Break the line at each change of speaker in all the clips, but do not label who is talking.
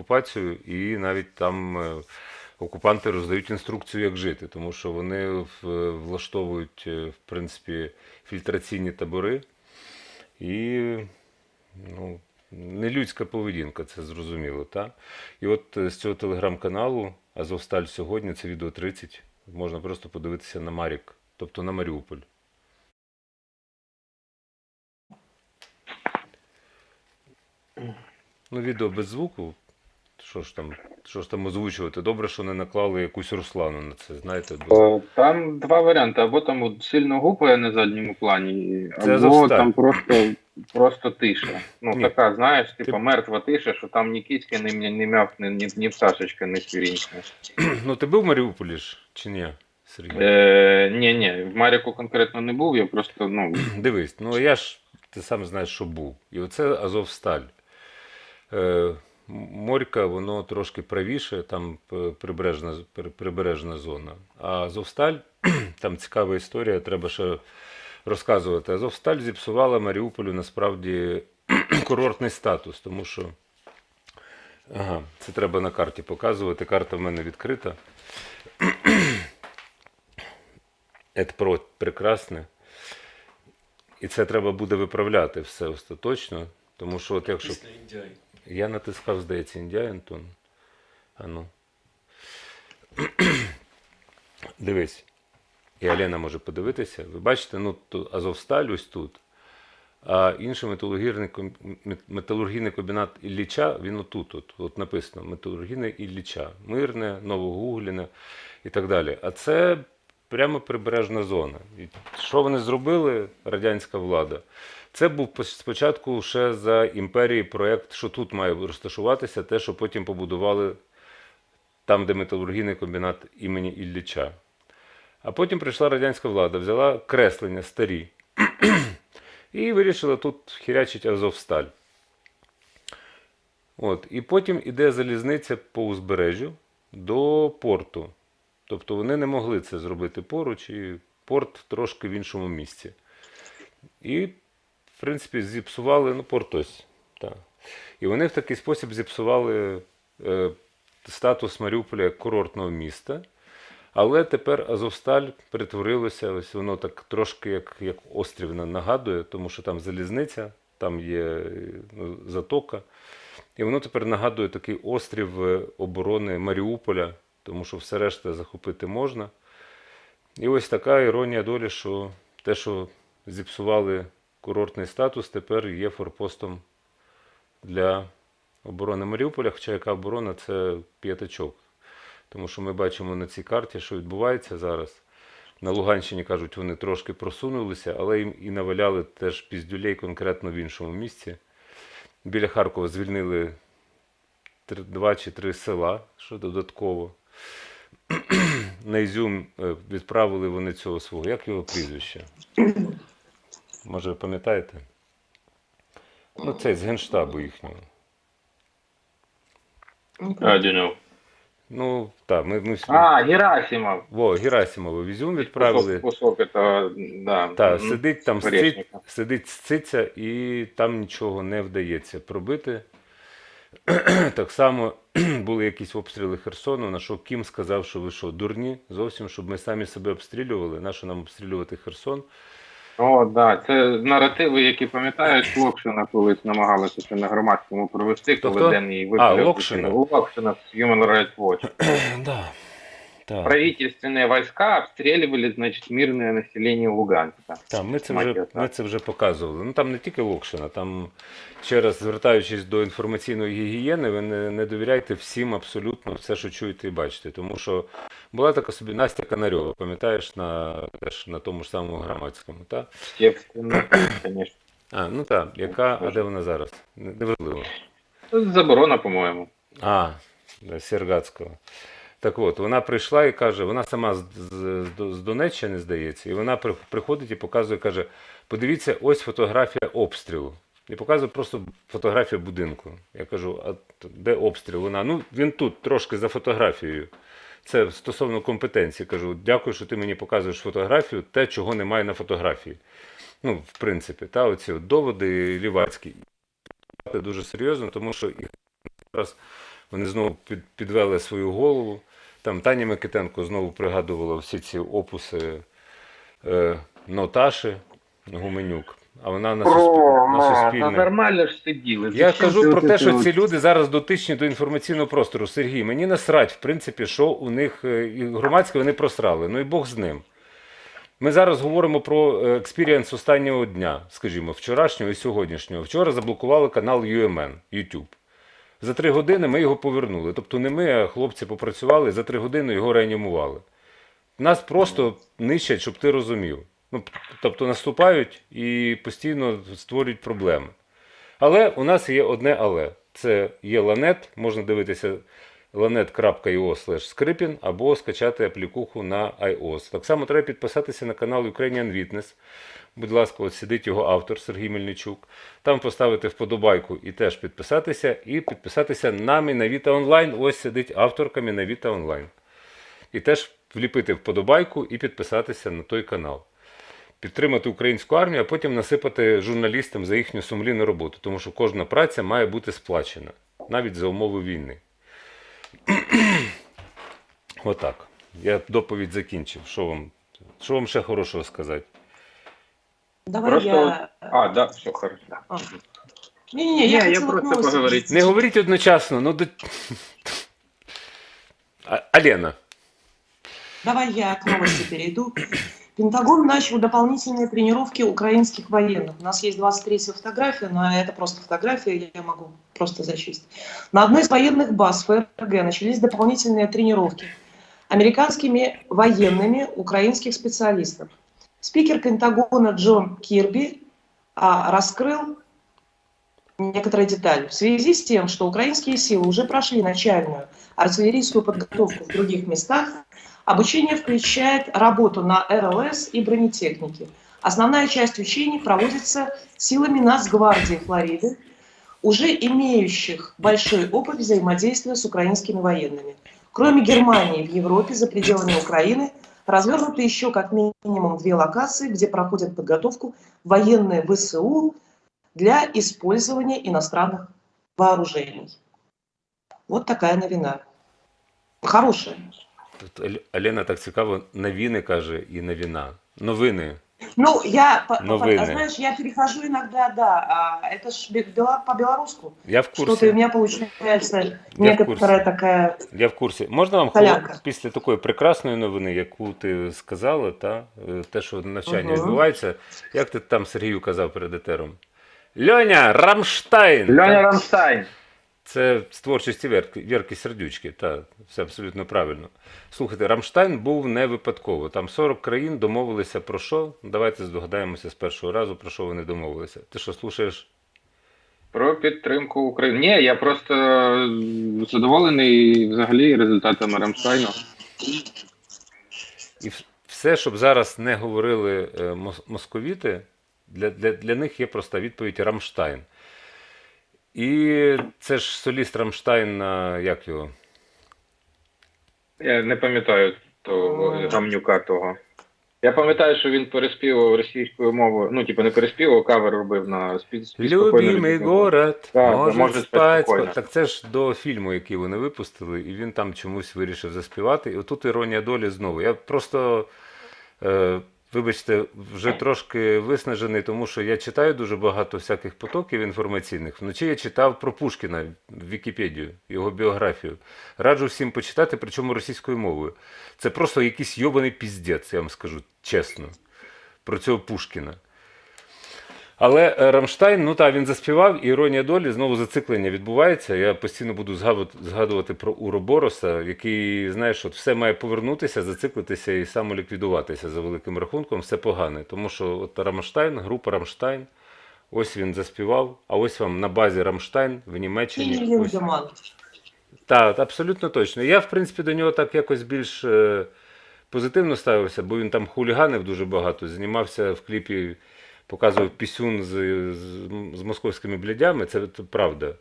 окупацію, і навіть там окупанти роздають інструкцію, як жити, тому що вони влаштовують, в принципі, фільтраційні табори. І ну, нелюдська поведінка, це зрозуміло. Та? І от з цього телеграм-каналу Азовсталь сьогодні, це відео 30, можна просто подивитися на Марік, тобто на Маріуполь. Ну, відео без звуку. Що ж там озвучувати? Добре, що не наклали якусь Руслану на це, знаєте.
Там два варіанти. Або там от сильно гупає на задньому плані,
Це
або
Азовсталь.
там просто тиша. Ну,
Ні.
така, знаєш, типа мертва тиша, що там ні кіська, ні м'яв, ні пташечка не свірінька.
Ну, ти був в Маріуполі ж, чи ні, Сергій?
Ні, в Маріку конкретно не був, я просто, ну...
Дивись, ну я ж, ти сам знаєш, що був. І оце Азовсталь. Морька, воно трошки правіше, там прибережна зона. А Азовсталь, там цікава історія, треба ще розказувати. Азовсталь зіпсувала Маріуполю насправді курортний статус, тому що, це треба на карті показувати, карта в мене відкрита. Це прекрасне. І це треба буде виправляти все остаточно, тому що от якщо... Я натискав, здається, Індія, Антон. Ану. Дивись. І Алена може подивитися. Ви бачите, ну, Азовсталь ось тут. А інший металургійний комбінат Ілліча, він отут. От написано металургійне Ілліча. Мирне, Новогугліне і так далі. А це прямо прибережна зона. І що вони зробили, радянська влада? Це був спочатку ще за імперії проєкт, що тут має розташуватися, те, що потім побудували там, де металургійний комбінат імені Ілліча. А потім прийшла радянська влада, взяла креслення старі і вирішила тут хірячить Азовсталь. От. І потім іде залізниця по узбережжю до порту. Тобто вони не могли це зробити поруч, і порт трошки в іншому місці. І в принципі, зіпсували, ну, порт ось. Так. І вони в такий спосіб зіпсували статус Маріуполя як курортного міста. Але тепер Азовсталь перетворилося, ось воно так трошки як острів нагадує, тому що там залізниця, там є затока. І воно тепер нагадує такий острів оборони Маріуполя, тому що все решта захопити можна. І ось така іронія долі, що те, що зіпсували курортний статус, тепер є форпостом для оборони Маріуполя, хоча яка оборона – це п'ятачок. Тому що ми бачимо на цій карті, що відбувається зараз. На Луганщині, кажуть, вони трошки просунулися, але їм і наваляли теж піздюлей конкретно в іншому місці. Біля Харкова звільнили 2 чи 3 села, що додатково. На Ізюм відправили вони цього свого, як його прізвище? Може, ви пам'ятаєте? Ну, цей з Генштабу їхнього.
I don't know.
Ну, так, ми...
Герасимов.
Герасимова в Ізюм відправили.
Кусок этого, да.
Так, сидить там,
Орешника.
сидить циця, і там нічого не вдається пробити. Так само були якісь обстріли Херсону, на що Кім сказав, що ви що, дурні зовсім, щоб ми самі себе обстрілювали, на що нам обстрілювати Херсон.
О, да, це наративи, які пам'ятаєш, Локшина колись намагалися це на громадському провести, коли Денний виправив.
Локшина?
Локшина з Human Rights Watch.
Да. Так.
Правительственные войска обстреливали, значит, мирное население Луганська.
Так, ми це вже показували. Ну там не тільки Локшина, там, ще раз звертаючись до інформаційної гігієни, ви не довіряйте всім абсолютно все, що чуєте і бачите. Тому що була така собі Настя Канарьова, пам'ятаєш, на тому ж самому громадському, так?
Естественно, конечно.
Ну так, а де вона зараз? Неважливо.
Заборона, по-моєму.
Сергацького. Так от, вона прийшла і каже, вона сама з Донеччини, здається, і вона приходить і показує, каже, подивіться, ось фотографія обстрілу. І показує просто фотографію будинку. Я кажу, а де обстріл? Вона, ну, він тут, трошки за фотографією. Це стосовно компетенції. Кажу, дякую, що ти мені показуєш фотографію, те, чого немає на фотографії. Ну, в принципі, оці доводи лівацькі. Це дуже серйозно, тому що зараз Вони знову підвели свою голову. Там Таня Микитенко знову пригадувала всі ці опуси Наташі Гуменюк. А вона на Суспільне.
Нормально ж сиділи.
Я кажу про те, що ці люди зараз дотичні до інформаційного простору. Сергій, мені насрать, в принципі, що у них і громадське вони просрали. Ну і Бог з ним. Ми зараз говоримо про експірієнс останнього дня, скажімо, вчорашнього і сьогоднішнього. Вчора заблокували канал UMN, YouTube. За 3 години ми його повернули. Тобто не ми, а хлопці попрацювали, за 3 години його реанімували. Нас просто нищать, щоб ти розумів. Ну, тобто наступають і постійно створюють проблеми. Але у нас є одне але. Це є Ланет, можна дивитися lanet.io/Скрипін або скачати аплікуху на iOS. Так само треба підписатися на канал Ukrainian Witness. Будь ласка, от сидить його автор Сергій Мельничук. Там поставити вподобайку і теж підписатися. І підписатися на Мінавіта Онлайн. Ось сидить авторка Мінавіта Онлайн. І теж вліпити вподобайку і підписатися на той канал. Підтримати українську армію, а потім насипати журналістам за їхню сумлінну роботу. Тому що кожна праця має бути сплачена. Навіть за умови війни. Отак. Я доповідь закінчив. Що вам ще хорошого сказати?
Давай
Просто...
я...
да, все, хорошо.
Не-не-не,
я просто поговорить.
Не говоріть одночасно. Ну, Алена.
Давай я к новости перейду. Пентагон начал дополнительные тренировки украинских военных. У нас есть 23 фотографии, но это просто фотографии, я могу просто зачесть. На одной из военных баз ФРГ начались дополнительные тренировки американскими военными украинских специалистов. Спикер Пентагона Джон Кирби раскрыл некоторые детали. В связи с тем, что украинские силы уже прошли начальную артиллерийскую подготовку в других местах, обучение включает работу на РЛС и бронетехнике. Основная часть учений проводится силами Нацгвардии Флориды, уже имеющих большой опыт взаимодействия с украинскими военными. Кроме Германии, в Европе, за пределами Украины, развернуты еще как минимум 2 локации, где проходят подготовку военные ВСУ для использования иностранных вооружений. Вот такая новина. Хорошая.
Тут Алена так цікаво, новини каже і новина. Новини.
Ну,
Новини.
знаешь, я перехожу иногда, да, это ж по-белорусски.
Я в курсі.
Что-то у меня получается некоторая такая...
Я в курсі. Можна вам
Солянка.
після такої прекрасної новини, яку ти сказала, те, що навчання відбувається, як ти там Сергію казав перед етером? Льоня Рамштайн!
Льоня Рамштайн!
Це з творчості Вірки Сердючки, все абсолютно правильно. Слухайте, Рамштайн був не випадково. Там 40 країн домовилися про що? Давайте здогадаємося з першого разу, про що вони домовилися. Ти що, слухаєш?
Про підтримку України. Ні, я просто задоволений взагалі результатами Рамштайну.
І все, щоб зараз не говорили московіти, для них є проста відповідь Рамштайн. І це ж соліст Рамштайн, як його?
Я не пам'ятаю того гамнюка того. Я пам'ятаю, що він переспівав російською мовою, ну, типу, не переспівав, кавер робив на
Любимий город,
може
може
спать
спать. Так це ж до фільму, який вони випустили, і він там чомусь вирішив заспівати. І отут іронія долі знову. Я просто, вибачте, вже трошки виснажений, тому що я читаю дуже багато всяких потоків інформаційних. Вночі я читав про Пушкіна в Вікіпедію, його біографію. Раджу всім почитати, причому російською мовою. Це просто якийсь йобаний піздець, я вам скажу чесно, про цього Пушкіна. Але Рамштайн, він заспівав, і іронія долі, знову зациклення відбувається. Я постійно буду згадувати про Уробороса, який, знаєш, от все має повернутися, зациклитися і самоліквідуватися за великим рахунком, все погане. Тому що от Рамштайн, група Рамштайн, ось він заспівав, а ось вам на базі Рамштайн в Німеччині. Так, абсолютно точно. Я, в принципі, до нього так якось більш позитивно ставився, бо він там хуліганив дуже багато, знімався в кліпі, показував пісюн з московськими блядями, це правда.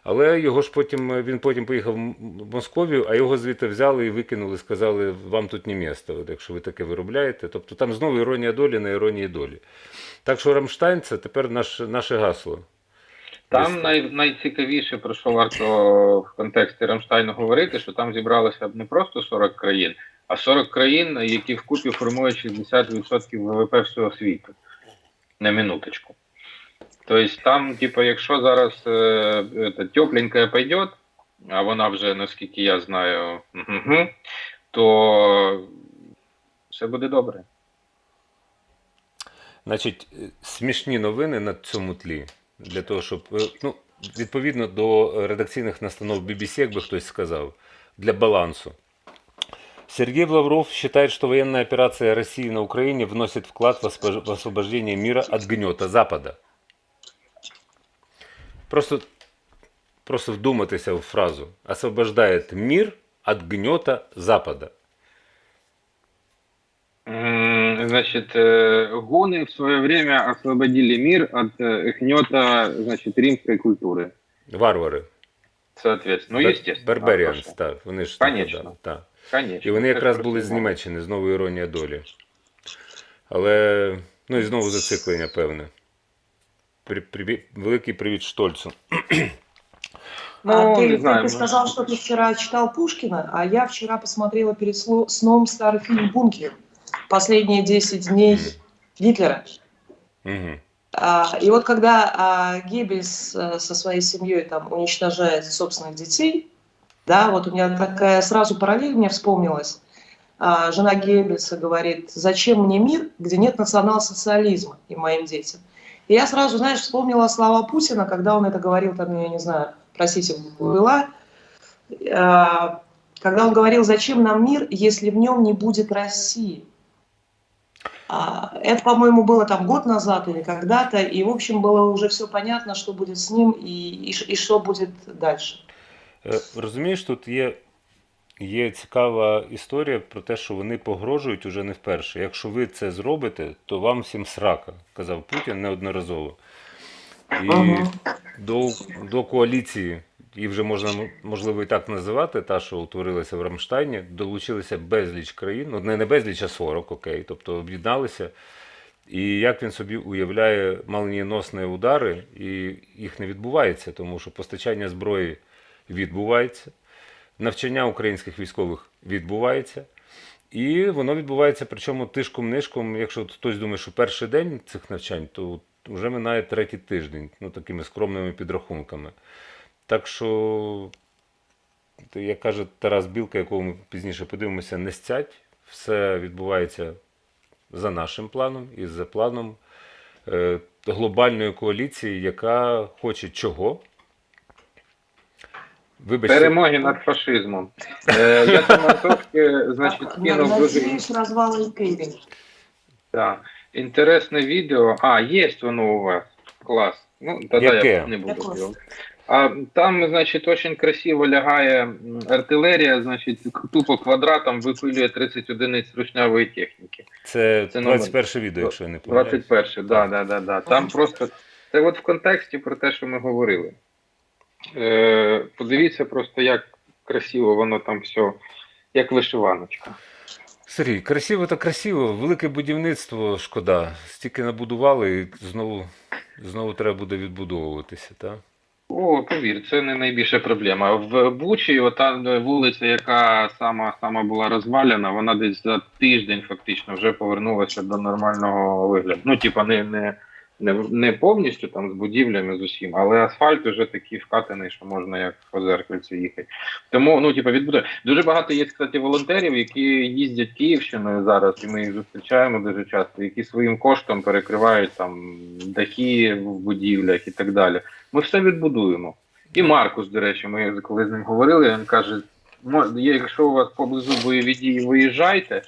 Але його ж він потім поїхав в Московію, а його звідти взяли і викинули, сказали, вам тут не місце, якщо ви таке виробляєте. Тобто там знову іронія долі на іронії долі. Так що Рамштайн – це тепер наше гасло.
Там найцікавіше, про що варто в контексті Рамштайну говорити, що там зібралося б не просто 40 країн, а 40 країн, які вкупі формують 60% ВВП всього світу. На минуточку. Тобто там, типу, якщо зараз тепленькая пойдет, а вона вже, наскільки я знаю, то все буде добре.
Значить, смішні новини на цьому тлі. Для того, щоб, ну, відповідно до редакційних настанов BBC, як би хтось сказав, для балансу. Сергей Лавров считает, что военная операция России на Украине вносит вклад в освобождение мира от гнета Запада. Просто вдумайтеся в фразу. Освобождает мир от гнета Запада.
Значит, гуны в свое время освободили мир от гнета, значит, римской культуры.
Варвари.
Соответственно. Ну, естественно.
Барбаріанс, так. Вони ж
Конечно.
так.
Конечно.
І вони якраз були з Німеччини, знову іронія долі. Але, ну і знову зациклення певне. Великий привіт Штольцу.
Ну, не знаю,
ты сказал, что ты вчера читал Пушкина, а я вчера посмотрела перед сном старый фильм «Бункер». Последние 10 дней Гитлера.
Угу.
И вот когда Геббельс со своей семьей там уничтожает собственных детей, да, вот у меня такая сразу параллель мне вспомнилась. Жена Геббельса говорит: зачем мне мир, где нет национал-социализма и моим детям? И я сразу, знаешь, вспомнила слова Путина, когда он это говорил, там, я не знаю, простите, была, когда он говорил: зачем нам мир, если в нем не будет России? Это, по-моему, было там год назад или когда-то, и, в общем, было уже все понятно, что будет с ним и что будет дальше.
Розумієш, тут є цікава історія про те, що вони погрожують уже не вперше. Якщо ви це зробите, то вам всім срака, казав Путін неодноразово. І до коаліції, її вже можна, можливо, і так називати, та, що утворилася в Рамштайні, долучилися безліч країн, ну не безліч, а 40, окей, тобто об'єдналися. І як він собі уявляє молнієносні удари, і їх не відбувається, тому що постачання зброї відбувається, навчання українських військових відбувається, і воно відбувається, причому тишком-нишком. Якщо хтось думає, що перший день цих навчань, то вже минає третій тиждень, ну такими скромними підрахунками. Так що, як каже Тарас Білка, якого ми пізніше подивимося, не стять, все відбувається за нашим планом і за планом глобальної коаліції, яка хоче чого? Вибачте.
Перемоги над фашизмом. Я там трошки, значить, кинув дуже...
розвал імперії.
Так. Інтересне відео. Є воно у вас. Клас. Ну, тоді я не буду. Там, значить, дуже красиво лягає артилерія, значить, тупо квадратом випилює 30 одиниць ручневої техніки.
Це 21 відео, якщо я не помиляюсь.
21, да. Там просто, це от в контексті про те, що ми говорили. Подивіться просто, як красиво воно там все, як вишиваночка.
Сергій, красиво та красиво, велике будівництво, шкода. Стільки набудували і знову треба буде відбудовуватися, так?
О, повір, це не найбільша проблема. В Бучі, ота вулиця, яка сама була розвалена, вона десь за тиждень фактично вже повернулася до нормального вигляду. Ну, типа, не повністю там з будівлями, з усім, але асфальт вже такий вкатаний, що можна як по зеркальцю їхати. Тому, ну, типа, відбудує. Дуже багато є, кстати, волонтерів, які їздять Київщиною зараз, і ми їх зустрічаємо дуже часто, які своїм коштом перекривають там дахи в будівлях і так далі. Ми все відбудуємо. І Маркус, до речі, ми коли з ним говорили, він каже: якщо у вас поблизу бойові дії, виїжджайте,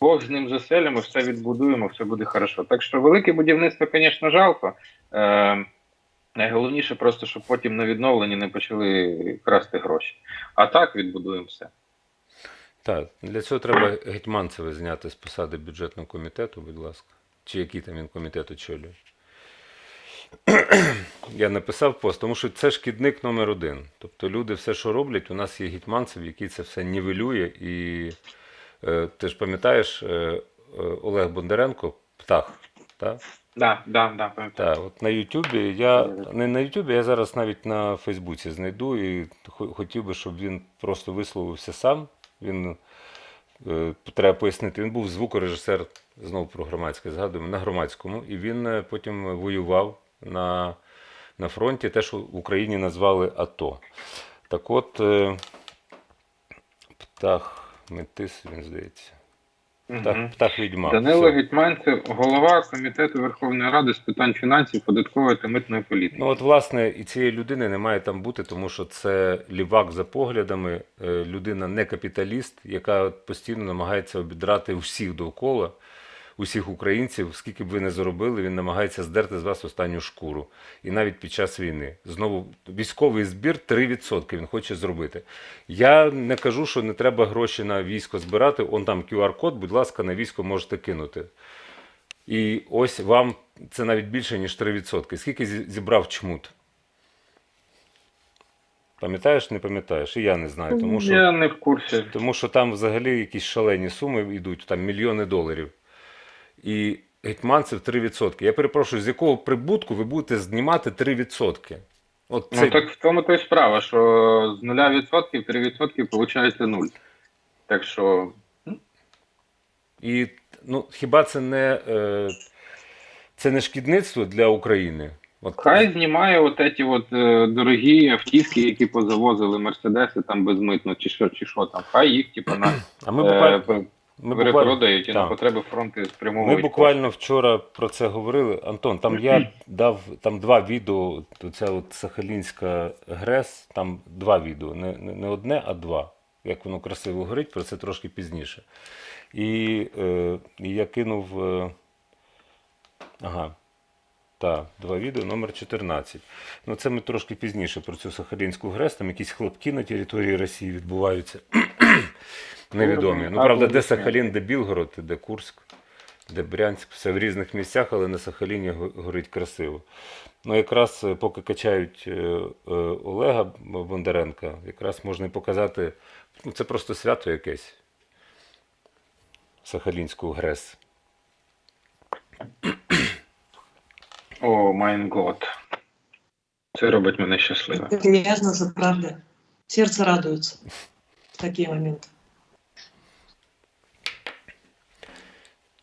Бог з ним заселимо, все відбудуємо, все буде хорошо. Так що велике будівництво, звісно, жалко. Найголовніше просто, щоб потім на відновленні не почали красти гроші. А так відбудуємо все.
Так, для цього треба Гетманцева зняти з посади бюджетного комітету, будь ласка. Чи який там він комітет очолює. Я написав пост, тому що це шкідник номер 1. Тобто люди все, що роблять, у нас є Гетманцев, який це все нівелює. І ти ж пам'ятаєш, Олег Бондаренко, Птах, так?
Да, пам'ятаю.
Так, от на Ютубі я не на Ютубі, я зараз навіть на Фейсбуці знайду і хотів би, щоб він просто висловився сам. Він треба пояснити, він був звукорежисер, знову про громадське згадуємо, на громадському, і він потім воював на фронті, те, що в Україні назвали АТО. Так от, Птах Метис, він здається. Птах Відьмак.
Данило
Все.
Гетманцев, голова Комітету Верховної Ради з питань фінансів, податкової та митної політики.
Ну от, власне, і цієї людини не має там бути, тому що це лівак за поглядами, людина не капіталіст, яка постійно намагається обідрати всіх довкола, усіх українців, скільки б ви не заробили, він намагається здерти з вас останню шкуру. І навіть під час війни. Знову, військовий збір 3% він хоче зробити. Я не кажу, що не треба гроші на військо збирати, он там QR-код, будь ласка, на військо можете кинути. І ось вам це навіть більше, ніж 3%. Скільки зібрав Чмут? Пам'ятаєш, не пам'ятаєш? І я не знаю.
Я не в курсі.
Тому що там взагалі якісь шалені суми йдуть, там мільйони доларів. І Гетманцев 3%. Я перепрошую, з якого прибутку ви будете знімати 3%? От це...
Ну так в тому то й справа, що з 0% 3% виходить 0. Так що...
І ну, хіба це не шкідництво для України? От...
Хай знімає от ці от дорогі автівки, які позавозили Мерседеси там безмитно, чи що там. Хай їх типу на перепродають і на потреби фронту спрямовують.
Ми буквально вчора про це говорили. Антон, там я дав там 2 відео, ця от Сахалінська ГРЕС, там 2 відео, не одне, а 2. Як воно красиво горить, про це трошки пізніше. І я кинув, так, 2 відео, номер 14. Ну, це ми трошки пізніше про цю Сахалінську ГРЕС, там якісь хлопки на території Росії відбуваються. Невідомі. Ну, правда, де Сахалін, де Білгород, де Курськ, де Брянськ, все в різних місцях, але на Сахаліні горить красиво. Ну, якраз поки качають Олега Бондаренка, якраз можна і показати, ну, це просто свято якесь, Сахалінську ГРЕС.
О, майн год. Це робить мене щасливим.
Грязно же, правда. Сердце радуется в такие моменты.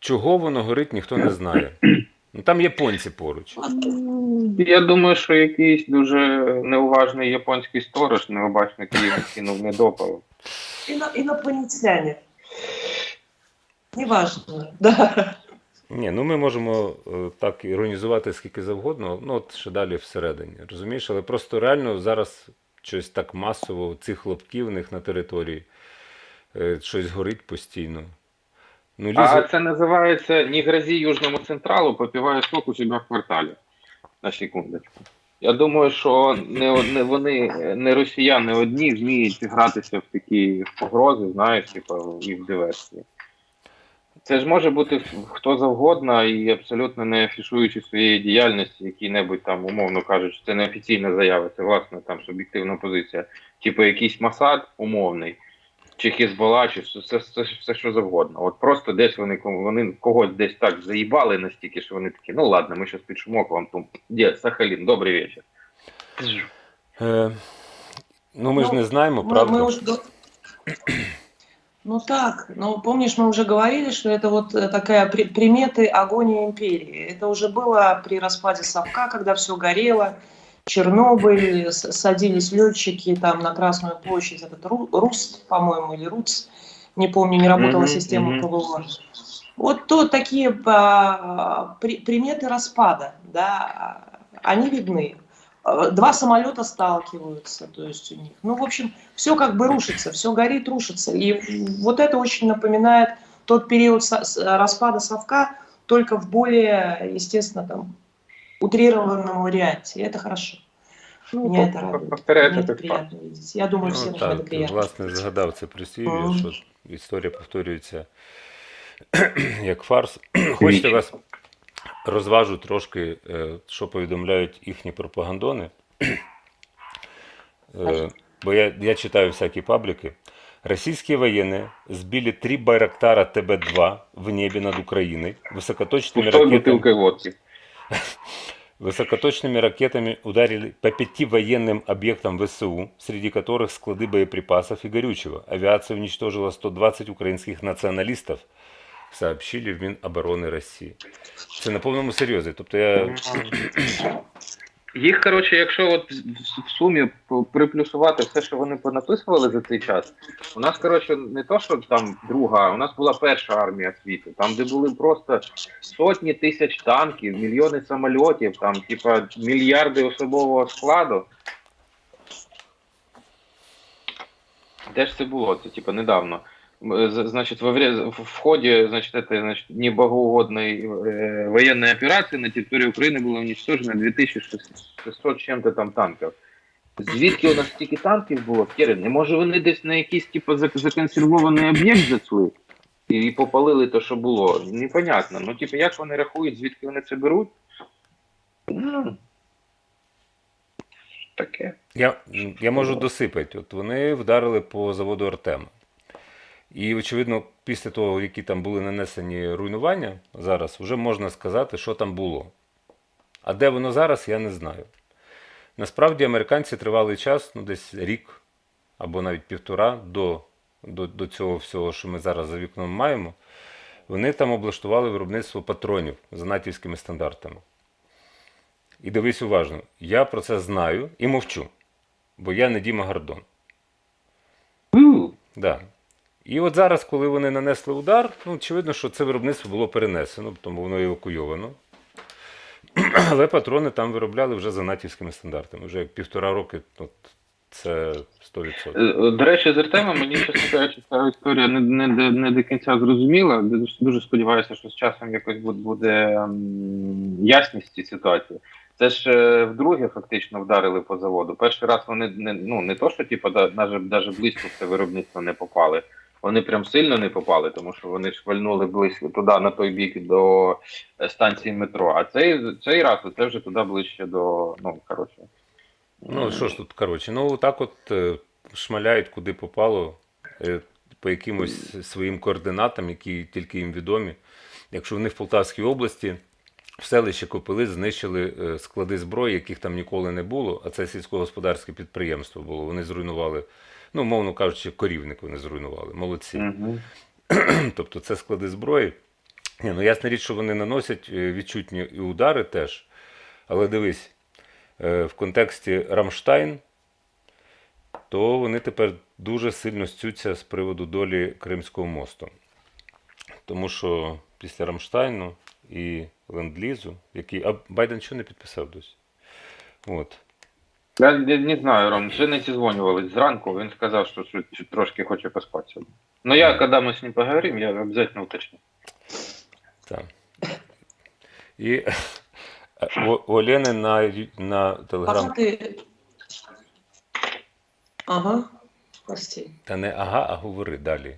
Чого воно горить, ніхто не знає. Ну, там японці поруч.
Я думаю, що якийсь дуже неуважний японський сторож, необачний Київ кинув недопалу.
Инопланетяне. Неважно, да.
Ні, ну ми можемо так іронізувати скільки завгодно, ну от ще далі всередині, розумієш? Але просто реально зараз щось так масово, цих хлопків в них на території, щось горить постійно. Ну,
А це називається «Не грози Южному Централу, попиваю сок у себе в кварталі». На секундочку. Я думаю, що вони, не росіяни одні, вміють гратися в такі погрози, знаєш, типу, і в диверсії. Це ж може бути хто завгодно і абсолютно не афішуючи своєї діяльності, який-небудь там, умовно кажучи, це не офіційна заява, це власне там суб'єктивна позиція. Типу якийсь Масад умовний, чи Хезбола, чи все що завгодно. От просто десь вони когось десь так заїбали настільки, що вони такі, ну ладно, ми зараз під шумок вам там, де Сахалін, добрий вечір.
Ну ми ж не знаємо, правда?
Мы уже... Ну так, ну помнишь, мы уже говорили, что это вот такая приметы агонии империи. Это уже было при распаде Совка, когда все горело, Чернобыль, садились летчики там на Красную площадь, этот Руст, по-моему, или РУЦ, не помню, не работала система ПВО. Вот то такие приметы распада, да, они видны. 2 самолета сталкиваются, то есть у них. Ну, в общем, все как бы рушится, все горит, рушится. И вот это очень напоминает тот период распада Совка, только в более, естественно, там, утрированном варианте. И это хорошо. Меня это радует. Мне это приятно видеть. Я думаю, всем
так,
это приятно.
Власне, згадав це прислів'я, що історія повторюється як фарс. Хочете вас розважу трошки, що повідомляють їхні пропагандони. Бо я читаю всякі пабліки. Российские военные сбили 3 Байрактара ТБ-2 в небе над Украиной высокоточными
Пустой
ракетами.
бутылкой водки.
Высокоточными ракетами ударили по 5 военным объектам ВСУ, среди которых склады боеприпасов и горючего. Авиация уничтожила 120 украинских националистов, сообщили в Міноборони Росії. Це на повному серйозі. Тобто я...
Їх, коротше, якщо от в сумі приплюсувати все, що вони понаписували за цей час, у нас, коротше, не то, що там друга, у нас була перша армія світу, там, де були просто сотні тисяч танків, мільйони самольотів, там, типа, мільярди особового складу. Де ж це було? Це, типа, недавно. Значит, в ходе, значит, этой, значит, небогоугодной военной операции на территории Украины было уничтожено 2600 чем-то там танків. Звідки у нас стільки танків було? Керен, може вони десь на якийсь типу законсервований об'єкт зайшли і попалили те, що було? Непонятно. Ну, типу, як вони рахують, звідки вони це беруть? Ну, таке.
Я можу досипати. От вони вдарили по заводу Артема. І, очевидно, після того, які там були нанесені руйнування, зараз вже можна сказати, що там було. А де воно зараз, я не знаю. Насправді, американці тривалий час, ну десь рік або навіть півтора до цього всього, що ми зараз за вікном маємо, вони там облаштували виробництво патронів за натівськими стандартами. І дивись уважно, я про це знаю і мовчу, бо я не Діма Гордон. Да. І от зараз, коли вони нанесли удар, ну, очевидно, що це виробництво було перенесено, тому воно евакуйовано. Але патрони там виробляли вже за натівськими стандартами. Вже як 1,5 роки, от, це 100%.
До речі, з Артемом, мені, чесно кажучи, ця історія не до кінця зрозуміла. Дуже сподіваюся, що з часом якось буде ясність цій ситуації. Це ж вдруге фактично вдарили по заводу. Перший раз вони не то, що типу, навіть близько в це виробництво не попали. Вони прям сильно не попали, тому що вони ж вальнули близько туди, на той бік, до станції метро. А цей раз це вже туди ближче до, коротше.
Ну, що ж тут, коротше, ну так от шмаляють куди попало, по якимось своїм координатам, які тільки їм відомі. Якщо вони в Полтавській області, в селищі Копили знищили склади зброї, яких там ніколи не було, а це сільськогосподарське підприємство було. Вони зруйнували, ну, мовно кажучи, корівник вони зруйнували. Молодці. Тобто це склади зброї. Ні, ну ясна річ, що вони наносять відчутні і удари теж. Але дивись, в контексті Рамштайн, то вони тепер дуже сильно стються з приводу долі Кримського мосту. Тому що після Рамштайну і Ленд-Лізу, який... А Байден нічого не підписав досі. От.
Я не знаю, Ром, вже не зізвонювались зранку, він сказав, що трошки хоче поспати сьогодні. Ну я, коли ми з ним поговоримо, я обов'язково уточню.
Так. І у Олени на телеграм...
Ага, ты... Ага, прости.
Та не ага, а говори далі.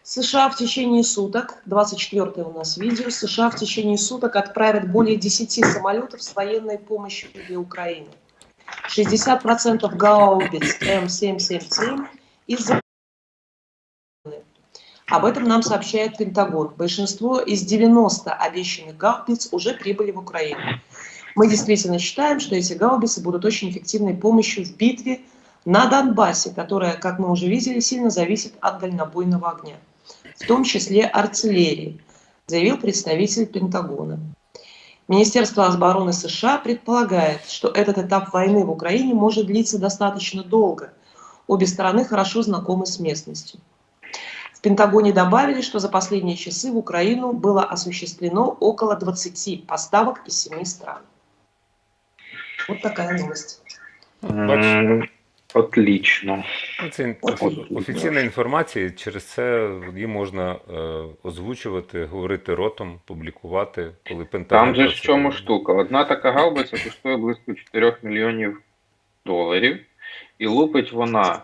США в течение суток, 24 у нас видео, США в течение суток отправят более 10 самолетов с военной помощью для Украины. 60% гаубиц М777 из Об этом нам сообщает Пентагон. Большинство из 90 обещанных гаубиц уже прибыли в Украину. Мы действительно считаем, что эти гаубицы будут очень эффективной помощью в битве на Донбассе, которая, как мы уже видели, сильно зависит от дальнобойного огня, в том числе артиллерии, заявил представитель Пентагона. Министерство обороны США предполагает, что этот этап войны в Украине может длиться достаточно долго. Обе стороны хорошо знакомы с местностью. В Пентагоне добавили, что за последние часы в Украину было осуществлено около 20 поставок из 7 стран. Вот такая новость.
Отлично.
Це офіційна інформація, через це її можна озвучувати, говорити ротом, публікувати, коли Пентагон...
Там же ж в чому штука. Одна така гаубиця коштує близько 4 мільйонів доларів, і лупить вона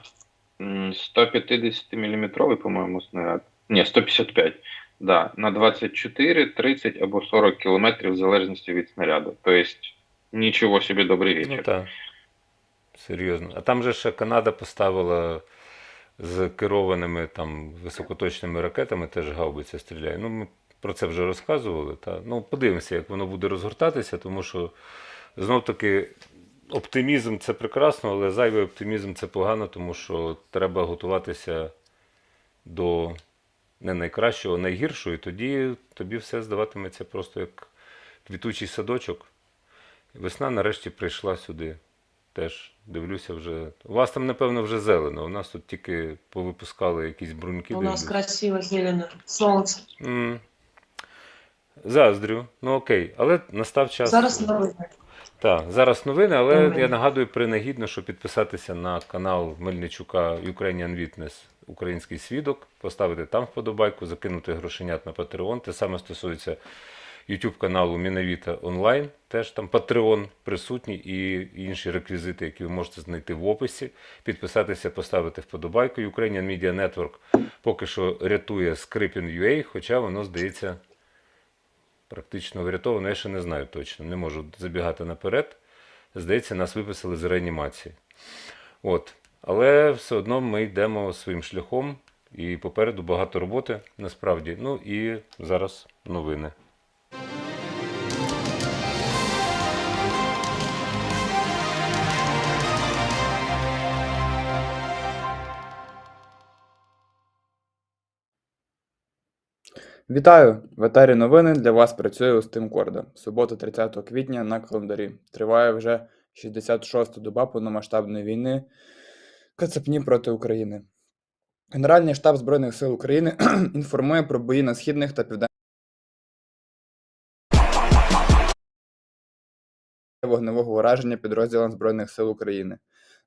150-мм, по-моєму, снаряд. Ні, 155. Да, на 24, 30 або 40 кілометрів в залежності від снаряду. Тобто, нічого собі, добрий вечір.
Ну так, серйозно. А там же ще Канада поставила з керованими там високоточними ракетами теж гаубиця стріляє. Ну, ми про це вже розказували. Та? Ну, подивимося, як воно буде розгортатися, тому що знов-таки оптимізм це прекрасно, але зайвий оптимізм це погано, тому що треба готуватися до не найкращого, а найгіршого, і тоді тобі все здаватиметься просто як квітучий садочок. Весна нарешті прийшла сюди. Теж дивлюся вже. У вас там, напевно, вже зелено. У нас тут тільки повипускали якісь бруньки.
У нас
дивлюсь.
красиво зелено, солнце.
Заздрю. Ну окей. Але настав час.
Зараз новини.
Так, зараз новини, але
Новини.
я нагадую принагідно, що підписатися на канал Мельничука Ukrainian Witness, український свідок, поставити там вподобайку, закинути грошенят на Patreon. Те саме стосується YouTube каналу Мінавіта онлайн, теж там Patreon присутній і інші реквізити, які ви можете знайти в описі. Підписатися, поставити вподобайку. Ukrainian Media Network поки що рятує Scripin.ua, хоча воно, здається, практично врятовано. Я ще не знаю точно, не можу забігати наперед. Здається, нас виписали з реанімації. От. Але все одно ми йдемо своїм шляхом і попереду багато роботи, насправді. Ну і зараз новини.
Вітаю! В етері новини для вас працює Устим Корда. Субота 30 квітня на календарі. Триває вже 66-та доба повномасштабної війни Кацапні проти України. Генеральний штаб Збройних сил України інформує про бої на східних та південних вогневого ураження підрозділам Збройних сил України.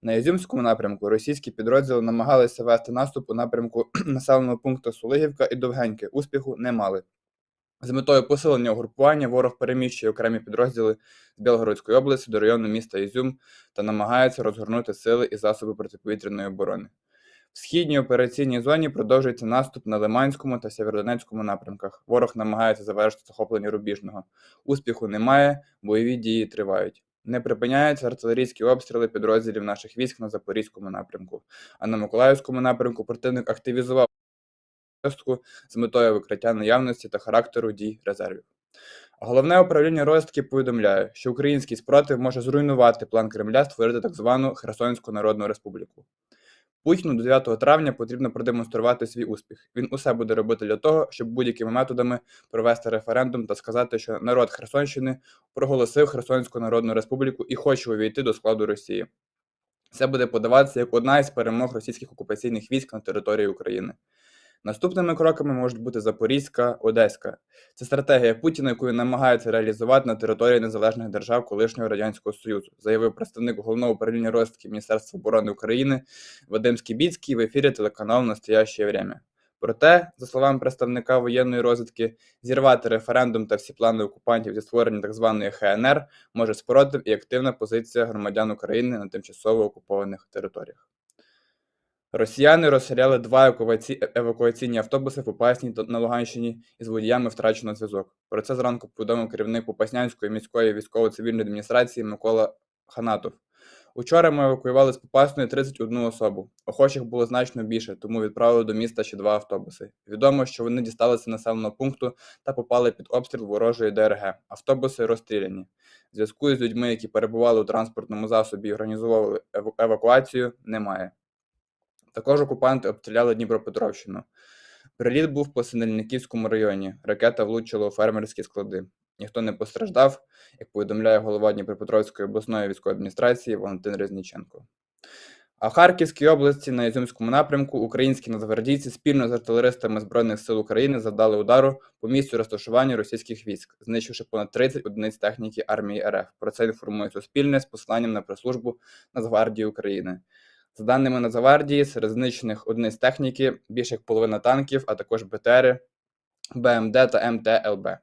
На Ізюмському напрямку російські підрозділи намагалися вести наступ у напрямку населеного пункту Сулигівка і Довгеньке. Успіху не мали. З метою посилення угрупування ворог переміщує окремі підрозділи з Білгородської області до району міста Ізюм та намагається розгорнути сили і засоби протиповітряної оборони. В східній операційній зоні продовжується наступ на Лиманському та Сєвєродонецькому напрямках. Ворог намагається завершити захоплення Рубіжного. Успіху немає, бойові дії тривають. Не припиняються артилерійські обстріли підрозділів наших військ на Запорізькому напрямку. А на Миколаївському напрямку противник активізував з метою викриття наявності та характеру дій резервів. Головне управління розвідки повідомляє, що український спротив може зруйнувати план Кремля створити так звану Херсонську Народну Республіку. Путіну до 9 травня потрібно продемонструвати свій успіх. Він усе буде робити для того, щоб будь-якими методами провести референдум та сказати, що народ Херсонщини проголосив Херсонську Народну Республіку і хоче увійти до складу Росії. Це буде подаватися як одна із перемог російських окупаційних військ на території України. Наступними кроками можуть бути Запорізька, Одеська. Це стратегія Путіна, яку він намагається реалізувати на території незалежних держав колишнього Радянського Союзу, заявив представник Головного управління розвідки Міністерства оборони України Вадим Скібіцький в ефірі телеканалу «Настоящее время». Проте, за словами представника воєнної розвідки, зірвати референдум та всі плани окупантів зі створення так званої ХНР може спротив і активна позиція громадян України на тимчасово окупованих територіях. Росіяни розстріляли 2 евакуаційні автобуси в Попасній на Луганщині із водіями втрачено зв'язок. Про це зранку повідомив керівник Попаснянської міської військово-цивільної адміністрації Микола Ханатов. Учора ми евакуювали з Попасної 31 особу. Охочих було значно більше, тому відправили до міста ще 2 автобуси. Відомо, що вони дісталися населеного пункту та попали під обстріл ворожої ДРГ. Автобуси розстріляні. Зв'язку з людьми, які перебували у транспортному засобі і організовували евакуацію, немає. Також окупанти обстріляли Дніпропетровщину. Приліт був по Синельниківському районі. Ракета влучила у фермерські склади. Ніхто не постраждав, як повідомляє голова Дніпропетровської обласної військової адміністрації Валентин Резніченко. А в Харківській області на Ізюмському напрямку українські нацгвардійці спільно з артилеристами Збройних сил України завдали удару по місцю розташування російських військ, знищивши понад 30 одиниць техніки армії РФ. Про це інформує Суспільне з посиланням на прес-службу Нацгвардії України. За даними Нацгвардії, серед знищених одиниць техніки більше як половина танків, а також БТРи, БМД та МТ-ЛБ.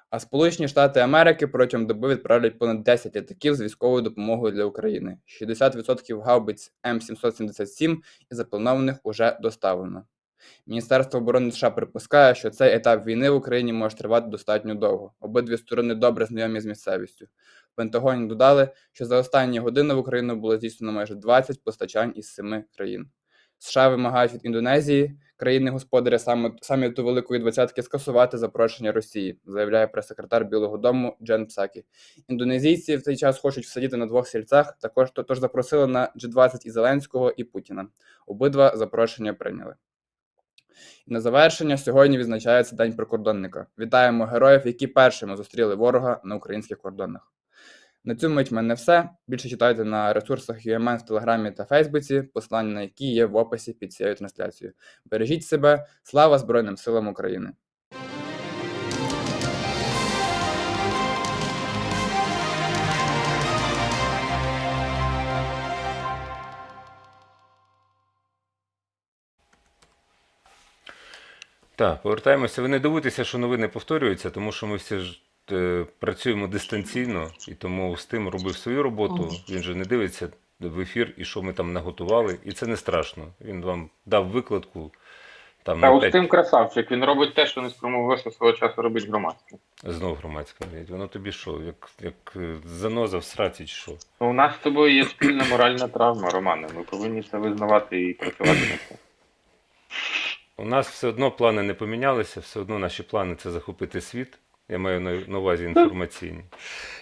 А Сполучені Штати Америки протягом доби відправлять понад 10 літаків з військовою допомогою для України. 60% гаубиць М777 із запланованих уже доставлено. Міністерство оборони США припускає, що цей етап війни в Україні може тривати достатньо довго. Обидві сторони добре знайомі з місцевістю. В Пентагоні додали, що за останні години в Україну було здійснено майже 20 постачань із 7 країн. США вимагають від Індонезії, країни-господаря саміту Великої Двадцятки, скасувати запрошення Росії, заявляє прес-секретар Білого Дому Джен Псакі. Індонезійці в цей час хочуть всидіти на двох стільцях, тож запросили на G20 і Зеленського, і Путіна. Обидва запрошення прийняли. І на завершення, сьогодні відзначається День прикордонника. Вітаємо героїв, які першими зустріли ворога на українських кордонах. На цю мить в мене все. Більше читайте на ресурсах UMN в Телеграмі та Фейсбуці, посилання на які є в описі під цією трансляцією. Бережіть себе, слава Збройним силам України!
Так, повертаємося. Ви не дивуйтеся, що новини повторюються, тому що ми всі ж працюємо дистанційно, і тому з тим робив свою роботу. Він же не дивиться в ефір, і що ми там наготували, і це не страшно. Він вам дав викладку. Там,
Та
на
ось тим красавчик, він робить те, що не спромоглився свого часу робити громадське.
Знов громадська. Воно тобі що, як заноза в сраці чи що?
Ну, у нас з тобою є спільна моральна травма, Романе. Ми повинні це визнавати і працювати над цим.
У нас все одно плани не помінялися, все одно наші плани – це захопити світ. Я маю на увазі інформаційні.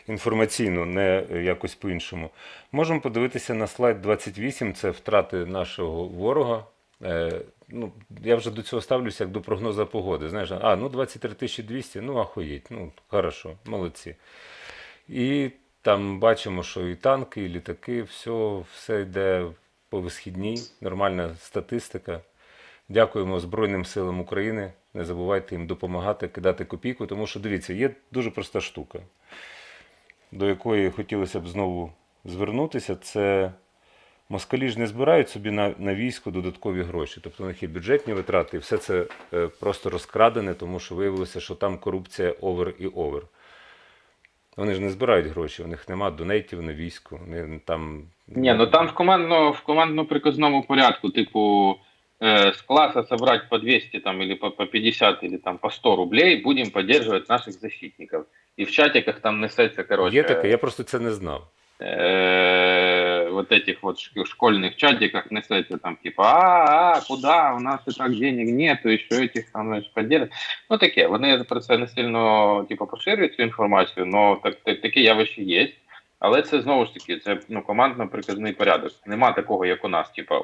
Інформаційно, не якось по-іншому. Можемо подивитися на слайд 28, це втрати нашого ворога. Я вже до цього ставлюся як до прогнозу погоди. Знаєш, 23 200, ахуєть, хорошо, молодці. І там бачимо, що і танки, і літаки, все йде по висхідній, нормальна статистика. Дякуємо Збройним силам України, не забувайте їм допомагати, кидати копійку, тому що, дивіться, є дуже проста штука, до якої хотілося б знову звернутися, це москалі ж не збирають собі на військо додаткові гроші, тобто у них є бюджетні витрати, і все це просто розкрадене, тому що виявилося, що там корупція овер і овер. Вони ж не збирають гроші, у них нема донейтів на військо, вони там...
Ні, там в командно-приказному порядку, типу, с класса собрать по 200 там, или по 50 или там, по 100 рублей, будем поддерживать наших защитников. І в чатиках там несеться, короче...
Є таке, я просто це не знав.
Вот этих вот школьных чатиках несется там типа, куда, у нас и так денег нету, еще этих там, знаешь, поддержать. Таке, вони про це не сильно типу, поширюють цю інформацію, но таке явище є. Але це знову ж таки, це командно-приказний порядок. Нема такого, як у нас, типа,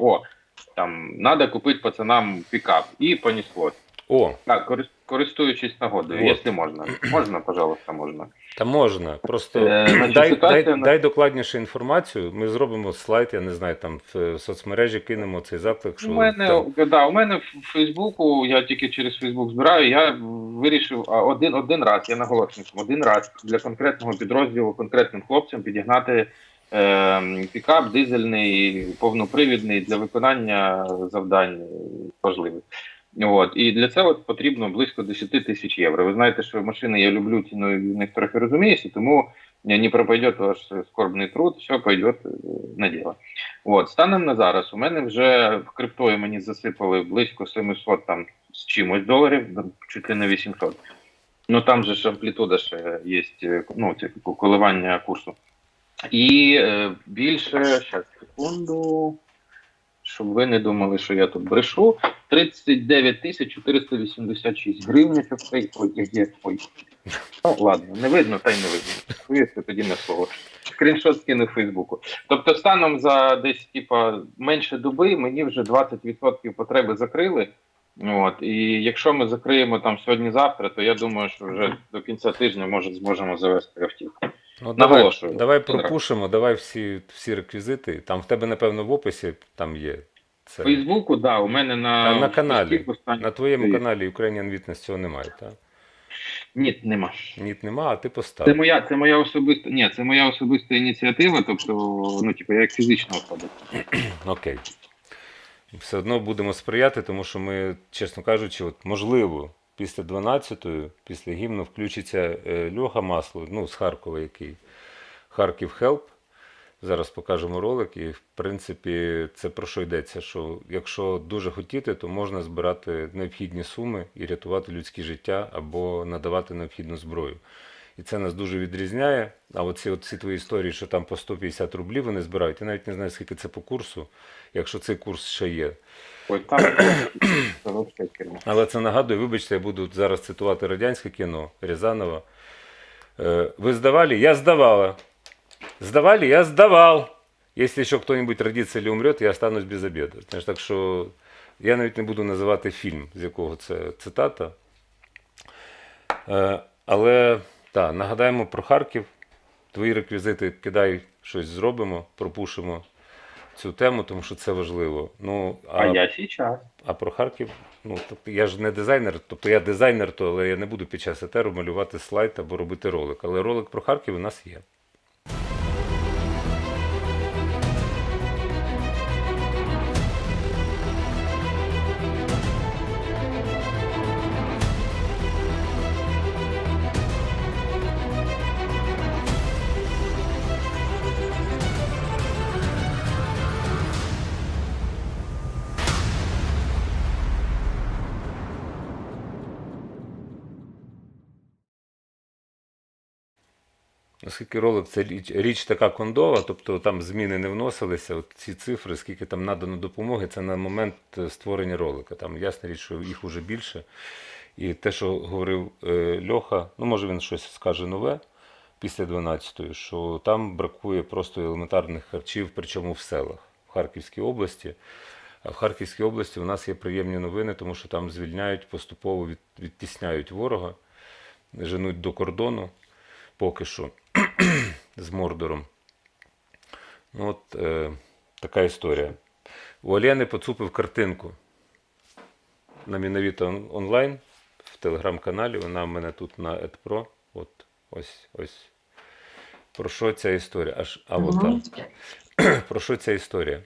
там, надо купити пацанам пікап, і понеслось. Так, користуючись нагодою, якщо можна. Можна, пожалуйста, можна.
Та можна, просто дай докладніше інформацію, ми зробимо слайд, я не знаю, там в соцмережі кинемо цей заклик. Що
у мене в Фейсбуку, я тільки через Фейсбук збираю, я вирішив один раз, я наголошую, один раз для конкретного підрозділу, конкретним хлопцям підігнати пікап дизельний, повнопривідний для виконання завдань важливих. І для цього дpoтрібно близько 10 тисяч євро. Ви знаєте, що машини я люблю, ціною в них трохи розуміюся, тому не пропадет ваш скорбний труд, все пойдет на діло. Станом на зараз у мене вже в криптої мені засипали близько 700 там з чимось доларів, чуть ли не 800. Там же ж амплітуда ще є, коливання курсу. І більше, зараз, секунду, щоб ви не думали, що я тут брешу, 39 486 гривнячок. Ой. Ладно, не видно, та й не видно. Повірте тоді на слово. Скріншот скину в Фейсбуку. Тобто станом за десь менше доби мені вже 20% потреби закрили. І якщо ми закриємо там сьогодні-завтра, то я думаю, що вже до кінця тижня зможемо завести автівку.
Давай пропушимо, давай всі реквізити. Там в тебе, напевно, в описі там є.
Це. Фейсбуку, так, да, у мене на
каналі. На твоєму каналі Ukrainian Witness цього немає, так?
Ні, нема.
Ні, нема, а ти постав.
Це моя особиста ініціатива, тобто, я як фізична особа.
Окей. Все одно будемо сприяти, тому що ми, чесно кажучи, можливо, після 12-ї, після гімну включиться Льоха Масло, з Харкова, який Харків Help. Зараз покажемо ролик, і, в принципі, це про що йдеться, що якщо дуже хотіти, то можна збирати необхідні суми і рятувати людські життя або надавати необхідну зброю. І це нас дуже відрізняє. А оці твої історії, що там по 150 рублів вони збирають, я навіть не знаю, скільки це по курсу, якщо цей курс ще є.
Ой, там це взагалі кермо.
Але це нагадую, вибачте, я буду зараз цитувати радянське кіно Рязанова. Вы сдавали? Я сдавала. Сдавали? Я сдавал. Если еще кто-нибудь родится или умрет, я останусь без обеда. Знаєш, так що я навіть не буду називати фільм, з якого це цитата. Але, так, нагадаємо про Харків. Твої реквізити кидай, щось зробимо, пропушимо цю тему, тому що це важливо. Ну,
А я сейчас.
А про Харків, ну, тобто я ж не дизайнер, тобто я дизайнер, але я не буду під час етеру малювати слайд або робити ролик. Але ролик про Харків у нас є. Оскільки ролик це річ така кондова, тобто там зміни не вносилися, от ці цифри, скільки там надано допомоги, це на момент створення ролика. Там ясна річ, що їх уже більше. І те, що говорив Льоха, ну може він щось скаже нове після 12-ї, що там бракує просто елементарних харчів, причому в селах, в Харківській області. А в Харківській області у нас є приємні новини, тому що там звільняють, поступово відтісняють ворога, женуть до кордону. Поки що з Мордором. Ну, от така історія. У Олени поцупив картинку на Міновіто онлайн в телеграм-каналі. Вона в мене тут на EdPro. От, ось. Про що ця історія? Про що ця історія?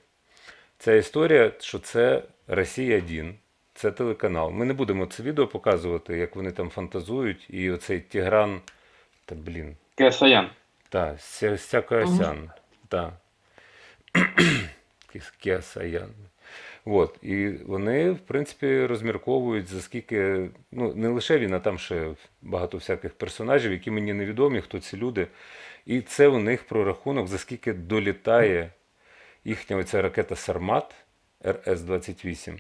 Ця історія, що це Росія-1. Це телеканал. Ми не будемо це відео показувати, як вони там фантазують. І оцей Тігран... Та, блін.
Кесаян.
Так, Сякоясян. Так. Кесаян. От. І вони, в принципі, розмірковують, за скільки, ну, не лише він, а там ще багато всяких персонажів, які мені невідомі, хто ці люди. І це у них прорахунок, за скільки долітає їхня оця ракета «Сармат» РС-28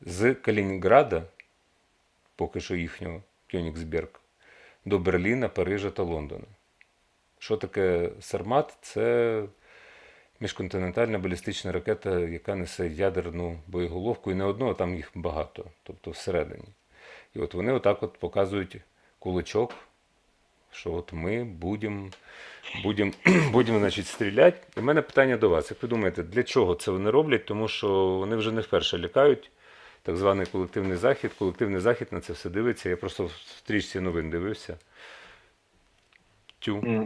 з Калінінграда, поки що їхнього, Кьонігсберг, до Берліна, Парижа та Лондона. Що таке «Сармат»? Це міжконтинентальна балістична ракета, яка несе ядерну боєголовку, і не одну, а там їх багато, тобто всередині. І от вони отак от показують кулачок, що от ми будемо значить, стріляти. І в мене питання до вас. Як ви думаєте, для чого це вони роблять? Тому що вони вже не вперше лякають. Так званий колективний захід. Колективний захід на це все дивиться. Я просто в стрічці новин дивився.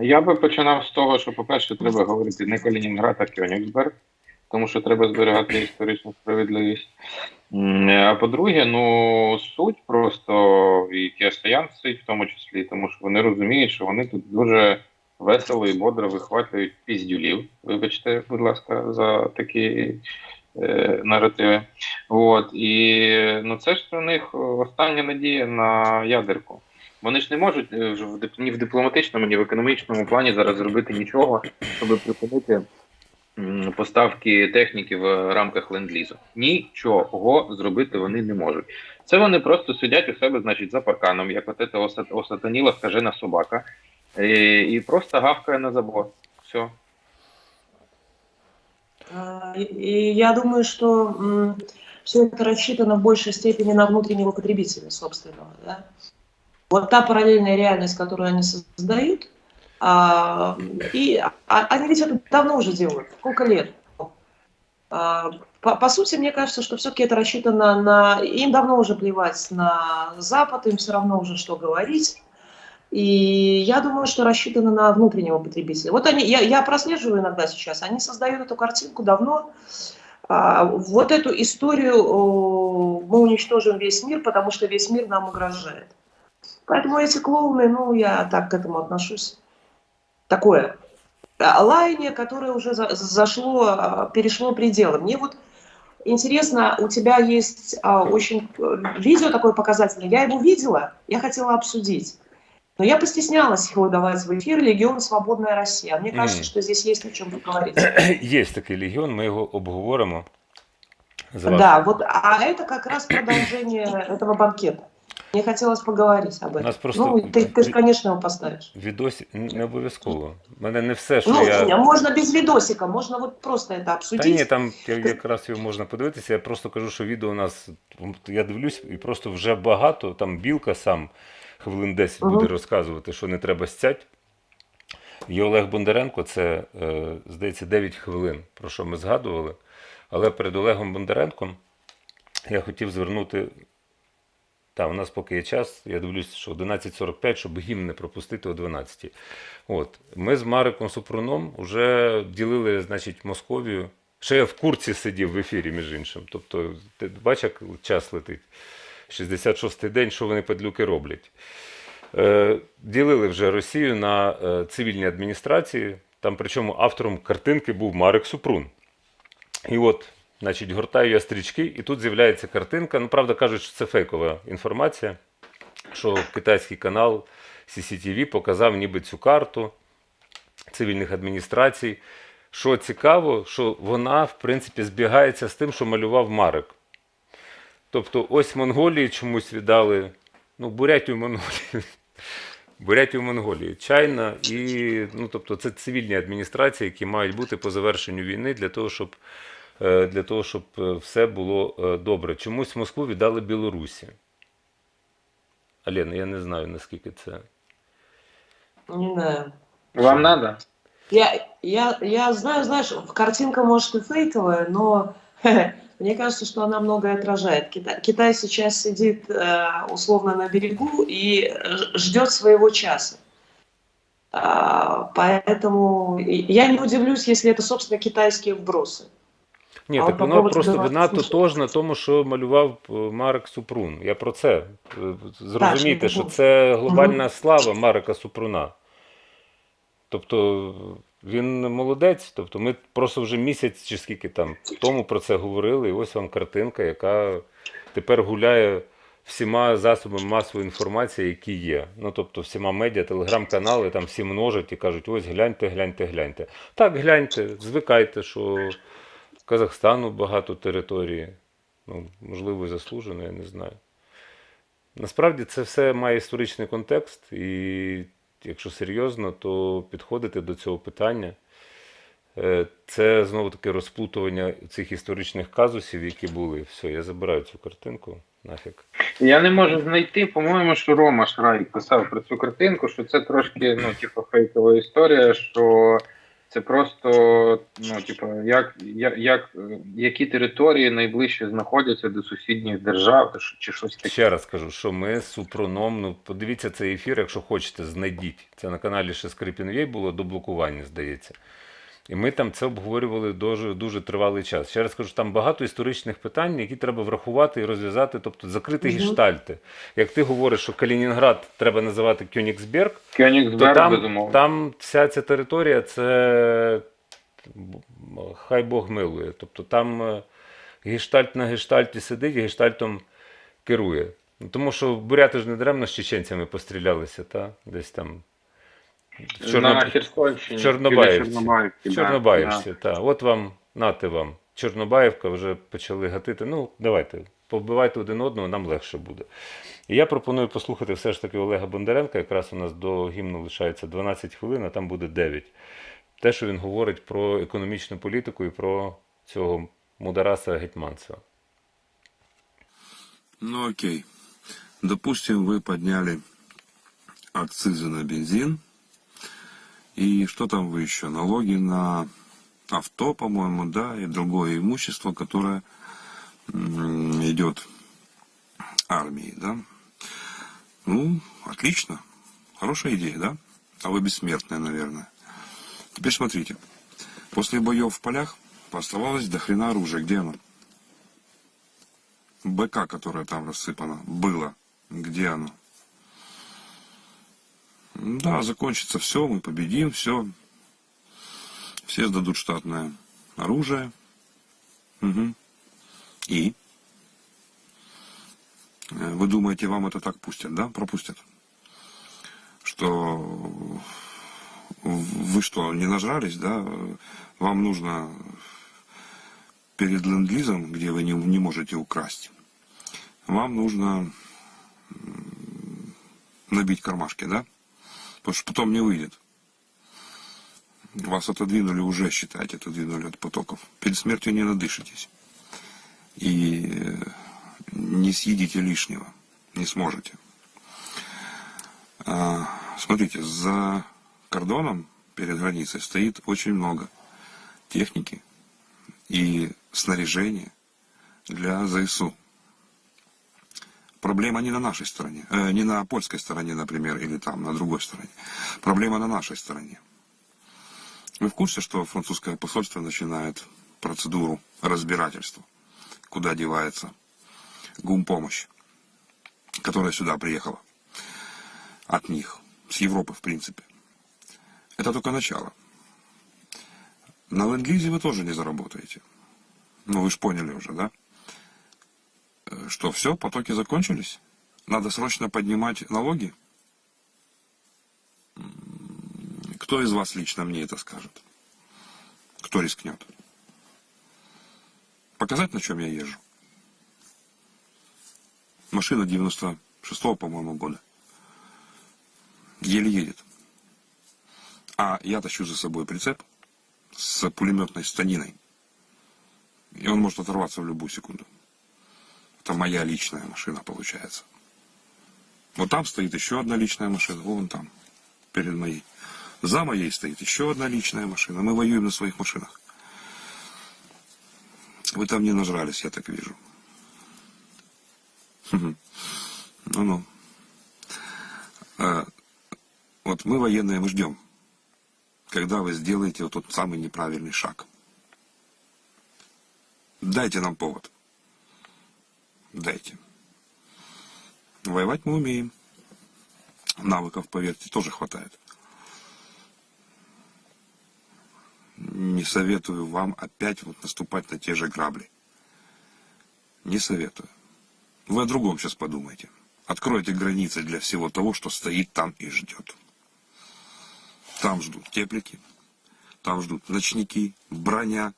Я би починав з того, що, по-перше, треба говорити не Калінінград, а Кьонігсберг, тому що треба зберігати історичну справедливість. А по-друге, ну, суть просто, і Кесаян суть в тому числі, тому що вони розуміють, що вони тут дуже весело і бодро вихватлюють піздюлів. Вибачте, будь ласка, за такі наративи. От. І ну, це ж у них остання надія на ядерку. Вони ж не можуть ні в дипломатичному, ні в економічному плані зараз зробити нічого, щоб припинити поставки техніки в рамках ленд-лізу. Нічого зробити вони не можуть. Це вони просто сидять у себе, значить, за парканом, як от ця осатаніла скажена собака, і просто гавкає на забор. Все.
И я думаю, что все это рассчитано в большей степени на внутреннего потребителя собственного. Да? Вот та параллельная реальность, которую они создают, они ведь это давно уже делают, сколько лет. По сути, мне кажется, что все-таки это рассчитано на... Им давно уже плевать на Запад, им все равно уже что говорить. И я думаю, что рассчитано на внутреннего потребителя. Вот они, я прослеживаю иногда сейчас, они создают эту картинку давно. Вот эту историю мы уничтожим весь мир, потому что весь мир нам угрожает. Поэтому эти клоуны, ну, я так к этому отношусь. Такое лаяние, которое уже перешло пределы. Мне вот интересно, у тебя есть очень видео такое показательное. Я его видела, я хотела обсудить. Но я постеснялась его давать в эфир «Легион. Свободная Россия». Мне кажется,
Мгм.
что здесь есть о чем поговорить.
Є такий легіон, ми його обговоримо. За
Да,
вас.
вот, а это как раз продолжение этого банкета. Мне хотелось поговорить об
У
этом.
нас просто
Ну, ты же, конечно, его поставишь.
відосі не обов'язково. У мене не все, що
Ну,
я.
можно без видосика, можно вот просто это
Та
обсудить.
ні, там якраз його можна подивитися. Я просто кажу, що відео у нас, я дивлюсь, і просто вже багато. Там Білка сам хвилин 10 буде розказувати, що не треба стять. Є Олег Бондаренко, це, здається, 9 хвилин, про що ми згадували. Але перед Олегом Бондаренком я хотів звернути. Так, у нас поки є час, я дивлюсь, що 11:45, щоб гімн не пропустити о 12:00. От. Ми з Мариком Супруном вже ділили, значить, Московію. Ще я в курці сидів в ефірі, між іншим. Тобто, ти бачиш, як час летить. 66-й день, що вони падлюки роблять. Ділили вже Росію на цивільні адміністрації. Там, причому автором картинки був Марик Супрун. І от, значить, гортаю я стрічки, і тут з'являється картинка. Ну, правда, кажуть, що це фейкова інформація, що китайський канал CCTV показав ніби цю карту цивільних адміністрацій. Що цікаво, що вона, в принципі, збігається з тим, що малював Марик. Тобто, ось Монголії чомусь віддали, ну, Бурятію Монголії. Бурятію Монголії, Чайна і, ну, тобто, це цивільні адміністрації, які мають бути по завершенню війни для того, щоб все було добре. Чомусь Москву віддали Білорусі. Алена, я не знаю, наскільки це.
Не знаю.
Вам надо?
Я знаю, знаешь, картинка может и фейковая, но мне кажется, что она многое отражает. Китай сейчас сидит условно на берегу и ждет своего часа. Поэтому я не удивлюсь, если это, собственно, китайские вбросы.
Ні,
А
так
от
воно
попробуйте
просто
давати
вона
слушати.
тотожна тому, що малював Марик Супрун. Я про це. Зрозумійте,
Так,
що
ну,
це глобальна слава Марика Супруна. Тобто він молодець, тобто ми просто вже місяць чи скільки там тому про це говорили, і ось вам картинка, яка тепер гуляє всіма засобами масової інформації, які є. Ну, тобто всіма медіа, телеграм-канали, там всі множать і кажуть, ось гляньте, гляньте, гляньте. Так, гляньте, звикайте, що в Казахстану багато території, ну, можливо, і заслужено, я не знаю. Насправді це все має історичний контекст, і якщо серйозно, то підходити до цього питання. Це знову-таки розплутування цих історичних казусів, які були. Все, я забираю цю картинку, нафіг.
Я не можу знайти, по-моєму, що Рома Шрай писав про цю картинку, що це трошки, ну, типу, фейкова історія, що це просто, ну, типу, які території найближче знаходяться до сусідніх держав, чи щось таке.
Ще раз кажу, що ми з Супруном, ну, подивіться цей ефір, якщо хочете, знайдіть. Це на каналі ще Скрипін.ua було до блокування, здається. І ми там це обговорювали дуже, дуже тривалий час. Ще раз кажу, там багато історичних питань, які треба врахувати і розв'язати, тобто закрити гештальти. Як ти говориш, що Калінінград треба називати Кьонігсберг, то
Кьонігсберг, безумовно.
там вся ця територія, це хай Бог милує. Тобто там гештальт на гештальті сидить і гештальтом керує. Тому що буряти ж не даремно з чеченцями пострілялися, та? Десь там.
На Херсонщині.
В Чорнобаївці.
Чорнобаївці,
В Чорнобаївці, так. От вам, нате вам. Чорнобаївка вже почали гатити. Ну, давайте, повбивайте один одного, нам легше буде. І я пропоную послухати все ж таки Олега Бондаренка. Якраз у нас до гімну лишається 12 хвилин, а там буде 9. Те, що він говорить про економічну політику і про цього мудараса Гетьманцева.
Ну окей. Допустим, вы подняли акцизы на бензин. И что там вы еще? Налоги на авто, по-моему, да, и другое имущество, которое идет армии, да. Ну, отлично. Хорошая идея, да? А вы бессмертная, наверное. Теперь смотрите. После боев в полях оставалось до хрена оружия. Где оно? БК, которое там рассыпано, было. Где оно? Да, закончится все, мы победим, все. Все сдадут штатное оружие. Угу. И? Вы думаете, вам это так пустят, да? Пропустят? что вы что, не нажрались, да? Вам нужно перед ленд-лизом, где вы не можете украсть, вам нужно набить кармашки, да? Потому что потом не выйдет. Вас отодвинули уже, считайте, отодвинули от потоков. Перед смертью не надышитесь. И не съедите лишнего. Не сможете. Смотрите, за кордоном перед границей стоит очень много техники и снаряжения для ЗСУ. Проблема не на нашей стороне, не на польской стороне, например, или там на другой стороне. Проблема на нашей стороне. Вы в курсе, что французское посольство начинает процедуру разбирательства, куда девается гумпомощь, которая сюда приехала от них, с Европы в принципе. Это только начало. На ленд-лизе вы тоже не заработаете. Ну, вы же поняли уже, да? Что, все, потоки закончились? Надо срочно поднимать налоги? Кто из вас лично мне это скажет? Кто рискнет? Показать, на чем я езжу? Машина 96-го, по-моему, года. Еле едет. А я тащу за собой прицеп с пулеметной станиной. И он может оторваться в любую секунду. Это моя личная машина, получается. Вот там стоит еще одна личная машина. Вон там, перед моей. За моей стоит еще одна личная машина. Мы воюем на своих машинах. Вы там не нажрались, я так вижу. Ну-ну. Вот мы, военные, мы ждем, когда вы сделаете вот тот самый неправильный шаг. Дайте нам повод. Дайте. Воевать мы умеем. Навыков, поверьте, тоже хватает. Не советую вам опять вот наступать на те же грабли. Не советую. Вы о другом сейчас подумайте. Откройте границы для всего того, что стоит там и ждет. Там ждут теплики, там ждут ночники, броня,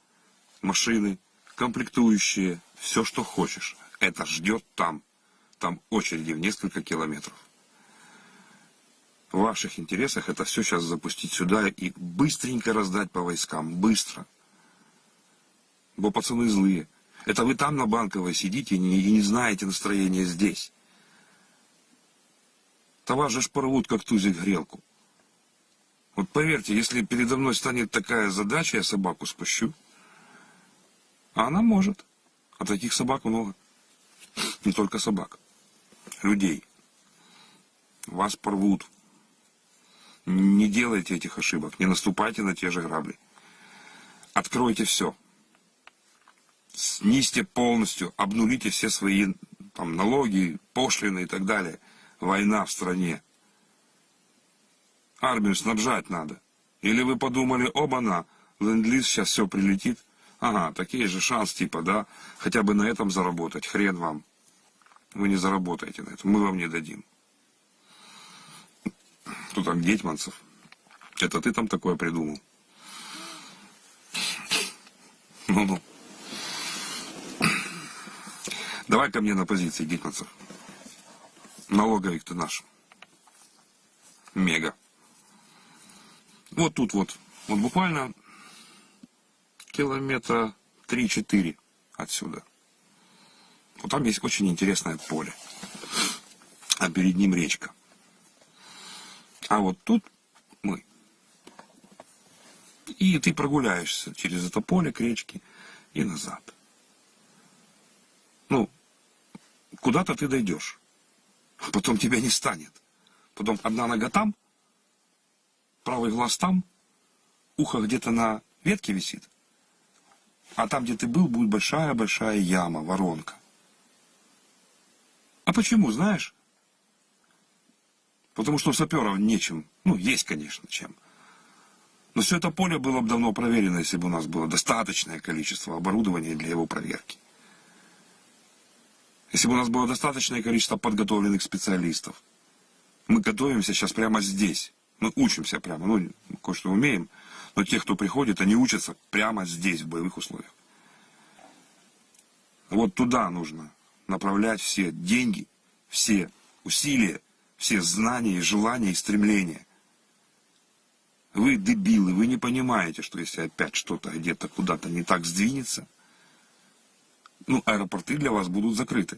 машины, комплектующие, все, что хочешь. Это ждет там. Там очереди в несколько километров. В ваших интересах это все сейчас запустить сюда и быстренько раздать по войскам. Быстро. Бо пацаны злые. Это вы там на Банковой сидите и не знаете настроения здесь. То вас же порвут, как тузик грелку. Вот поверьте, если передо мной станет такая задача, я собаку спущу. А она может. А таких собак много. Не только собак. Людей. Вас порвут. Не делайте этих ошибок. Не наступайте на те же грабли. Откройте все. Снизьте полностью. Обнулите все свои там, налоги, пошлины и так далее. Война в стране. Армию снабжать надо. Или вы подумали, оба-на, ленд-лиз, сейчас все прилетит. Ага, такие же шанс, типа, да, хотя бы на этом заработать. Хрен вам. Вы не заработаете на этом. Мы вам не дадим. Кто там, Гетманцев? Это ты там такое придумал? Ну-ну. Давай ко мне на позиции, Гетманцев. Налоговик ты наш. Мега. Вот тут вот. Вот буквально километра 3-4 отсюда. Вот там есть очень интересное поле. А перед ним речка. А вот тут мы. И ты прогуляешься через это поле к речке и назад. Ну, куда-то ты дойдешь. А потом тебя не станет. Потом одна нога там, правый глаз там, ухо где-то на ветке висит. А там, где ты был, будет большая-большая яма, воронка. А почему, знаешь? Потому что у саперов нечем. Ну, есть, конечно, чем. Но все это поле было бы давно проверено, если бы у нас было достаточное количество оборудования для его проверки. Если бы у нас было достаточное количество подготовленных специалистов. Мы готовимся сейчас прямо здесь. Мы учимся прямо, ну, кое-что умеем, но те, кто приходит, они учатся прямо здесь, в боевых условиях. Вот туда нужно направлять все деньги, все усилия, все знания и желания и стремления. Вы дебилы, вы не понимаете, что если опять что-то где-то куда-то не так сдвинется, ну, аэропорты для вас будут закрыты.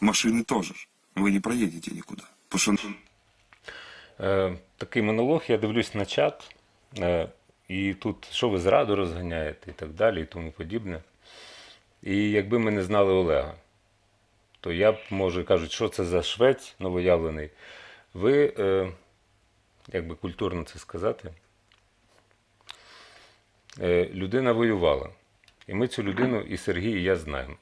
Машины тоже. Вы не проедете никуда. Потому что
Такий монолог, я дивлюсь на чат, і тут, що ви зраду розганяєте і так далі, і тому подібне. І якби ми не знали Олега, то я б, може, кажуть, що це за швець новоявлений. Ви, як би культурно це сказати, людина воювала. І ми цю людину, і Сергій, і я знаємо.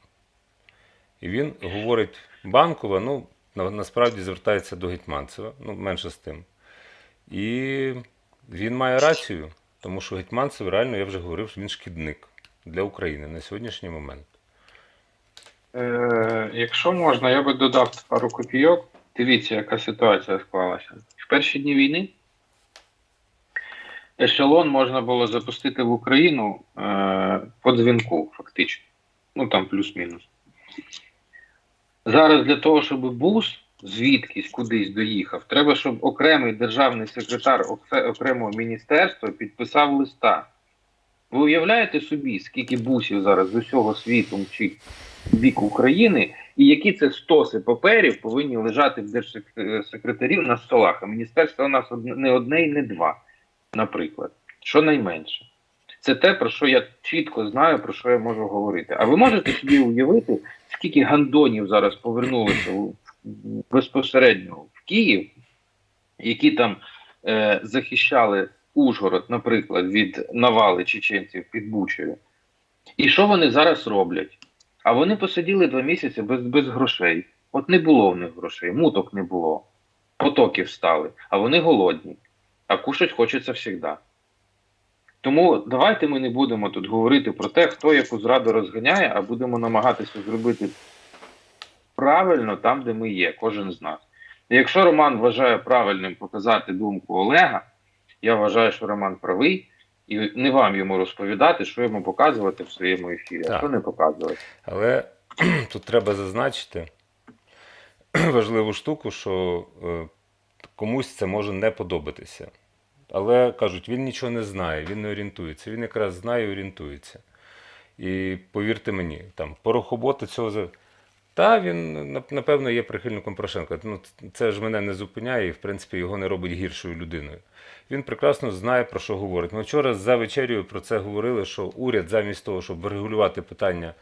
І він говорить Банкова, ну, насправді звертається до Гетманцева, ну, менше з тим. І він має рацію, тому що Гетманцев, реально, я вже говорив, що він шкідник для України на сьогоднішній момент.
Якщо можна, я би додав пару копійок. Дивіться, яка ситуація склалася. В перші дні війни ешелон можна було запустити в Україну по дзвінку, фактично. Ну, там плюс-мінус. Зараз для того, щоб бус звідкись кудись доїхав, треба, щоб окремий державний секретар окремого міністерства підписав листа. Ви уявляєте собі, скільки бусів зараз з усього світу мчить в бік України, і які це стоси паперів повинні лежати в держсекретарів на столах. А міністерство у нас не одне і не два, наприклад. Щонайменше. Це те, про що я чітко знаю, про що я можу говорити. А ви можете собі уявити, скільки гандонів зараз повернулися безпосередньо в Київ, які там захищали Ужгород, наприклад, від навали чеченців під Бучею. І що вони зараз роблять? А вони посиділи 2 місяці без грошей. От не було в них грошей, муток не було, потоки встали, а вони голодні, а кушать хочеться завжди. Тому давайте ми не будемо тут говорити про те, хто яку зраду розганяє, а будемо намагатися зробити правильно там, де ми є, кожен з нас. І якщо Роман вважає правильним показати думку Олега, я вважаю, що Роман правий, і не вам йому розповідати, що йому показувати в своєму ефірі, а що не показувати.
Але тут треба зазначити важливу штуку, що комусь це може не подобатися. Але, кажуть, він нічого не знає, він не орієнтується. Він якраз знає і орієнтується. І повірте мені, там, порохоботи цього... Та, він, напевно, є прихильником Порошенка. Ну, це ж мене не зупиняє і, в принципі, його не робить гіршою людиною. Він прекрасно знає, про що говорить. Ми вчора за вечерю про це говорили, що уряд замість того, щоб врегулювати питання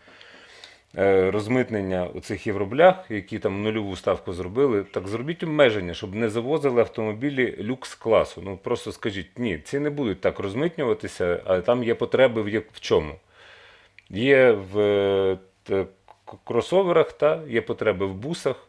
розмитнення у цих євроблях, які там нульову ставку зробили, так зробіть обмеження, щоб не завозили автомобілі люкс-класу. Ну, просто скажіть, ні, ці не будуть так розмитнюватися, а там є потреби в чому? Є в кросоверах, є потреби в бусах.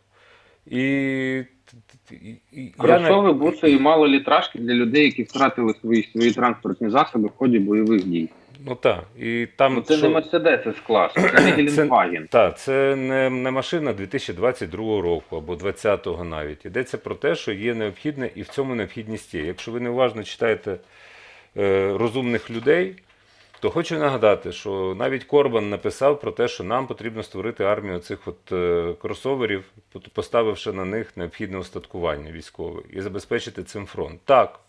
Кросовери, буси і малолітражки для людей, які втратили свої транспортні засоби в ході бойових дій.
Ну так. І там,
це не Мерседес С-клас, це не Гелендваген.
Так, це не машина 2022 року або 2020 навіть. Йдеться про те, що є необхідне і в цьому необхідність є. Якщо ви неуважно читаєте розумних людей, то хочу нагадати, що навіть Корбан написав про те, що нам потрібно створити армію цих кросоверів, поставивши на них необхідне устаткування військове і забезпечити цим фронт. Так,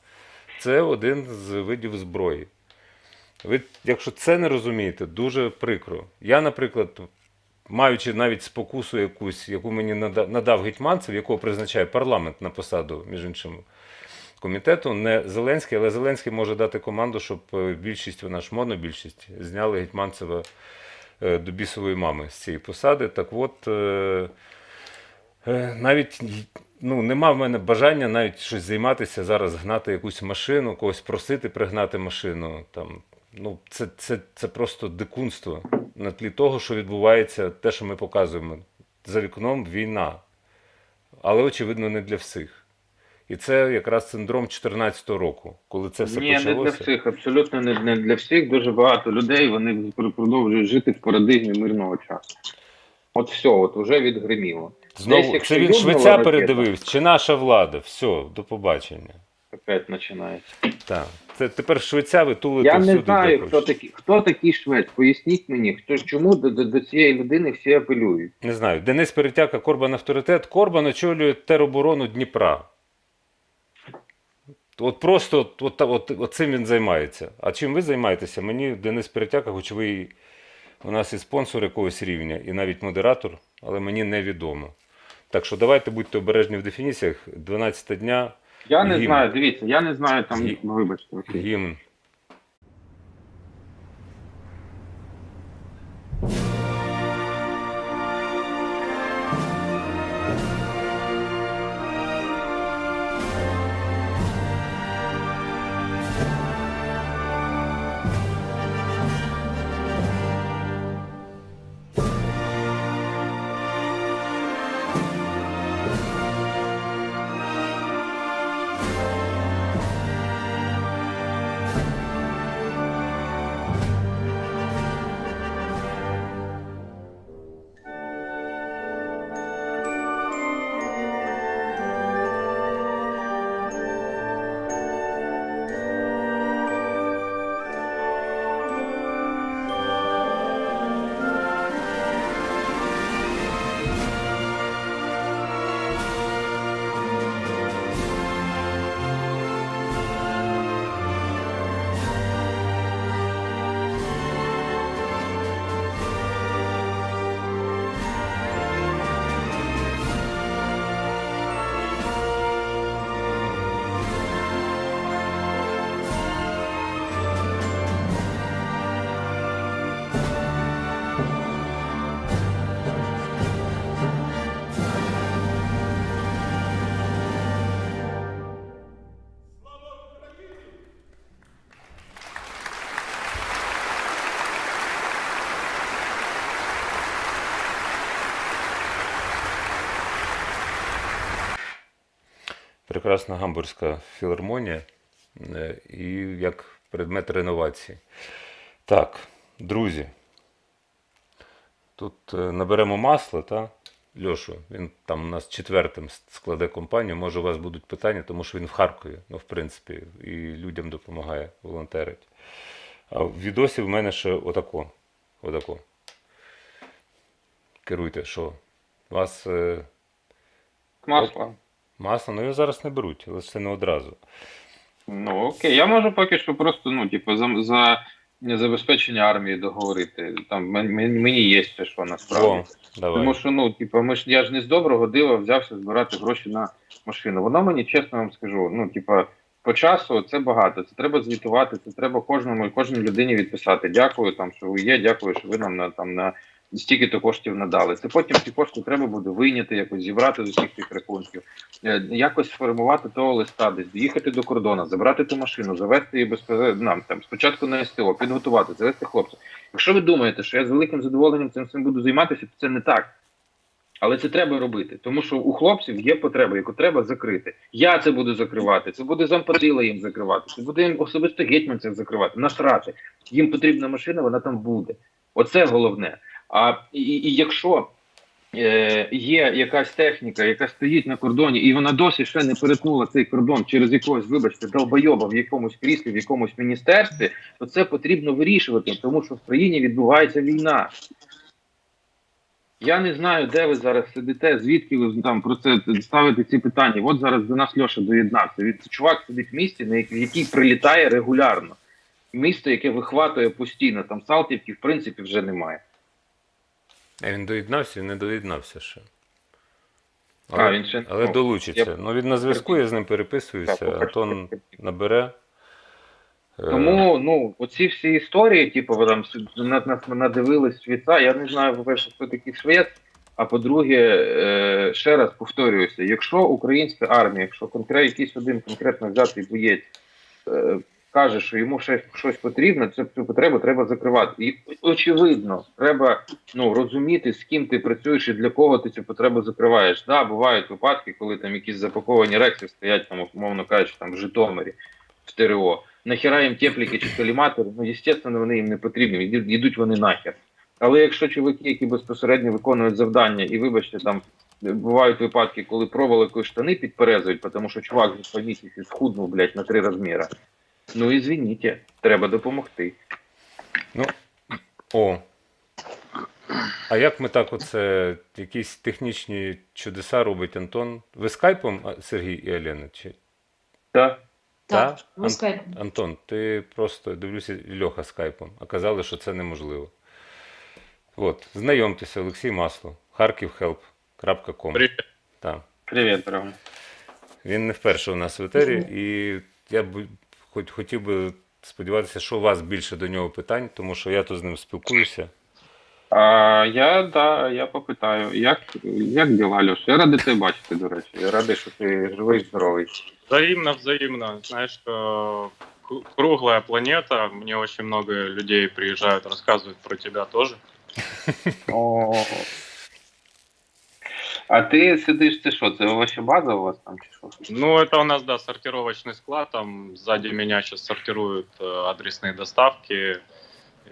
це один з видів зброї. Ви, якщо це не розумієте, дуже прикро. Я, наприклад, маючи навіть спокусу якусь, яку мені надав Гетманцев, якого призначає парламент на посаду, між іншим, комітету, не Зеленський, але Зеленський може дати команду, щоб більшість, вона ж монобільшість, зняли Гетманцева до бісової мами з цієї посади. Так от, навіть нема в мене бажання навіть щось займатися зараз, гнати якусь машину, когось просити пригнати машину. Там, це просто дикунство на тлі того, що відбувається, те, що ми показуємо. За вікном війна. Але, очевидно, не для всіх. І це якраз синдром 2014 року, коли це все почалося.
Ні, не для всіх, абсолютно не для всіх. Дуже багато людей, вони продовжують жити в парадигмі мирного часу. От все, от вже відгриміло.
Знову,
якщо
це він
юрнула
Швеця
ракета,
передивився, чи наша влада? Все, до побачення.
опять починається.
Так. Це тепер Швеця ви тулите
Я
всюди,
не знаю,
де
хто
хочете.
такий, хто такий Швець. Поясніть мені, чому до цієї людини всі апелюють.
Не знаю, Денис Перетяка, Корбан авторитет. Корбан очолює тероборону Дніпра. От просто от цим він займається. А чим ви займаєтеся? Мені Денис Перетяка, хоч ви у нас і спонсор якогось рівня, і навіть модератор, але мені невідомо. Так що давайте будьте обережні в дефініціях. 12 дня
Я не
гімн.
знаю, дивіться, я не знаю там,
Гі-
вибачте. окей.
Гімн. Прекрасна гамбурзька філармонія і як предмет реновації. Так, друзі, тут наберемо масло, та? Льошу, він там у нас четвертим складе компанію, може у вас будуть питання, тому що він в Харкові, ну, в принципі, і людям допомагає, волонтерить. А в відосі в мене ще отако. Керуйте, що? Вас
Масло.
масло, ну його зараз не беруть, але це не одразу.
Ну окей, я можу поки що просто, ну, типу, за забезпечення армії договорити. Там мені є ще що насправді.
О, давай.
Тому що, ну, типу, я ж не з доброго дива взявся збирати гроші на машину. Воно мені, чесно вам скажу, ну, типу, по часу це багато, це треба звітувати, це треба кожній людині відписати. Дякую, там, що ви є, дякую, що ви нам на стільки-то коштів надали. Це потім ці кошти треба буде вийняти, якось зібрати з усіх цих рахунків, якось сформувати того листа, десь доїхати до кордону, забрати ту машину, завести її нам там спочатку на СТО, підготувати, завести хлопців. Якщо ви думаєте, що я з великим задоволенням цим буду займатися, то це не так. Але це треба робити, тому що у хлопців є потреба, яку треба закрити. Я це буду закривати, це буде зампотила їм закривати, це буде їм особисто гетьманцев закривати, насрати. Їм потрібна машина, вона там буде. Оце головне. І якщо є якась техніка, яка стоїть на кордоні, і вона досі ще не перетнула цей кордон через якогось, вибачте, долбойоба в якомусь кріслі, в якомусь міністерстві, то це потрібно вирішувати, тому що в країні відбувається війна. Я не знаю, де ви зараз сидите, звідки ви там про це ставите ці питання. От зараз до нас Льоша доєднався. Чувак сидить в місті, в який прилітає регулярно. Місто, яке вихватує постійно. Там Салтівки, в принципі, вже немає.
А він доєднався, він не доєднався ще.
Він ще...
Але долучиться. Ну, він на зв'язку, я з ним переписуюся,
Так,
Антон набере.
Тому, ну, оці всі історії, типу, ви там нас надивились Швеця, я не знаю, по-перше, хто такий Швець, а по-друге, ще раз повторююся, якщо українська армія, якщо якийсь один конкретно взятий боєць каже, що йому ще щось потрібно, цю потребу треба закривати. І очевидно, треба, ну, розуміти, з ким ти працюєш і для кого ти цю потребу закриваєш. Да, бувають випадки, коли там якісь запаковані рекси стоять, там, умовно кажучи, там в Житомирі, в ТРО. Нахіра їм тепліки чи коліматори, ну, звісно, вони їм не потрібні, йдуть вони нахер. Але якщо чоловіки, які безпосередньо виконують завдання, і, вибачте, там бувають випадки, коли проволокою штани підперезують, тому що чувак за 2 місяці схуднув, блядь, на 3 розміри. Ну, извините, треба допомогти.
Ну, о. А як ми так оце, якісь технічні чудеса робить Антон? Ви скайпом, Сергій і Олена? Чи?
Так.
Так,
Та?
мы скайп.
Антон, ти просто, дивлюся, Льоха скайпом, а казали, що це неможливо. От, знайомтеся, Олексій Масло, harkivhelp.com.
Привет.
Так.
Привіт, дорогой.
Він не вперше у нас в етері, і я б хотів би сподіватися, що у вас більше до нього питань, тому що я тут з ним спілкуюся.
Я попитаю, як діла, Льош? Я радий тебе бачити, до речі. Я радий, що ти живий, здоровий.
Взаимно. Знаешь, круглая планета. Мне очень много людей приезжают, рассказывают про тебя тоже.
О. А ти сидиш, це що? Це овощебаза у вас там чи що?
Ну, это у нас, да, сортировочный склад. Там сзади меня сейчас сортируют адресные доставки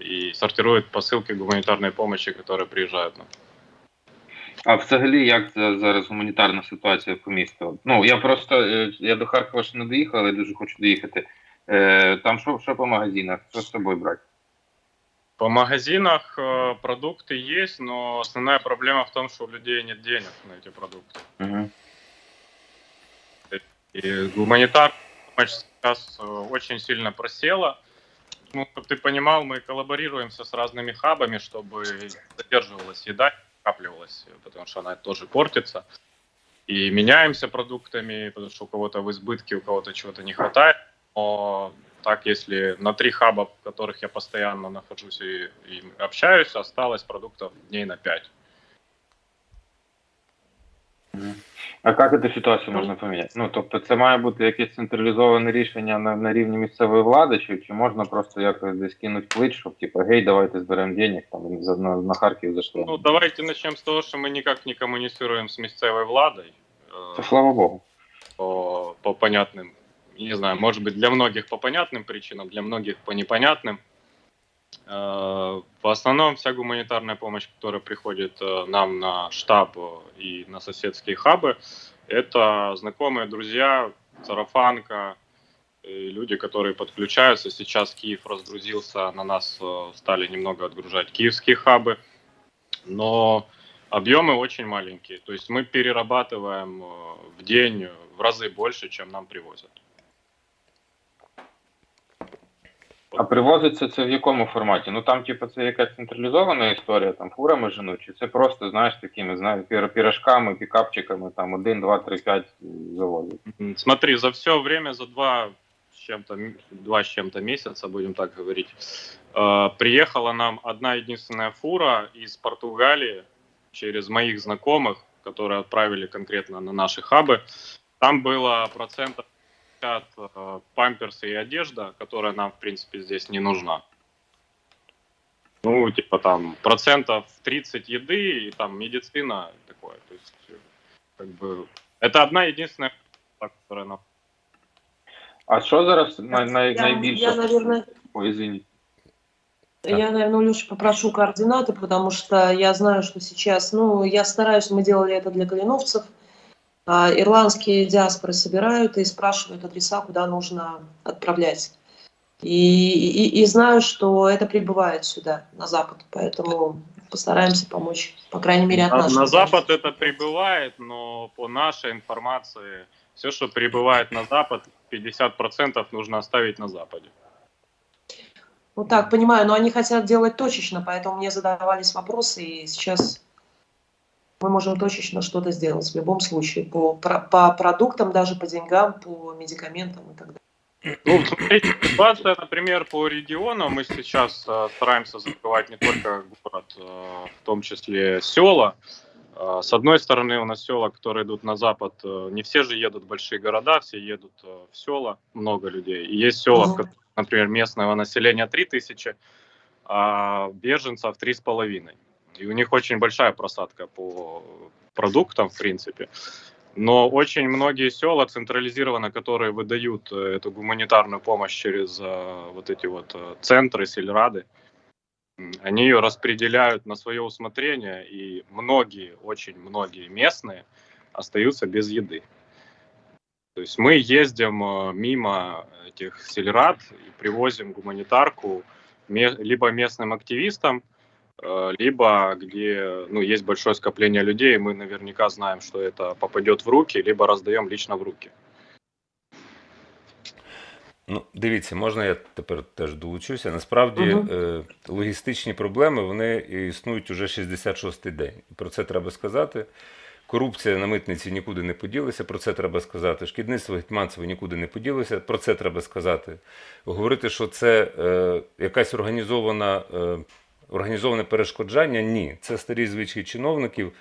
и сортируют посылки гуманитарной помощи, которые приезжают нам.
А взагалі, як зараз гуманітарна ситуація по місту? Ну, я до Харкова ще не доїхав, але дуже хочу доїхати. Там що по магазинах? Що з собою брати?
По магазинах продукты есть, но основная проблема в том, что у людей нет денег на эти продукты.
Угу.
И гуманитарная помощь сейчас очень сильно просела. Ну, чтобы ты понимал, мы коллаборируемся с разными хабами, чтобы задерживалась еда, накапливалась, потому что она тоже портится. И меняемся продуктами, потому что у кого-то в избытке, у кого-то чего-то не хватает. Но так, если на 3 хаба, в которых я постоянно нахожусь и общаюсь, осталось продуктов дней на 5.
А як цю ситуацію можна поміняти? Ну, тобто це має бути якесь централізоване рішення на рівні місцевої влади, чи можна просто якось десь кинути клич, щоб типу, гей, давайте зберемо денег, там, на Харків зайшли.
Ну, давайте начнем с того, что мы никак не коммуницируем с местной владой.
Це слава Богу.
По понятным, не знаю, может быть, для многих по понятным причинам, для многих по непонятным. В основном вся гуманитарная помощь, которая приходит нам на штаб и на соседские хабы, это знакомые, друзья, сарафанка, и люди, которые подключаются. Сейчас Киев разгрузился, на нас стали немного отгружать киевские хабы, но объемы очень маленькие. То есть мы перерабатываем в день в разы больше, чем нам привозят.
А привозиться це в якому форматі? Ну там, типу, це якась централізована історія, там фурами женуть, чи це просто, знаєш, такими, пірашками, пікапчиками, там 1, 2, 3, 5 завозять?
Смотри, за все время, за два с чем-то месяца, будем так говорить, приехала нам одна единственная фура из Португалии через моих знакомых, которые отправили конкретно на наши хабы. Там было процентов памперсы и одежда, которая нам, в принципе, здесь не нужна. Ну, типа там процентов 30 еды и там медицина такое. То есть, как бы, это одна единственная, которая нам...
А що зараз найбільше?
Я, наверное,
Ой, извини.
Я, наверное, у Леши попрошу координаты, потому что я знаю, что сейчас, я стараюсь, мы делали это для калиновцев, ирландские диаспоры собирают и спрашивают адреса, куда нужно отправлять. И знаю, что это прибывает сюда, на Запад, поэтому постараемся помочь, по крайней мере, от нашего.
На Запад это прибывает, но по нашей информации, все, что прибывает на Запад, 50% нужно оставить на Западе.
Ну так, понимаю, но они хотят делать точечно, поэтому мне задавались вопросы, и сейчас мы можем точечно что-то сделать в любом случае, по продуктам, даже по деньгам, по медикаментам и так далее.
Ну, смотрите, ситуация, например, по регионам, мы сейчас стараемся закрывать не только город, в том числе села. С одной стороны, у нас села, которые идут на запад, не все же едут в большие города, все едут в села, много людей. И есть села, в которых, например, местного населения 3000, а беженцев 3,5. И у них очень большая просадка по продуктам, в принципе. Но очень многие села централизованно, которые выдают эту гуманитарную помощь через вот эти вот центры, сельрады, Они ее распределяют на свое усмотрение, и многие, очень многие местные остаются без еды. То есть мы ездим мимо этих сельрад и привозим гуманитарку либо местным активистам, либо где есть большое скопление людей, и мы наверняка знаем, что это попадет в руки, либо раздаем лично в руки.
Ну, дивіться, можна я тепер теж долучуся. Насправді, логістичні проблеми, вони існують уже 66-й день. Про це треба сказати. Корупція на митниці нікуди не поділася, про це треба сказати. Шкідництво Гетманцева нікуди не поділося, про це треба сказати. Говорити, що це якась організоване перешкоджання, ні. Це старі звички чиновників.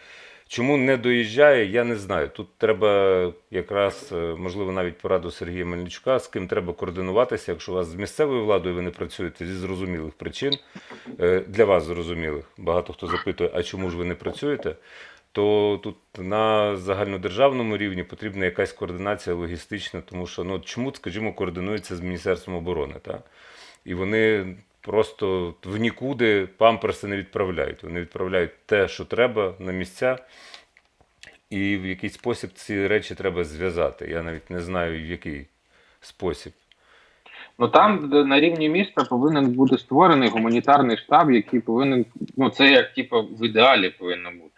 Чому не доїжджає, я не знаю. Тут треба якраз, можливо, навіть пораду Сергія Мельничука, з ким треба координуватися, якщо у вас з місцевою владою ви не працюєте зі зрозумілих причин, для вас зрозумілих. Багато хто запитує, а чому ж ви не працюєте? То тут на загальнодержавному рівні потрібна якась координація логістична, тому що, чому, скажімо, координується з Міністерством оборони, так? І вони просто в нікуди памперси не відправляють. Вони відправляють те, що треба на місця, і в якийсь спосіб ці речі треба зв'язати. Я навіть не знаю, в який спосіб.
Там на рівні міста повинен бути створений гуманітарний штаб, який повинен, це як в ідеалі повинно бути.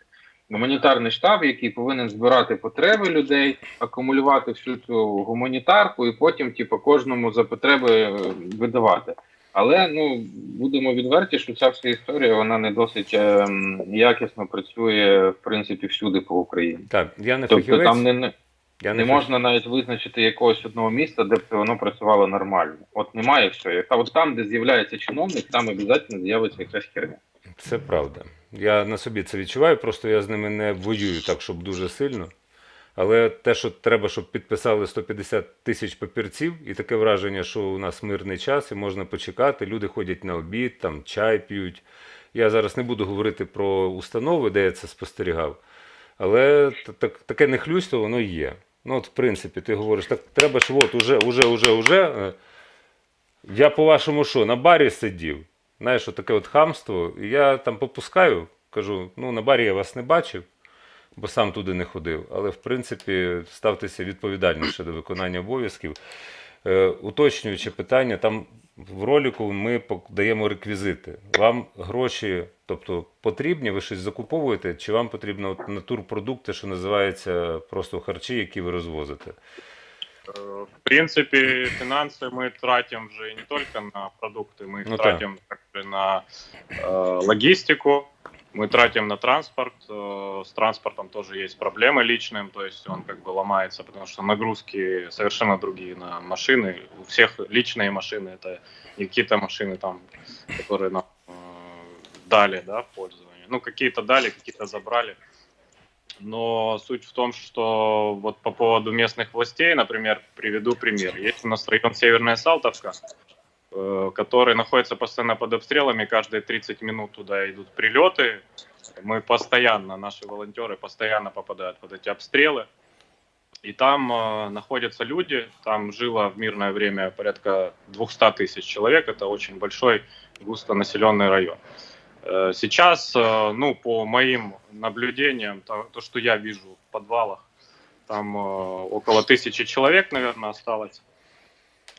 Гуманітарний штаб, який повинен збирати потреби людей, акумулювати всю цю гуманітарку і потім кожному за потреби видавати. Але, будемо відверті, що ця вся історія, вона не досить якісно працює, в принципі, всюди по Україні.
Так, я не
тобто
фахівець.
Там не можна навіть визначити якогось одного міста, де б воно працювало нормально. От немає все. От там, де з'являється чиновник, там обов'язково з'явиться якась херня.
Це правда. Я на собі це відчуваю, просто я з ними не воюю так, щоб дуже сильно. Але те, що треба, щоб підписали 150 тисяч папірців, і таке враження, що у нас мирний час і можна почекати, люди ходять на обід, там чай п'ють. Я зараз не буду говорити про установи, де я це спостерігав, але таке нехлюйство, воно є. В принципі, ти говориш, так треба ж, уже. Я, по-вашому, що, на барі сидів? Знаєш, таке хамство, і я там попускаю, кажу, на барі я вас не бачив, бо сам туди не ходив, але, в принципі, ставтеся відповідальніше до виконання обов'язків. Уточнюючи питання, там в ролику ми даємо реквізити. Вам гроші, потрібні, ви щось закуповуєте, чи вам потрібно натурпродукти, що називається просто харчі, які ви розвозите?
В принципе, финансы мы тратим же не только на продукты, мы их тратим также на логистику, мы тратим на транспорт. С транспортом тоже есть проблемы личным, то есть он ломается, потому что нагрузки совершенно другие на машины. У всех личные машины, это не какие-то машины, которые нам дали, в пользование. Какие-то дали, какие-то забрали. Но суть в том, что по поводу местных властей, например, приведу пример. Есть у нас район Северная Салтовка, который находится постоянно под обстрелами. Каждые 30 минут туда идут прилеты. Мы постоянно, наши волонтеры постоянно попадают под эти обстрелы. И там находятся люди, там жило в мирное время порядка 200 тысяч человек. Это очень большой густонаселенный район. Сейчас, по моим наблюдениям, то, что я вижу в подвалах, там около 1000 человек, наверное, осталось.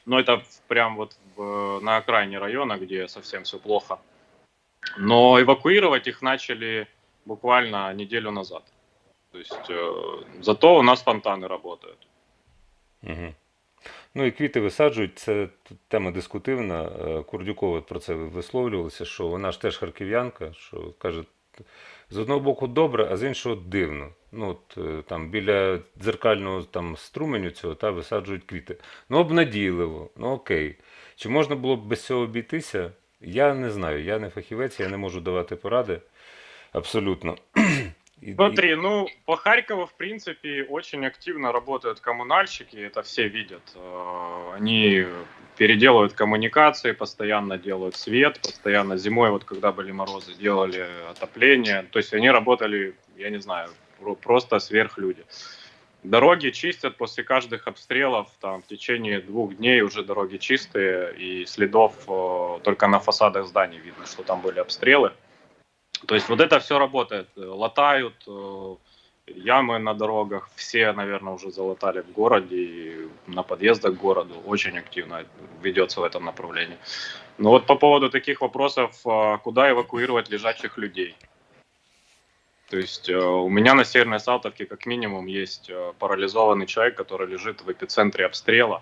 Но это прям на окраине района, где совсем все плохо. Но эвакуировать их начали буквально неделю назад. То есть зато у нас фонтаны работают.
Угу. І квіти висаджують, це тема дискутивна. Курдюкова про це висловлювалася, що вона ж теж харків'янка, що каже, з одного боку добре, а з іншого дивно. Там біля дзеркального струменю цього висаджують квіти. Обнадійливо, окей. Чи можна було б без цього обійтися? Я не знаю, я не фахівець, я не можу давати поради. Абсолютно.
Смотри, по Харькову, в принципе, очень активно работают коммунальщики, это все видят. Они переделывают коммуникации, постоянно делают свет, постоянно зимой, когда были морозы, делали отопление. То есть они работали, я не знаю, просто сверхлюди. Дороги чистят после каждых обстрелов, там в течение 2 дней уже дороги чистые, и следов только на фасадах зданий видно, что там были обстрелы. То есть вот это все работает. Латают ямы на дорогах, все, наверное, уже залатали в городе, и на подъездах к городу очень активно ведется в этом направлении. Но вот по поводу таких вопросов, куда эвакуировать лежачих людей. То есть у меня на Северной Салтовке как минимум есть парализованный человек, который лежит в эпицентре обстрела,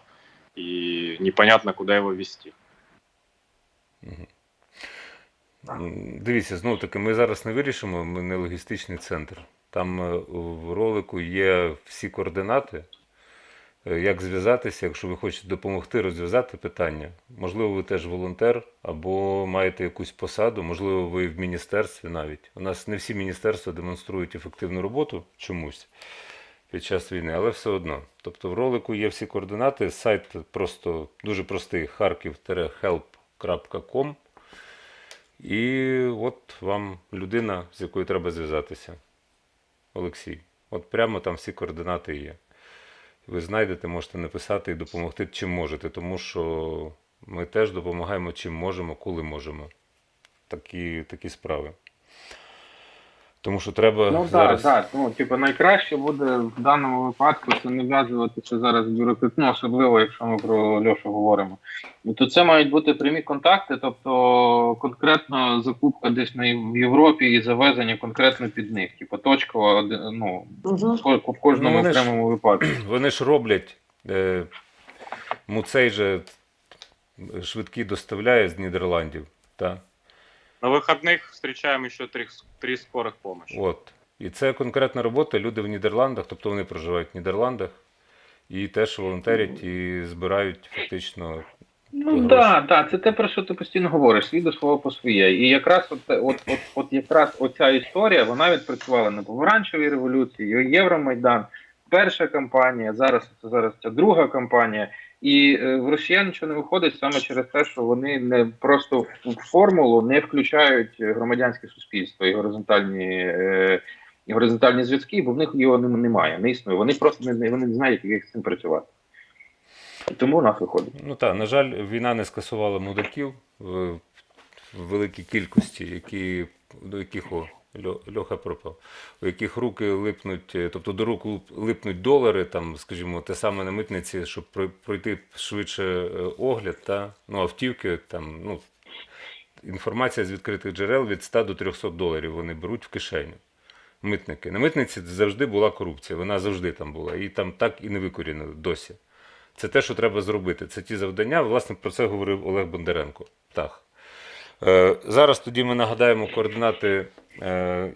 и непонятно, куда его везти.
Дивіться, знову таки, ми зараз не вирішимо, ми не логістичний центр. Там в ролику є всі координати, як зв'язатися, якщо ви хочете допомогти розв'язати питання. Можливо, ви теж волонтер, або маєте якусь посаду, можливо, ви в міністерстві навіть. У нас не всі міністерства демонструють ефективну роботу чомусь під час війни, але все одно. Тобто в ролику є всі координати, сайт просто дуже простий, kharkiv-help.com. І от вам людина, з якою треба зв'язатися. Олексій. От прямо там всі координати є. Ви знайдете, можете написати і допомогти чим можете, тому що ми теж допомагаємо чим можемо, коли можемо. Такі справи. Тому що треба
Ну
зараз...
так. Ну, типу, найкраще буде в даному випадку це не вв'язуватися зараз в бюрократизм, особливо, якщо ми про Льошу говоримо. То це мають бути прямі контакти, тобто конкретно закупка десь в Європі і завезення конкретно під них. Типу точково, ну, в кожному
вони ж-
окремому випадку.
Вони ж роблять, Муцей же швидкі доставляє з Нідерландів, так?
На выходных встречаем еще 3 скорых помощи.
От. І це конкретна робота. Люди в Нідерландах, тобто вони проживають в Нідерландах і теж волонтерять і збирають фактично.
Ну так, це те, про що ти постійно говориш, свій до свого по своє. І якраз якраз оця історія, вона відпрацювала на помаранчевій революції, Євромайдан, перша кампанія, зараз ця друга кампанія. І в росіян нічого не виходить саме через те, що вони не просто в формулу не включають громадянське суспільство і горизонтальні зв'язки, бо в них його немає, не існує. Вони просто вони не знають, як з цим працювати. І тому у нас виходить.
Ну так, на жаль, війна не скасувала мудаків в великій кількості, до яких Льоха пропав, у яких руки липнуть, тобто до рук липнуть долари, там, скажімо, те саме на митниці, щоб пройти швидше огляд, автівки, там, інформація з відкритих джерел від 100 до 300 доларів вони беруть в кишеню. Митники. На митниці завжди була корупція, вона завжди там була, і там так і не викорінено досі. Це те, що треба зробити. Це ті завдання, власне, про це говорив Олег Бондаренко. Так. Зараз тоді ми нагадаємо координати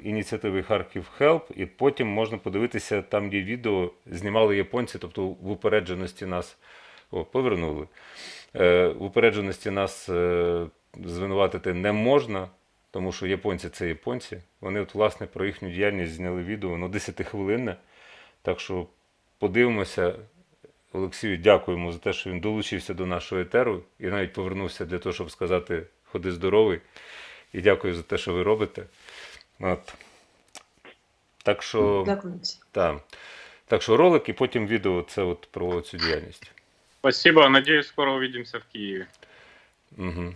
ініціативи Kharkiv Help, і потім можна подивитися, там є відео, знімали японці, тобто в упередженості нас, повернули, в упередженості нас звинуватити не можна, тому що японці – це японці. Вони, от, власне, про їхню діяльність зняли відео, воно 10-хвилинне, так що подивимося. Олексію, дякуємо за те, що він долучився до нашого етеру і навіть повернувся для того, щоб сказати «Ходи здоровий». І дякую за те, що ви робите. От. Так що,
Дякую.
так що ролик і потім відео – це от про цю діяльність.
Спасибо, надеюсь, скоро увидимся в Киеве.
Угу.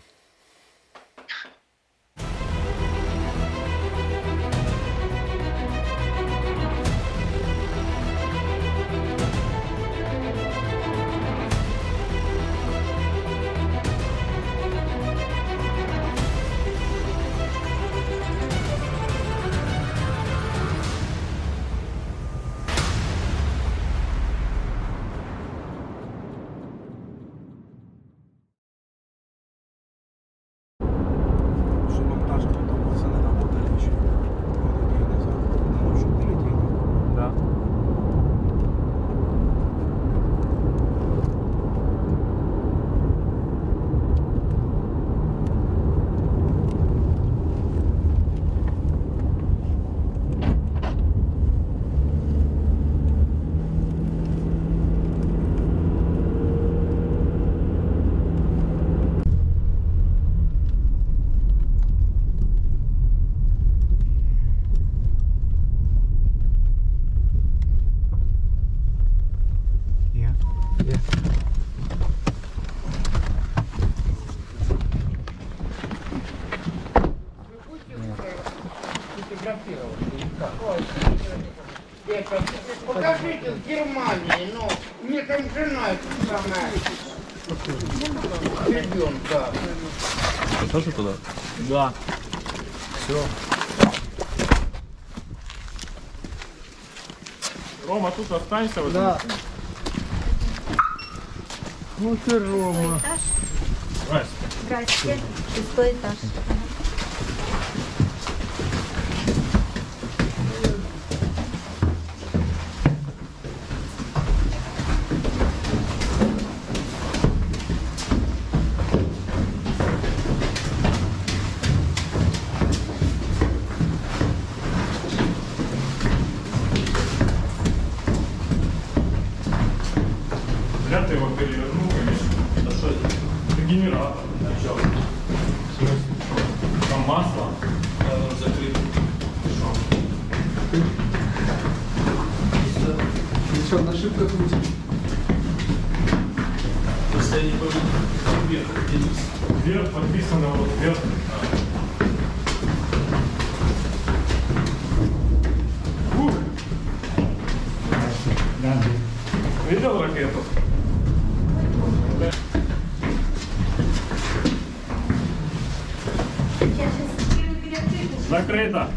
Покажите в Германии, ну, мне там жена эта самая. Ребенка.
Тоже туда? Да. Все.
Рома, тут останься. Вот
Да. Вот и Рома.
Здрасте. 6 этаж.
Зря ты его перевернул, конечно. Да что это? Это генератор. Начал. В смысле? Там масло. Да, оно закрыто. Что?
Ничего, ошибка крутит. Просто я не помню. Вверх, Денис.
Вверх подписано вот вверх. Ух! Видел ракету? Закрыто.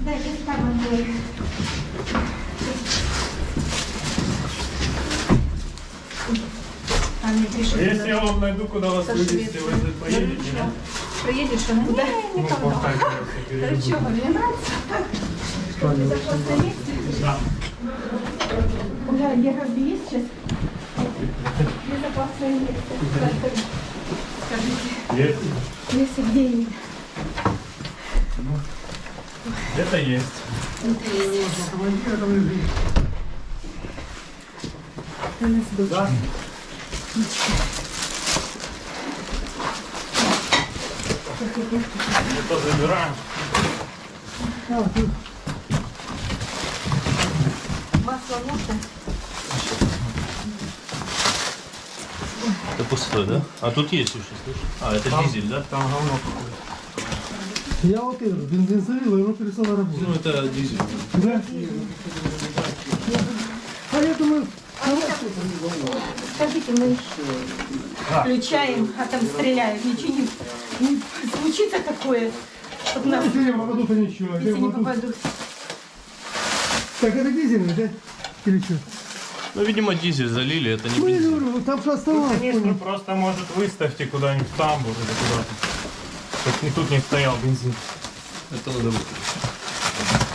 Да, сейчас там будет. А мне пишет.
Если я вам найду, куда вас вывезти, вы поедете? Да?
Приедешь, а куда? Никого. Хорошо, мне нравится. Безопасное место?
Да.
Уля, Герард есть сейчас? Безопасное место. Скажите,
Есть?
если где-нибудь.
Это есть.
У нас дочь.
Да? Это забираем.
Масло можно?
Это пустой, да? А тут есть еще, слышишь? А, это дизель, да?
Там говно какое.
Я вот это, бензин залил, и оно перестало работать.
Ну, это дизель.
Да? А я думаю,
Скажите, мы включаем, а там стреляют. Ничего не случится такое, чтобы нас,
если не попадут, то ничего.
если не попадут.
Так, это дизельный, да? Или что?
Ну, видимо, дизель залили, это не
Ну, я
бензин.
говорю, там что оставалось,
Конечно,
понял.
просто, может, выставьте куда-нибудь в тамбур или куда-то. Чтоб ни тут не стоял бензин.
Это надо выключить.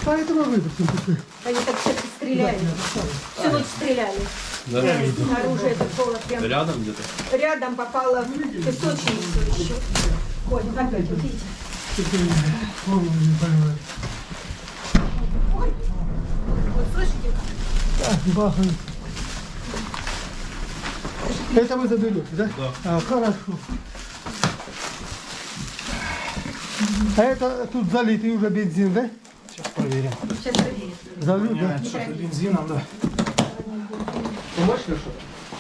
Поэтому выпустим такой.
Они так все стреляли. Всю ночь стреляли.
Да?
Оружие такого прям.
Рядом где-то?
Рядом попало в песочницу еще. Ой, опять, вот видите.
Голову не понимаю.
Вот слышите?
Так, бахает. Это вы задаете, да?
Да.
А, хорошо. А это тут залитый уже бензин, да?
Сейчас проверим.
Сейчас проверим.
Залит, да?
Что-то бензином, да. Помочь или что?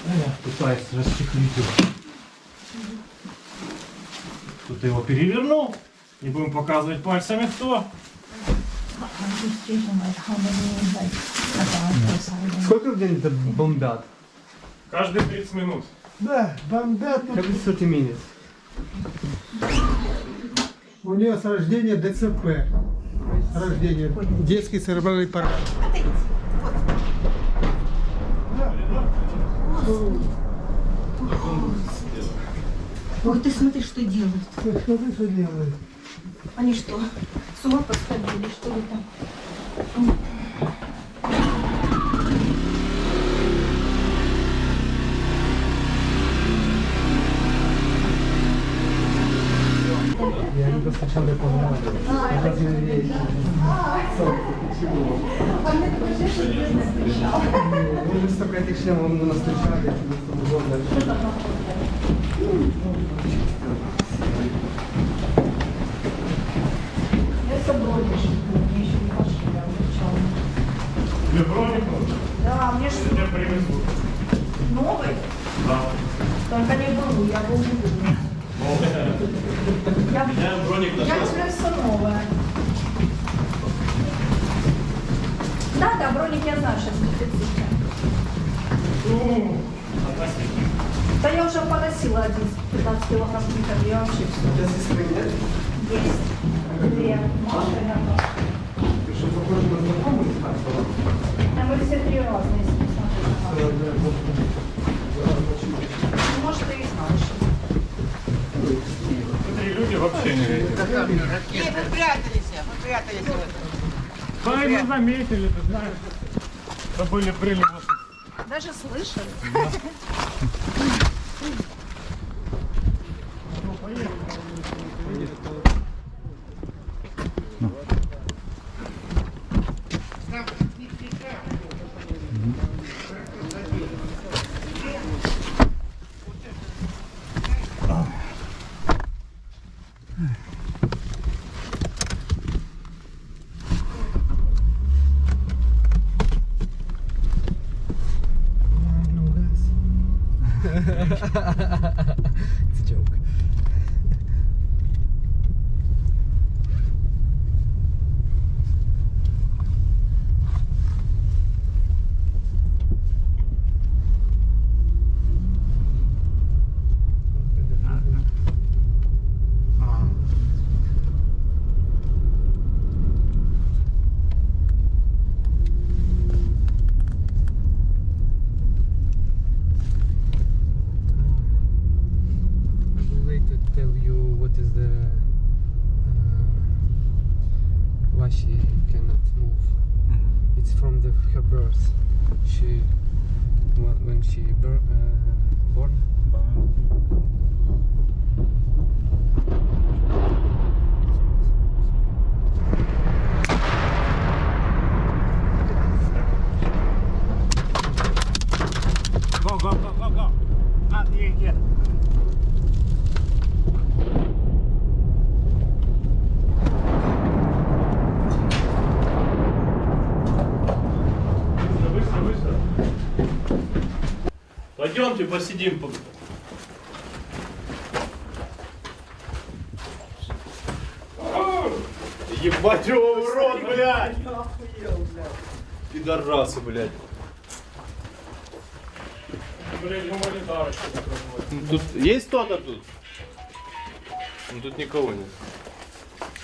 Да, я пытаюсь расчехлить его. Тут ты его перевернул. Не будем показывать пальцами кто.
Сколько в день это бомбят?
Каждые 30 минут.
Да, бомбят. Every 30 minutes. У нее с рождения ДЦП. Рождение. Детский церебральный паралич.
Ой, ты смотри, что делают.
Смотри, что делает.
Они что, с ума посходили, что ли там?
Я не достаточно понимаю. Мы же столько этих членов нас встречали,
Это бронишь. Мне еще не пошли, я включала.
Тебе броник нужен?
Да, мне же
Я тебе привезу.
новый.
Да.
Только не был, я был не буду. Я
Броник
тебе все новое. Не-не-не. Да я уже поносила 15 килограмм книг, я вообще все. Есть. Две. Можешь примерно? А мы все три разные, если посмотреть. Ну, может, ты и знаешь.
Смотри, люди вообще не видят.
Нет, мы прятались в этом.
Да, мы заметили, ты знаешь. Забыли брелок.
Даже слышали.
It's a joke. Wait to tell you what is the why she cannot move. It's from her birth. She when she born.
Go, go, go, go, go. Yeah. Быстро.
Пойдемте посидим. Ебать его в рот, блядь! Пидорасы, блядь.
Блин, гуманитарочка.
Тут есть кто-то тут? Ну, тут никого нет.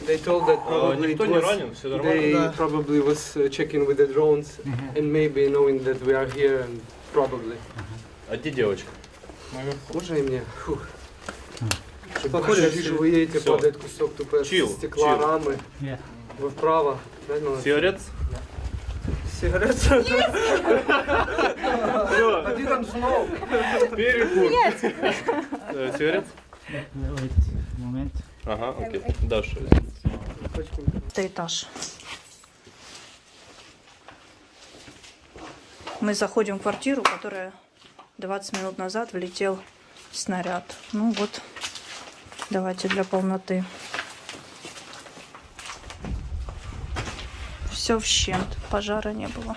They told that probably
Никто
it
не
was,
ранен, все нормально.
they probably was checking with the drones and maybe knowing that we are here and probably.
А где девочка?
Можно и мне? Фух. Похоже, вижу, вы едете,
Всё.
падает кусок тупо
Chill,
стекла
chill.
рамы. Вы вправо. Правильно?
Сигарет?
Сигарет? I didn't smoke.
Перекур. Сигарет?
Момент.
Ага, окей. Даша.
Это этаж. Мы заходим в квартиру, которая 20 минут назад влетел снаряд. Ну вот, давайте для полноты. Все в щент, пожара не было.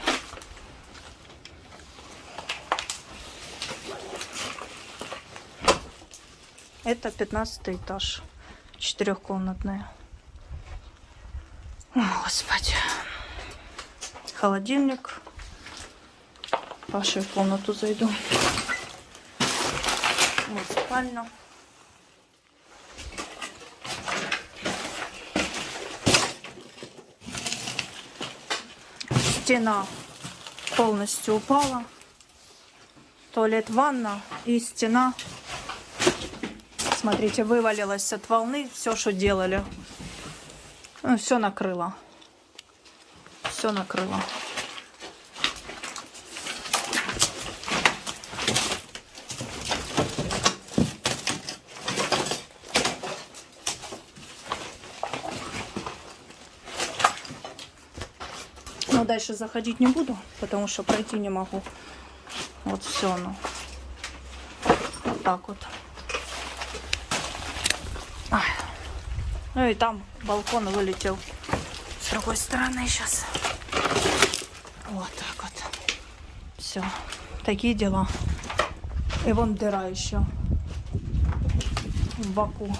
Это 15 этаж, 4-комнатная. О, Господи. Холодильник. Паша, в комнату зайду. Вот спальня. Стена полностью упала. Туалет, ванна и стена. Смотрите, вывалилась от волны все, что делали. Все накрыло. Все накрыло. Но дальше заходить не буду, потому что пройти не могу. Вот все оно. Вот так вот. Ай. Ну и там балкон вылетел с другой стороны сейчас. Вот так вот. Все. Такие дела. И вон дыра еще в боку.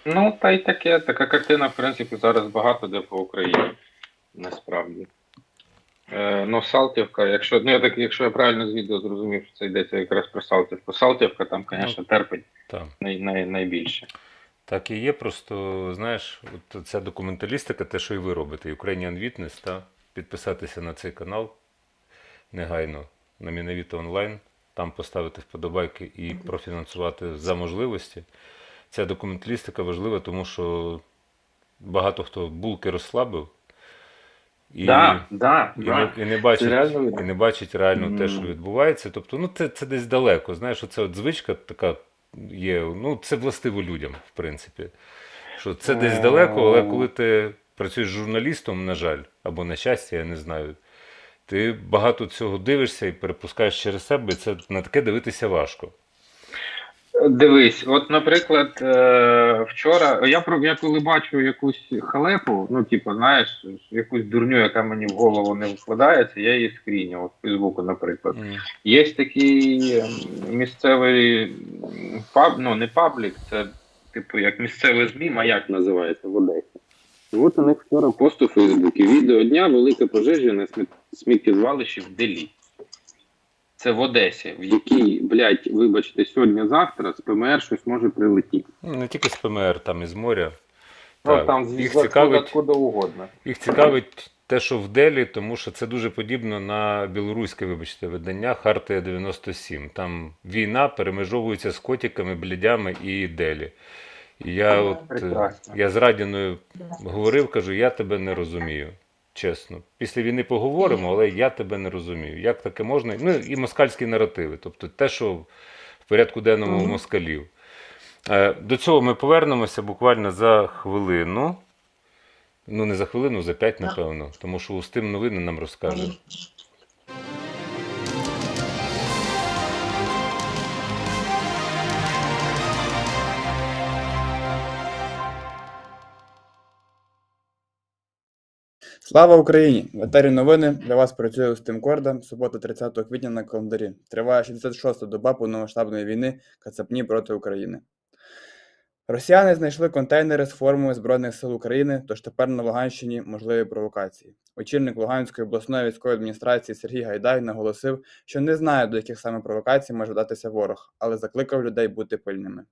Ну, та й таке, така картина, в принципі, зараз багато де по Україні, насправді. Ну, Салтівка, якщо я правильно з відео зрозумів, що це йдеться якраз про Салтівку. Салтівка там, звісно, терпить
Там.
найбільше.
Так і є, просто, знаєш, от ця документалістика, те, що і ви робите, Ukrainian Witness, та, підписатися на цей канал негайно, на Мінавіто онлайн, там поставити вподобайки і профінансувати за можливості. Ця документалістика важлива, тому що багато хто булки розслабив і, і не бачить реально те, що відбувається. Тобто, ну, це десь далеко. Знаєш, оце от звичка така є, ну, це властиво людям, в принципі. Що це десь далеко, але коли ти працюєш журналістом, на жаль, або на щастя, я не знаю, ти багато цього дивишся і перепускаєш через себе, і це на таке дивитися важко.
Дивись, от, наприклад, вчора я коли бачу якусь халепу, ну, типу, знаєш, якусь дурню, яка мені в голову не вкладається, я її скріню, от в Фейсбуку, наприклад. Є такий місцевий ну, не паблік, це типу як місцевий ЗМІ, Маяк називається в Одесі. От у них вчора пост у Фейсбуці. Відео дня велика пожежа на сміттєзвалищі в Делі. Це в Одесі, в якій, блядь, вибачте, сьогодні-завтра з ПМР щось може прилетіти.
Ну, не тільки з ПМР, там і з моря.
Ну,
Так,
там откуда угодно.
Їх цікавить те, що в Делі, тому що це дуже подібно на білоруське, вибачте, видання Хартія 97. Там війна перемежовується з котиками, блідями і Делі. І я з Радіною говорив, кажу, я тебе не розумію. Чесно. Після війни поговоримо, але я тебе не розумію. Як таке можна? Ну і москальські наративи. Тобто те, що в порядку денному у москалів. До цього ми повернемося буквально за хвилину. Ну, не за хвилину, за 5, напевно. Тому що Устим новини нам розкаже.
Слава Україні! В етері новини для вас працює Устим Корда. Субота 30 квітня на календарі. Триває 66-та доба повномасштабної війни Кацапні проти України. Росіяни знайшли контейнери з формою Збройних сил України, тож тепер на Луганщині можливі провокації. Очільник Луганської обласної військової адміністрації Сергій Гайдай наголосив, що не знає, до яких саме провокацій може вдатися ворог, але закликав людей бути пильними.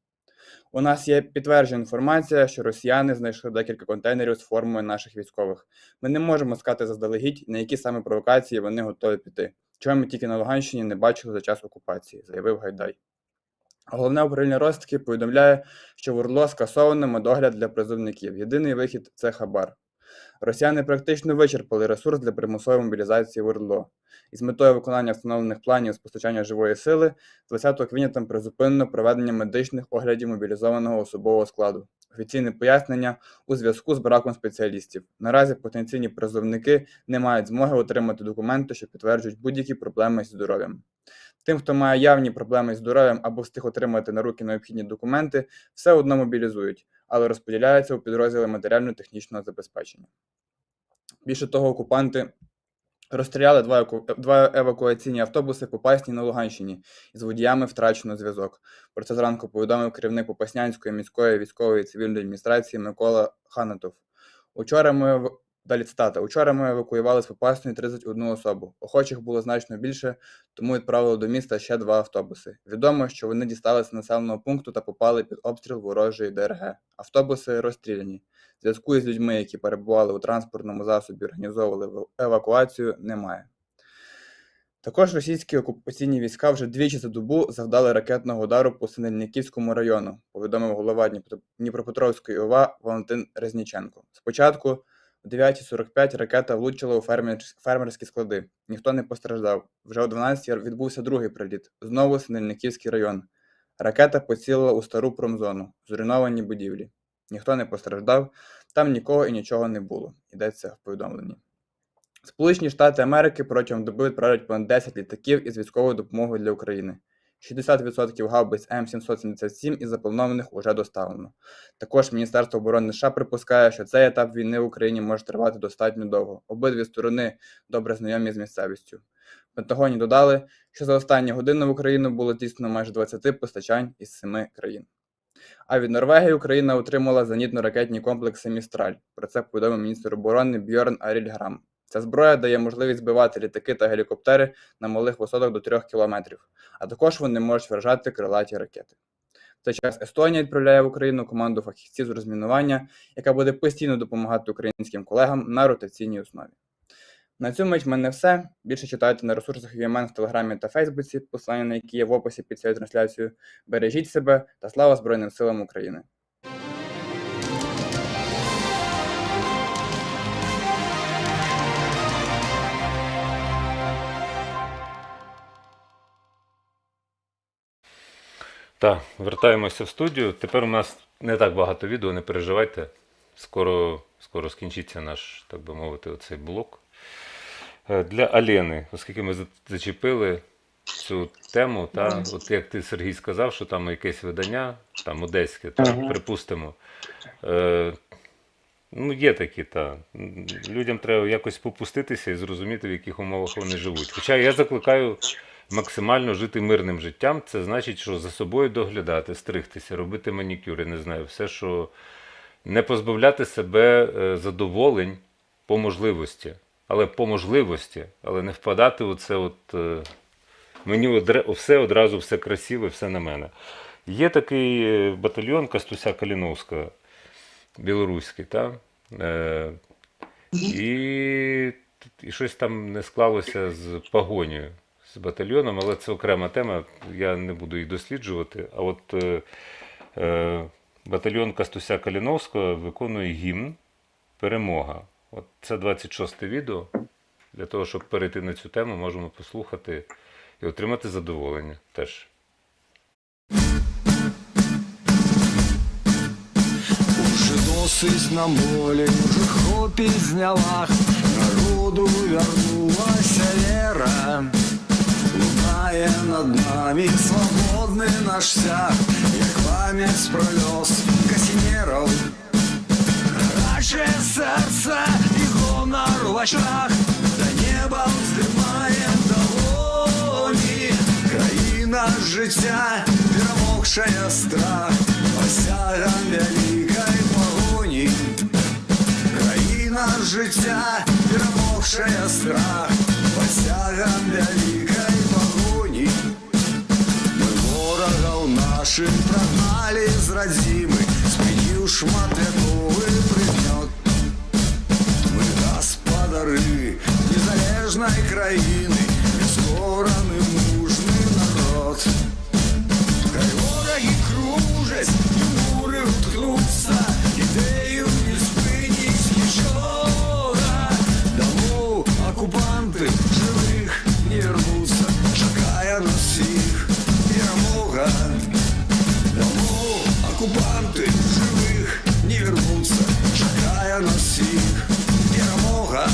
У нас є підтверджена інформація, що росіяни знайшли декілька контейнерів з формою наших військових. Ми не можемо сказати заздалегідь, на які саме провокації вони готові піти, чого ми тільки на Луганщині не бачили за час окупації, заявив Гайдай. Головне управління розвідки повідомляє, що в ОРЛО скасовано медогляд для призовників. Єдиний вихід – це хабар. Росіяни практично вичерпали ресурс для примусової мобілізації в ОРЛО. І з метою виконання встановлених планів з постачання живої сили, 20 квітня там призупинено проведення медичних оглядів мобілізованого особового складу. Офіційне пояснення – у зв'язку з браком спеціалістів. Наразі потенційні призовники не мають змоги отримати документи, що підтверджують будь-які проблеми зі здоров'ям. Тим, хто має явні проблеми з здоров'ям або встиг отримати на руки необхідні документи, все одно мобілізують, але розподіляються у підрозділи матеріально-технічного забезпечення. Більше того, окупанти розстріляли два евакуаційні автобуси Попасній на Луганщині, і з водіями втрачено зв'язок. Про це зранку повідомив керівник Попаснянської міської військової цивільної адміністрації Микола Ханатов. Учора ми евакуювали з Попасної 31 особу. Охочих було значно більше, тому відправили до міста ще 2 автобуси. Відомо, що вони дісталися населеного пункту та попали під обстріл ворожої ДРГ. Автобуси розстріляні. Зв'язку з людьми, які перебували у транспортному засобі, організовували евакуацію, немає. Також російські окупаційні війська вже двічі за добу завдали ракетного удару по Синельниківському району, повідомив голова Дніпропетровської ОВА Валентин Резніченко. Спочатку о 9:45 ракета влучила у фермерські склади. Ніхто не постраждав. Вже о 12:00 відбувся другий приліт. Знову Синельниківський район. Ракета поцілила у стару промзону. Зруйновані будівлі. Ніхто не постраждав. Там нікого і нічого не було. Йдеться в повідомленні. Сполучені Штати Америки протягом доби відправлять понад 10 літаків із військовою допомогою для України. 60% гаубиць М777 із запланованих уже доставлено. Також Міністерство оборони США припускає, що цей етап війни в Україні може тривати достатньо довго. Обидві сторони добре знайомі з місцевістю. В Пентагоні додали, що за останні години в Україну було здійснено майже 20 постачань із 7 країн. А від Норвегії Україна отримала зенітно-ракетні комплекси «Містраль». Про це повідомив міністр оборони Бьорн Аріль Грам. Ця зброя дає можливість збивати літаки та гелікоптери на малих висотах до 3 кілометрів, а також вони можуть вражати крилаті ракети. В цей час Естонія відправляє в Україну команду фахівців з розмінування, яка буде постійно допомагати українським колегам на ротаційній основі. На цю мить в мене все. Більше читайте на ресурсах UMN в Телеграмі та Фейсбуці, посилання на які є в описі під цією трансляцією. Бережіть себе та слава Збройним силам України!
Так, вертаємося в студію. Тепер у нас не так багато відео, не переживайте. Скоро скінчиться наш, так би мовити, оцей блок. Для Алєни, оскільки ми зачепили цю тему, та, от як ти, Сергій, сказав, що там якесь видання, там одеське, припустимо. Ну, є такі, людям треба якось попуститися і зрозуміти, в яких умовах вони живуть. Хоча я закликаю максимально жити мирним життям, це значить, що за собою доглядати, стригтися, робити манікюри, не знаю, все, що не позбавляти себе задоволень по можливості. Але не впадати у це мені все одразу, все красиве, все на мене. Є такий батальйон Кастуся Каліновського, білоруський, і щось там не склалося з погонею, з батальйоном, але це окрема тема, я не буду її досліджувати. А от батальйон Кастуся Каліновського виконує гімн «Перемога». От це 26-те відео. Для того, щоб перейти на цю тему, можемо послухати і отримати задоволення теж.
Уже досить нам болі, уже хопі зняла, народу вернулася віра. Лунає над нами свободний наш сяг, як пам'ять про льос касінеров. Гаряче серце і гонор в очах, до неба вздимає долоні. Країна життя, перемогшая страх, осягом великой погоні. Країна життя, перемогшая страх, осягом великой погоні. Ми ворогов наших прогнали з родимы, спинив шматляковий пригнет. Ми господари незалежної країни, безкоронний мужний народ. Хай вороги кружать, і мури вткнуться, ідею не спинить нічого. Домов окупанти живих не вернуться, чекає нас всіх перемога. Домов окупанти живих не вернуться, чекає нас всіх перемога.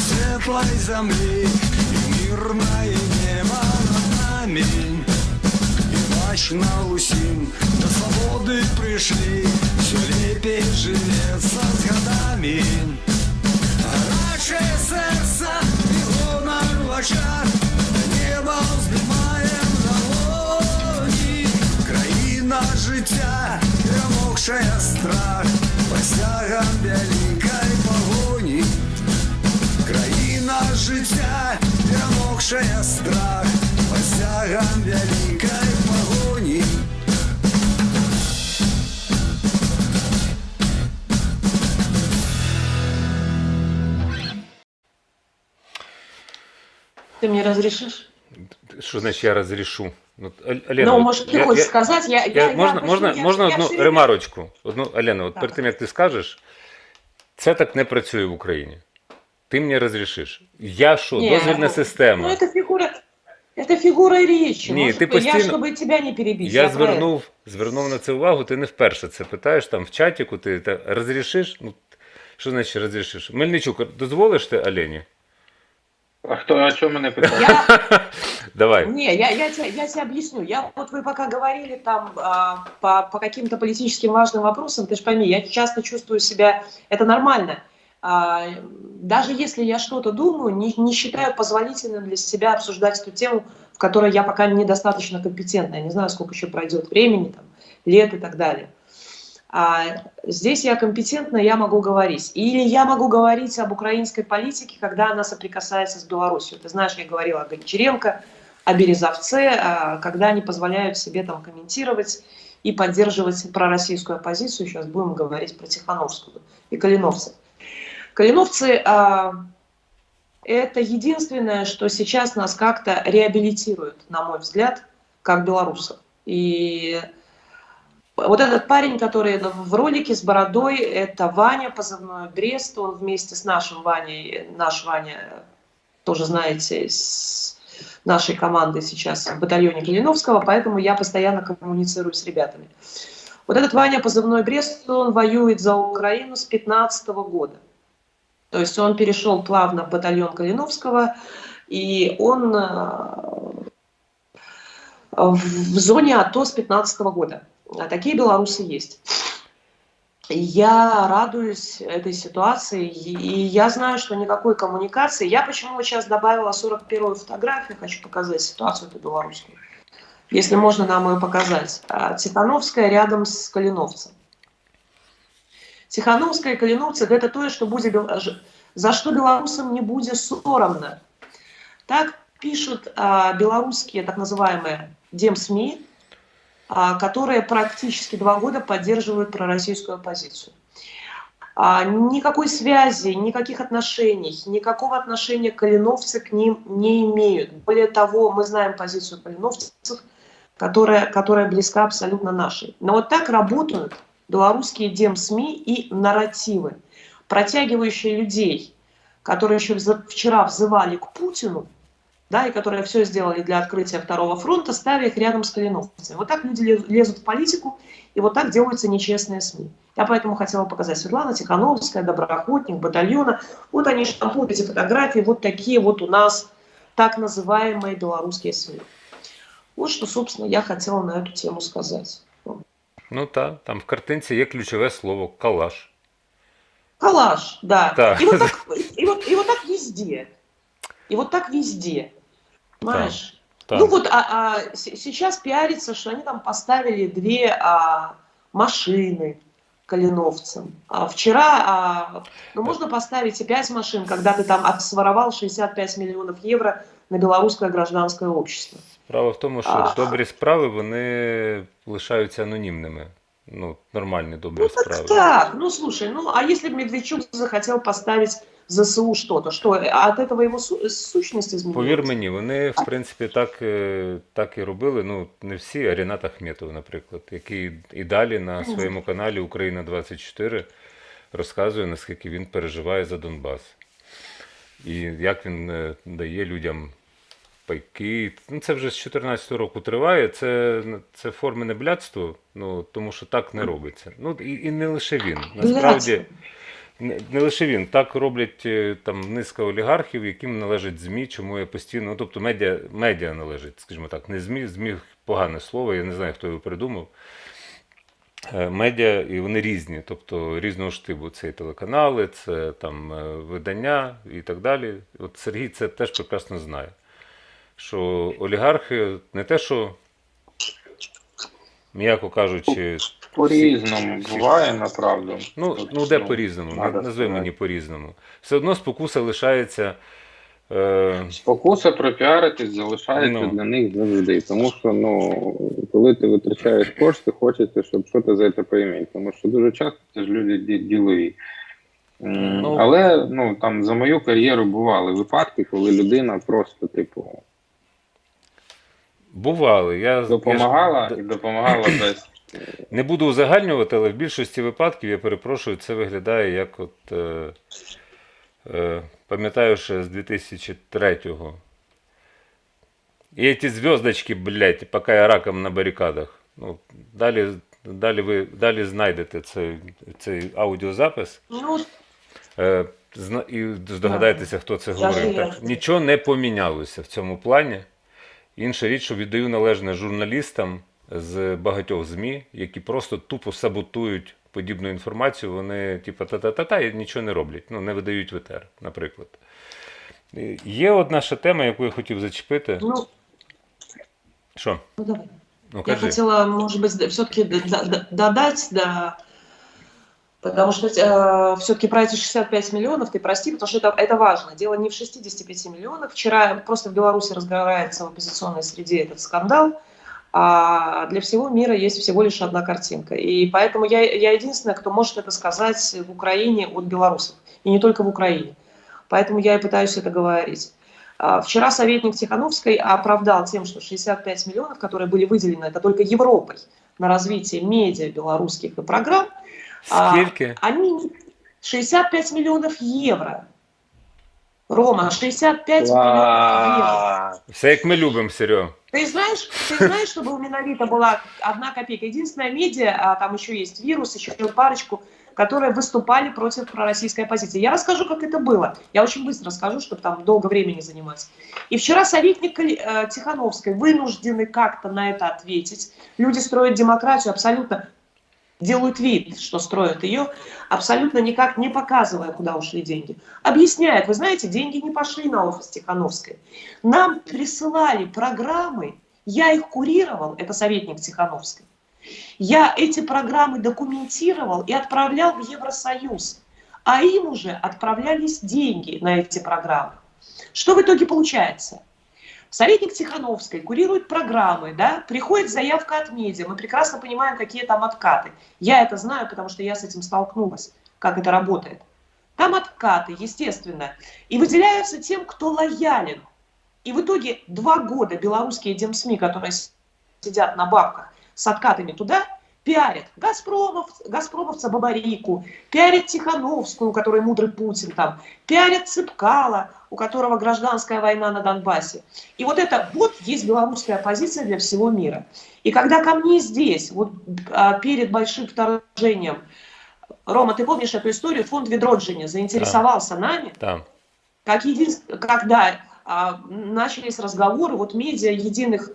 Светлой земли и мирное небо над нами. И на усім до свободы пришли, все лепей живется с годами. Гарячее сердце и гонор в очах, до неба вздымаем долони. Країна життя, перемогшая страх, посягом великой погоні. Країна життя, перемогшая страх, посягом великой погоні.
Ты мне разрешишь?
Що значить я розрішу? Ну, Алена,
Ну,
от
может, ты хочешь сказать,
можна одну
всё время-
ремарочку? Алена, от
Так.
перед тим, як ти скажеш, це так не працює в Україні. Ти мені розрішиш. Я що,
Не,
дозвільна
ну,
система?
Ну, это фигура речи.
Не,
Может
ты
быть, я,
постійно-
чтобы тебя не перебить.
Я
про это.
звернув на це увагу, ти не вперше це питаєш, там в чатіку, ти розрішиш? Ну, що значить розрішиш? Мельничук, дозволиш ти Алені?
А чого мене питає?
Я,
Давай.
не, я тебе объясню. Вот вы пока говорили там по каким-то политическим важным вопросам, ты же пойми, я часто чувствую себя, это нормально. Даже если я что-то думаю, не считаю позволительным для себя обсуждать эту тему, в которой я пока недостаточно компетентна. Я не знаю, сколько еще пройдет времени, там, лет и так далее. Здесь я компетентна, я могу говорить. Или я могу говорить об украинской политике, когда она соприкасается с Беларусью. Ты знаешь, я говорила о Гончаренко, о Березовце, когда они позволяют себе там комментировать и поддерживать пророссийскую оппозицию. Сейчас будем говорить про Тихановскую и Калиновцев. Калиновцы это единственное, что сейчас нас как-то реабилитирует, на мой взгляд, как белорусов. И вот этот парень, который в ролике с бородой, это Ваня, позывной Брест, он вместе с нашим Ваней, наш Ваня, тоже знаете, с нашей командой сейчас в батальоне Калиновского, поэтому я постоянно коммуницирую с ребятами. Вот этот Ваня, позывной Брест, он воюет за Украину с 2015 года. То есть он перешел плавно в батальон Калиновского, и он в зоне АТО с 2015 года. А такие белорусы есть. Я радуюсь этой ситуации, и я знаю, что никакой коммуникации. Я почему сейчас добавила 41-ю фотографию, хочу показать ситуацию эту белорусскую. Если можно нам ее показать. Тихановская рядом с Калиновцем. Тихановская и Калиновцы – это то, что будет, за что белорусам не будет соромно. Так пишут белорусские так называемые демсми, которые практически 2 года поддерживают пророссийскую оппозицию. Никакой связи, никаких отношений, никакого отношения калиновцы к ним не имеют. Более того, мы знаем позицию калиновцев, которая близка абсолютно нашей. Но вот так работают белорусские демсми и нарративы, протягивающие людей, которые еще вчера взывали к Путину, да, и которые все сделали для открытия второго фронта, ставя их рядом с калиновцами. Вот так люди лезут в политику, и вот так делаются нечестные СМИ. Я поэтому хотела показать Светлана Тихановская, доброохотник батальона. Вот они штампуют эти фотографии, вот такие вот у нас так называемые белорусские СМИ. Вот что, собственно, я хотела на эту тему сказать.
Ну так, там в картинці є ключове слово «калаш».
Калаш, да.
Так.
И вот так везде. И вот так везде. Понимаешь?
Так.
Ну вот сейчас пиарится, что они там поставили 2 машины калиновцам. А вчера можно поставить и 5 машин, когда ты там своровал 65 миллионов евро на белорусское гражданское общество.
Справа в тому, що добрі справи, вони лишаються анонімними. Ну, нормальні добрі справи.
Так, ну слушай, а если бы Медведчук захотел поставить ЗСУ что-то, что от этого его сущность изменилась?
Повір мені, вони, в принципі, так і робили. Ну, не всі, а Рінат Ахметов, наприклад, який і далі на своєму каналі Україна-24 розказує, наскільки він переживає за Донбас. І як він дає людям пайки. Ну, це вже з 2014 року триває, це формене блядство, ну, тому що так не робиться. Ну, і не лише він. Насправді, не лише він. Так роблять там низка олігархів, яким належить ЗМІ, чому я постійно, ну, тобто медіа належить, скажімо так, не ЗМІ, ЗМІ погане слово, я не знаю, хто його придумав. Медіа, і вони різні, тобто різного штибу. Це і телеканали, це там видання і так далі. От Сергій це теж прекрасно знає. Що олігархи не те, що, м'яко кажучи...
По-різному буває, направду.
Ну де по-різному? Назви мені по-різному. Все одно спокуса лишається...
Спокуса пропіаритись залишається для них завжди. Тому що, коли ти витрачаєш кошти, хочеться, щоб щось за це поімати. Тому що дуже часто це ж люди ділові. Але, там за мою кар'єру бували випадки, коли людина просто,
Бували.
Допомагала і допомагала без.
Не буду узагальнювати, але в більшості випадків, я перепрошую, це виглядає як пам'ятаю, ще з 2003-го. І эти зв'язочки, блядь, поки я раком на барикадах. Ну, далі знайдете цей аудіозапис. І здогадаєтеся, хто це говорив. Так, нічого не помінялося в цьому плані. Інша річ, що віддаю належне журналістам з багатьох ЗМІ, які просто тупо саботують подібну інформацію, вони типу та-та-та-та і нічого не роблять, ну, не видають в етер, наприклад. Є одна ще тема, яку я хотів зачепити.
Ну,
що?
Ну, давай.
Ну,
я хотела, может быть, все-таки додать, да, потому что все-таки про эти 65 миллионов, ты прости, потому что это важно. Дело не в 65 миллионах. Вчера просто в Беларуси разгорается в оппозиционной среде этот скандал, а для всего мира есть всего лишь одна картинка. И поэтому я единственная, кто может это сказать в Украине от белорусов. И не только в Украине. Поэтому я и пытаюсь это говорить. Вчера советник Тихановской оправдал тем, что 65 миллионов, которые были выделены, это только Европой на развитие медиа белорусских и программ.
Сколько?
Они 65 миллионов евро. Рома, 65 миллионов евро.
Все як ми любимо, Серега.
Ты знаешь, чтобы у Миновита была 1 копейка? Единственная медиа, там еще есть «Вирус», еще парочку, которые выступали против пророссийской оппозиции. Я расскажу, как это было. Я очень быстро расскажу, чтобы там долго времени занимать. И вчера советник Тихановской вынуждены как-то на это ответить. Люди строят демократию, абсолютно делают вид, что строят ее, абсолютно никак не показывая, куда ушли деньги. Объясняют, вы знаете, деньги не пошли на офис Тихановской. Нам присылали программы, я их курировал, это советник Тихановской. Я эти программы документировал и отправлял в Евросоюз, а им уже отправлялись деньги на эти программы. Что в итоге получается? Советник Тихановской курирует программы, да, приходит заявка от медиа, мы прекрасно понимаем, какие там откаты. Я это знаю, потому что я с этим столкнулась, как это работает. Там откаты, естественно, и выделяются тем, кто лоялен. И в итоге 2 года белорусские демсми, которые сидят на бабках, с откатами туда, пиарят газпромовца Бабарику, пиарят Тихановскую, у которой мудрый Путин там, пиарят Цыпкала, у которого гражданская война на Донбассе. И вот это вот есть белорусская оппозиция для всего мира. И когда ко мне здесь, вот перед большим вторжением, Рома, ты помнишь эту историю, фонд Відродження заинтересовался нами, когда начались разговоры, вот медиа единых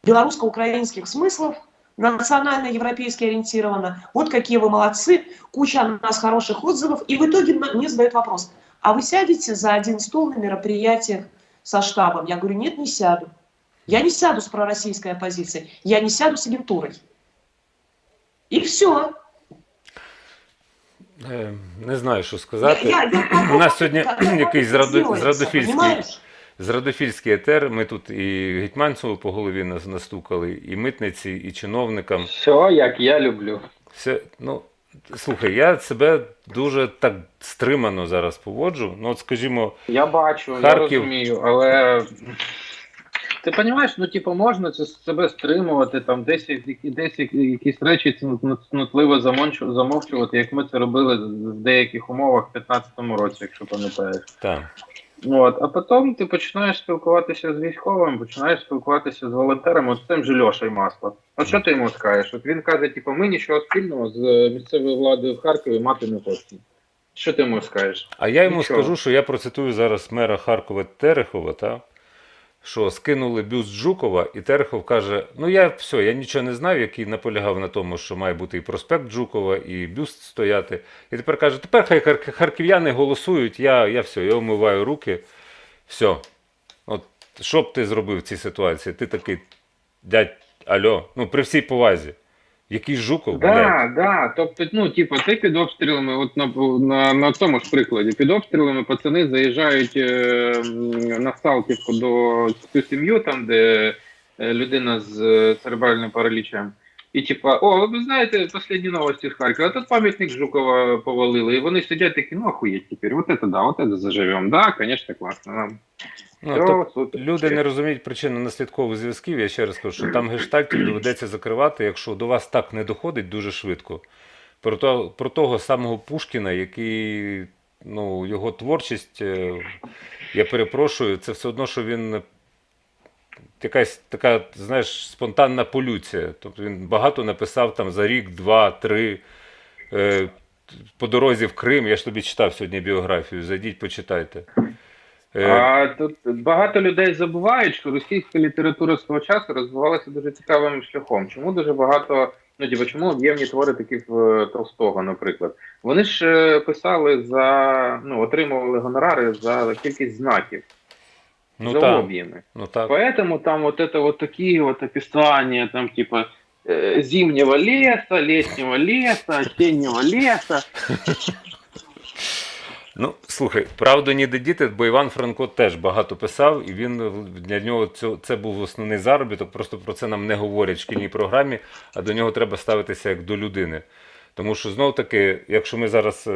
белорусско-украинских смыслов, национально-европейски ориентировано, вот какие вы молодцы, куча о нас хороших отзывов, и в итоге мне задают вопрос, а вы сядете за один стол на мероприятиях со штабом? Я говорю, нет, не сяду. Я не сяду с пророссийской оппозицией, я не сяду с агентурой. И все.
Не знаю, що сказати. У нас сьогодні якийсь зрадофільський етер. Ми тут і Гетьманцеву по голові настукали, і митниці, і чиновникам.
Все, як я люблю.
Все, ну, слухай, я себе дуже так стримано зараз поводжу. Ну, от, скажімо,
я бачу,
Харків...
я розумію, але ти розумієш, ну, типу, можна це себе стримувати, там, десь якісь речі цнутливо замовчувати, як ми це робили в деяких умовах в 2015 році, якщо пам'ятаєш.
Так.
От, а потім ти починаєш спілкуватися з військовим, починаєш спілкуватися з волонтерами, от з тим же Льошею Масло. От що ти йому скажеш? От він каже, типу, ми нічого спільного з місцевою владою в Харкові мати не хочемо. Що ти йому скажеш?
А я йому скажу, що я процитую зараз мера Харкова Терехова, та, що скинули бюст Жукова, і Терехов каже, ну я нічого не знаю, який наполягав на тому, що має бути і проспект Жукова, і бюст стояти. І тепер каже, тепер хай харків'яни голосують, я омиваю руки, все. От що б ти зробив в цій ситуації? Ти такий, дядь, алло, ну при всій повазі. Який Жуков, блядь?
Да. Тобто, ну, типу, ти під обстрілами, от на цьому ж прикладі, під обстрілами пацани заїжджають на Салтівку до цю сім'ю, там, де людина з церебральним паралічем, І типа, о, ви знаєте, останні новості з Харкова, тут пам'ятник Жукова повалили, і вони сидять такі, ну охуєть тепер, вот это да, вот это заживем. Да, конечно, класно. Нам.
Ну,
Все,
то
супер.
люди не розуміють причинно-наслідкових зв'язків. Я ще раз кажу, що там гештальтів доведеться закривати, якщо до вас так не доходить дуже швидко. Про того самого Пушкіна, який, ну, його творчість, я перепрошую, це все одно, що він якась така, знаєш, спонтанна полюція. Тобто він багато написав там за рік, 2, 3, по дорозі в Крим. Я ж тобі читав сьогодні біографію, зайдіть, почитайте.
А тут багато людей забувають, що російська література свого часу розвивалася дуже цікавим шляхом. Чому дуже багато, ну, типу, чому об'ємні твори такі в Толстого, наприклад? Вони ж писали за, ну, отримували гонорари за кількість знаків.
Ну,
за
так.
объемы.
Ну, так.
Поэтому там вот это вот такие вот описания, там типа зимнего леса, летнего леса, осеннего леса.
Ну, слухай, правду ніде діти, бо Іван Франко теж багато писав, і він, для нього це був основний заробіток, просто про це нам не говорять в шкільній програмі, а до нього треба ставитися як до людини. Тому що, знов-таки, якщо ми зараз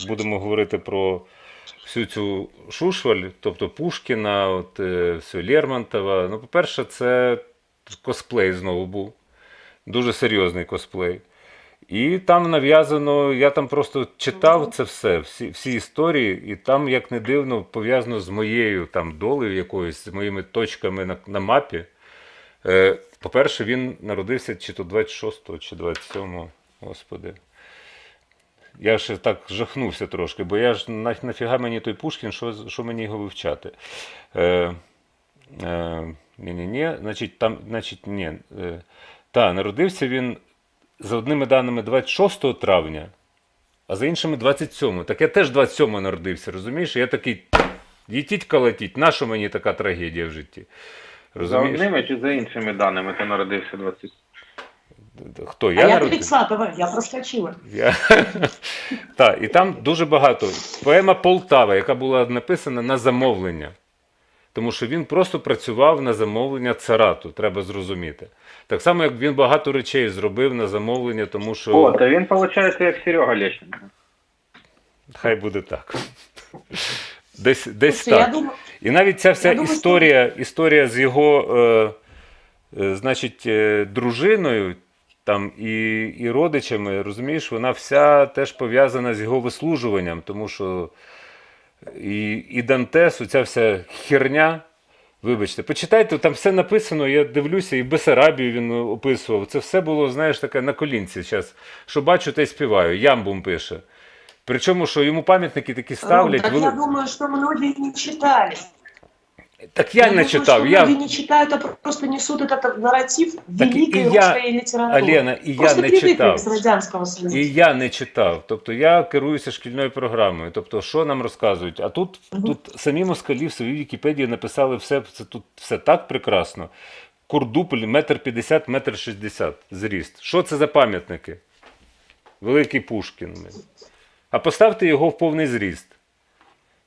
будемо говорити про всю цю шушваль, тобто Пушкіна, от, все, Лермонтова, ну, по-перше, це косплей знову був, дуже серйозний косплей. І там нав'язано, я там просто читав це все, всі історії, і там, як не дивно, пов'язано з моєю там долею якоюсь, з моїми точками на мапі. По-перше, він народився чи то 26-го, чи 27-го, господи. Я ще так жахнувся трошки, бо я ж нафіга мені той Пушкін, що мені його вивчати? Народився він за одними даними 26 травня, а за іншими 27. Так я теж 27 народився, розумієш? Я такий, їтіть колотіть, нащо мені така трагедія в житті? Розумієш?
За одними чи за іншими даними ти народився 20?
Хто?
Я
народився?
30-го, я проскочила.
Так, і там дуже багато. Поема «Полтава», яка була написана на замовлення. Тому що він просто працював на замовлення царату, треба зрозуміти. Так само, як він багато речей зробив на замовлення, тому що...
О, то він, виходить, як Серега Лещенко.
Хай буде так. Десь
Слушай,
так.
я думаю,
І навіть ця вся
я думаю,
історія з його значить, дружиною там, і родичами, розумієш, вона вся теж пов'язана з його вислужуванням, тому що і Дантес, оця вся херня, вибачте, почитайте, там все написано, я дивлюся, і Бессарабію він описував, це все було, знаєш, таке на колінці зараз, що бачу, те й співаю, Ямбум пише. Причому, що йому пам'ятники такі ставлять.
так я думаю, что многие не читали.
Так я не
думаю,
читав.
Что многие не читают, а просто несут этот нарратив великой русской литературы.
Алена, і я
Просто
не
привыкли
читав.
с Радянского Союза.
І я не читав. Тобто я керуюся шкільною програмою. Тобто, що нам розказують? А тут самі москалі в своїй Вікіпедії написали все, це тут все так прекрасно. Курдуполь 1,50 м, 1,60 м зріст. Що це за пам'ятники? Великий Пушкін. А поставте його в повний зріст.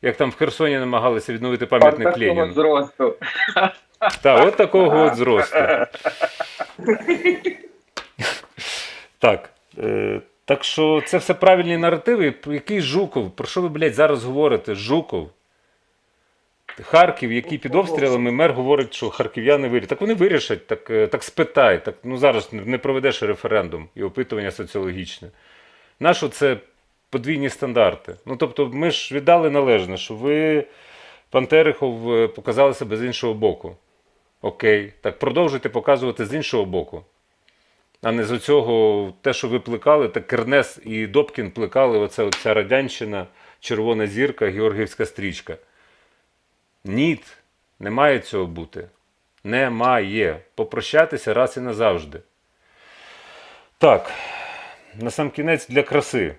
Як там в Херсоні намагалися відновити пам'ятник Леніну.
Зросту.
Так, от такого от зросту. Так. Так що це все правильні наративи. Який Жуков? Про що ви, блядь, зараз говорите? Жуков. Харків, який під обстрілами, мер говорить, що харків'яни вирішать. Так вони вирішать, так спитай. Так, ну зараз не проведеш референдум і опитування соціологічне. Нащо це подвійні стандарти? Ну, тобто, ми ж віддали належне, що ви, пан Терехов, показали себе з іншого боку. Окей. Так продовжуйте показувати з іншого боку. А не з оцього, те, що ви плекали, так Кернес і Добкін плекали, оця радянщина, червона зірка, георгіївська стрічка. Ні, не має цього бути. Немає. Попрощатися раз і назавжди. Так, насамкінець для краси.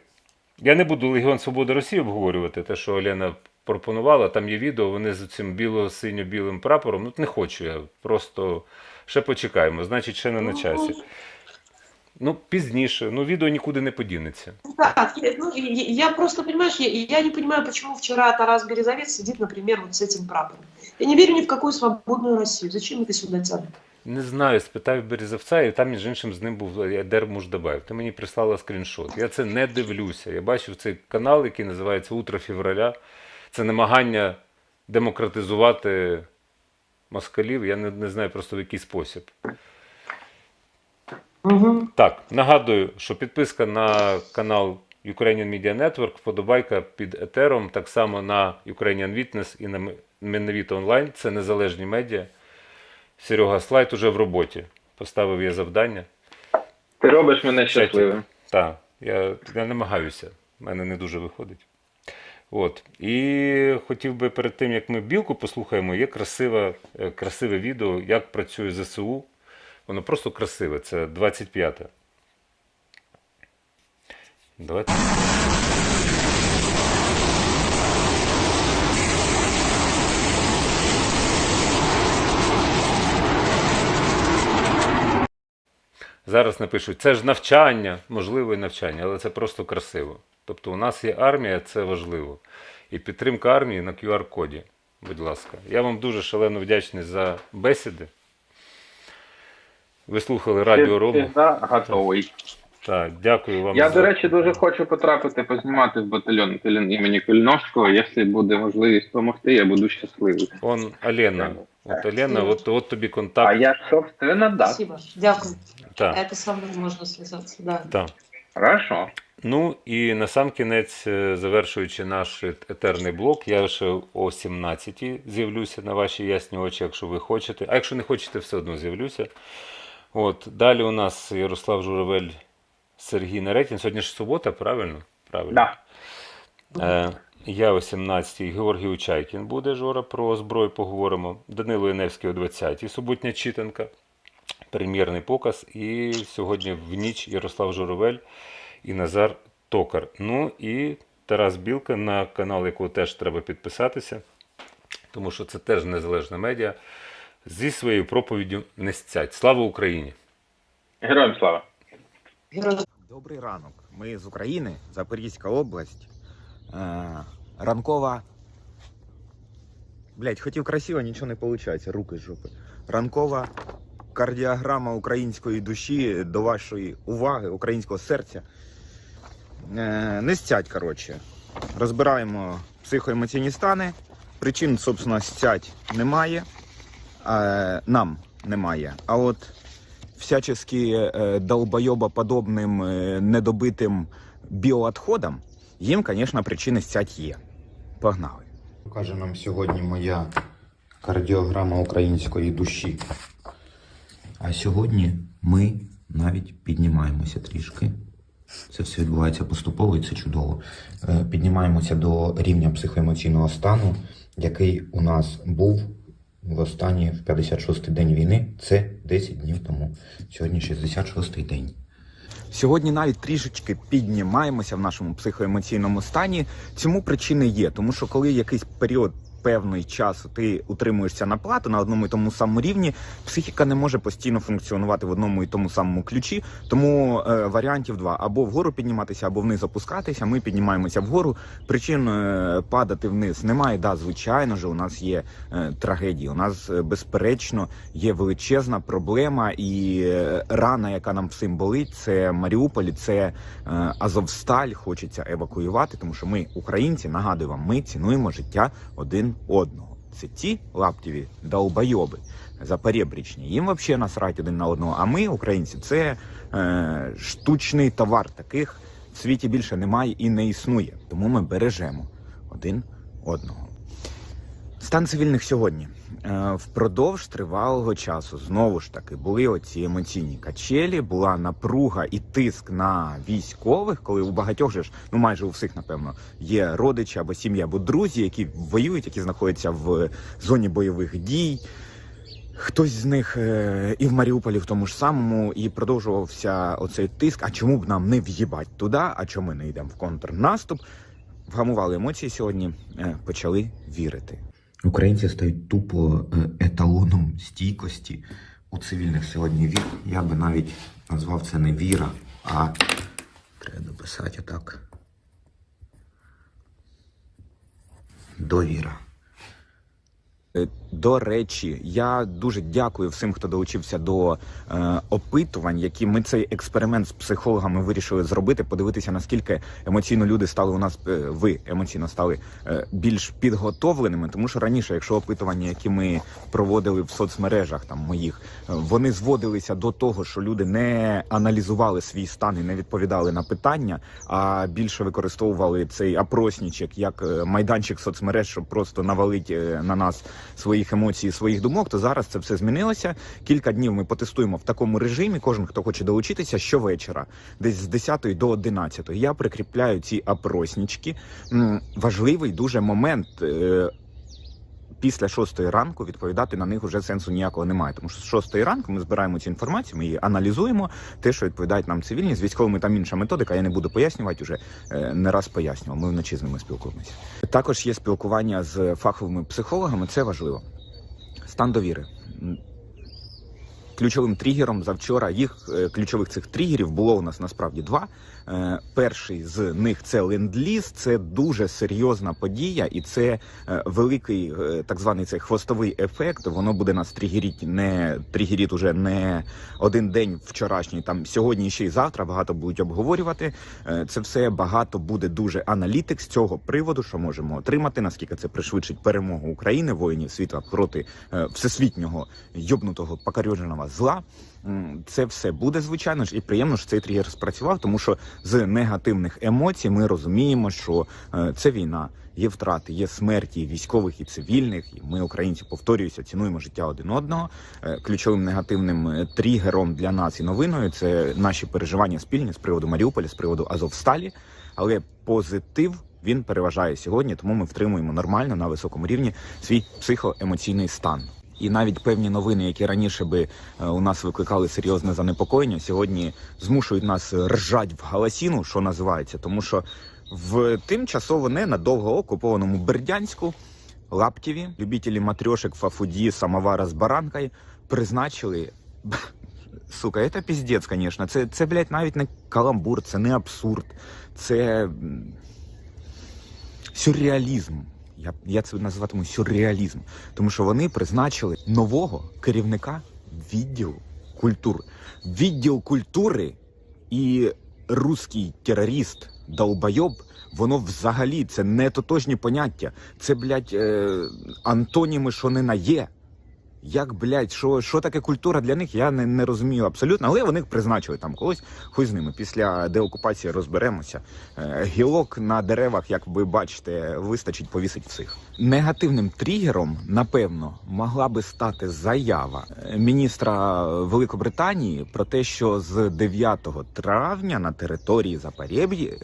Я не буду Легіон Свободи Росії обговорювати, те, що Олена пропонувала. Там є відео, вони з цим біло-синьо-білим прапором. Ну, не хочу я, просто ще почекаємо, значить, ще не на часі. Ну, пізніше, ну, відео нікуди не подінеться.
Так, ну, я просто, понимаешь, я не понимаю, почему вчера Тарас Березовец сидит, например, вот с этим прапором. Я не верю ни в какую свободную Россию. Зачем это сюда тянуть?
Не знаю, спитав Березовця, і там, між іншим, з ним був Едер Муждабаєв. Ти мені прислала скріншот. Я це не дивлюся. Я бачив цей канал, який називається «Утро февраля». Це намагання демократизувати москалів. Я не знаю просто в який спосіб.
Угу.
Так, нагадую, що підписка на канал Ukrainian Media Network, вподобайка під етером, так само на Ukrainian Witness і на Менавіто онлайн. Це незалежні медіа. Серега, слайд уже в роботі. Поставив я завдання.
Ти робиш мене щасливим.
Так, я намагаюся. В мене не дуже виходить. От. І хотів би перед тим, як ми білку послухаємо, є красиве відео, як працює ЗСУ. Воно просто красиве. Це 25-те. Давайте. Зараз напишуть, це ж навчання, можливо і навчання, але це просто красиво. Тобто у нас є армія, це важливо. І підтримка армії на QR-коді, будь ласка. Я вам дуже шалено вдячний за бесіди. Ви слухали Радіо Рому.
Готовий.
Так, дякую вам.
Я, до речі, дуже хочу потрапити, познімати в батальйон імені Кульновського. Якщо буде можливість допомогти, я буду щасливий.
Он Олена. От Олена, от тобі контакт.
А я, собственно, да.
Спасибо. Дякую.
Так.
Это со мной можно связаться, да.
Так.
Хорошо.
Ну і на сам кінець, завершуючи наш етерний блок, я ще о 17-й з'явлюся на ваші ясні очі, якщо ви хочете. А якщо не хочете, все одно з'явлюся. От. Далі у нас Ярослав Журавель, Сергій Наретін. Сьогодні ж субота, правильно? Правильно.
Да.
Я о 17-й, Георгій Учайкін буде, Жора, про зброю поговоримо. Данило Яневський о 20-й, суботня читанка, прем'єрний показ. І сьогодні в ніч Ярослав Журавель і Назар Токар. Ну і Тарас Білка, на канал якого теж треба підписатися, тому що це теж незалежна медіа, зі своєю проповіддю «Не сцять». Слава Україні!
Героям слава!
Добрий ранок. Ми з України, Запорізька область. Ранкова... Блять, хотів красиво, нічого не виходить, руки з жопи. Ранкова кардіограма української душі до вашої уваги, українського серця. Не сцять, коротше. Розбираємо психоемоційні стани. Причин, собственно, сцять немає. Нам немає. А от всячески долбойобоподобним недобитим біоотходам, їм, звісно, причини сцять є. Погнали. Покаже нам сьогодні моя кардіограма української душі. А сьогодні ми навіть піднімаємося трішки. Це все відбувається поступово і це чудово. Піднімаємося до рівня психоемоційного стану, який у нас був в останній, в 56-й день війни. Це 10 днів тому. Сьогодні 66-й день. Сьогодні навіть трішечки піднімаємося в нашому психоемоційному стані. Цьому причини є, тому що коли якийсь період певний час ти утримуєшся на плату на одному і тому самому рівні, психіка не може постійно функціонувати в одному і тому самому ключі, тому варіантів два. Або вгору підніматися, або вниз опускатися. Ми піднімаємося вгору. Причин падати вниз немає. Да, звичайно ж, у нас є трагедії. У нас, безперечно, є величезна проблема і рана, яка нам всім болить, це Маріуполь, це Азовсталь, хочеться евакуювати, тому що ми, українці, нагадую вам, ми цінуємо життя один одного. Це ті лаптєві долбойоби запорєбрічні. Їм взагалі насрать один на одного. А ми, українці, це штучний товар. Таких в світі більше немає і не існує. Тому ми бережемо один одного. Стан цивільних сьогодні. Впродовж тривалого часу, знову ж таки, були оці емоційні качелі, була напруга і тиск на військових, коли у багатьох же ж, ну майже у всіх, напевно, є родичі або сім'я, або друзі, які воюють, які знаходяться в зоні бойових дій. Хтось з них і в Маріуполі в тому ж самому, і продовжувався оцей тиск. А чому б нам не в'їбать туди, а чому ми не йдемо в контрнаступ? Вгамували емоції сьогодні, почали вірити. Українці стають тупо еталоном стійкості у цивільних сьогодні вір. Я би навіть назвав це не віра, а треба дописати отак. Довіра. До речі, я дуже дякую всім, хто долучився до опитувань, які ми цей експеримент з психологами вирішили зробити, подивитися, наскільки емоційно люди стали у нас, ви емоційно стали більш підготовленими, тому що раніше, якщо опитування, які ми проводили в соцмережах, там моїх, вони зводилися до того, що люди не аналізували свій стан і не відповідали на питання, а більше використовували цей опросничок як майданчик соцмереж, щоб просто навалити на нас своїх емоцій, своїх думок, то зараз це все змінилося. Кілька днів ми потестуємо в такому режимі. Кожен, хто хоче долучитися, щовечора, десь з 10 до 11. Я прикріпляю ці опроснички. Важливий дуже момент. Після 6 ранку відповідати на них вже сенсу ніякого немає. Тому що з 6 ранку ми збираємо цю інформацію, ми її аналізуємо. Те, що відповідають нам цивільні, з військовими там інша методика, я не буду пояснювати, вже не раз пояснював. Ми вночі з ними спілкуємося. Також є спілкування з фаховими психологами, це важливо. Стан довіри. Ключовим тригером завчора, ключових цих тригерів було у нас насправді 2. Перший з них – це ленд-ліз, це дуже серйозна подія, і це великий так званий цей хвостовий ефект, воно буде нас тригерить уже не один день вчорашній, там сьогодні ще й завтра, багато будуть обговорювати. Це все багато буде дуже аналітик з цього приводу, що можемо отримати, наскільки це пришвидшить перемогу України, воїнів світла проти всесвітнього йобнутого покорюдженого зла. Це все буде, звичайно ж, і приємно, що цей тригер спрацював, тому що з негативних емоцій ми розуміємо, що це війна, є втрати, є смерті військових і цивільних, і ми, українці, повторююся, цінуємо життя один одного. Ключовим негативним тригером для нас і новиною – це наші переживання спільні з приводу Маріуполя, з приводу Азовсталі, але позитив він переважає сьогодні, тому ми втримуємо нормально, на високому рівні свій психоемоційний стан. І навіть певні новини, які раніше би у нас викликали серйозне занепокоєння, сьогодні змушують нас ржать в галасіну, що називається, тому що в тимчасово ненадовго окупованому Бердянську Лаптєві любителі матрьошек, фафуді, самовара з баранкою призначили... Сука, це піздець, звісно. Це, блядь, навіть не каламбур, це не абсурд, це сюрреалізм. Я це називатиму сюрреалізм, тому що вони призначили нового керівника відділу культури. Відділ культури і русський терорист, долбойоб, воно взагалі, це не тотожні поняття. Це, блядь, антоніми, що не на є. Як, блядь, що таке культура для них, я не розумію абсолютно, але вони призначили там когось, хуй з ними. Після деокупації розберемося. Гілок на деревах, як ви бачите, вистачить повісить всіх. Негативним тригером, напевно, могла би стати заява міністра Великобританії про те, що з 9 травня на території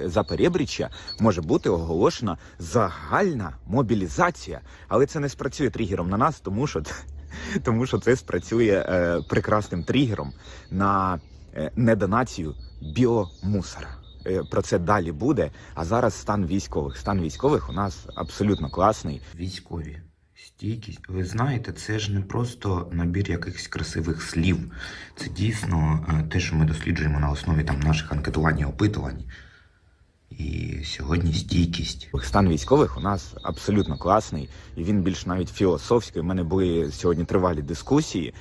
Запорєбріччя може бути оголошена загальна мобілізація. Але це не спрацює тригером на нас, тому що це спрацює прекрасним тригером на недонацію біомусора. Про це далі буде, а зараз стан військових. Стан військових у нас абсолютно класний.
Військові, стійкість. Ви знаєте, це ж не просто набір якихось красивих слів. Це дійсно те, що ми досліджуємо на основі там наших анкетувань і опитувань. І сьогодні стійкість.
Стан військових у нас абсолютно класний, і він більш навіть філософський. У мене були сьогодні тривалі дискусії.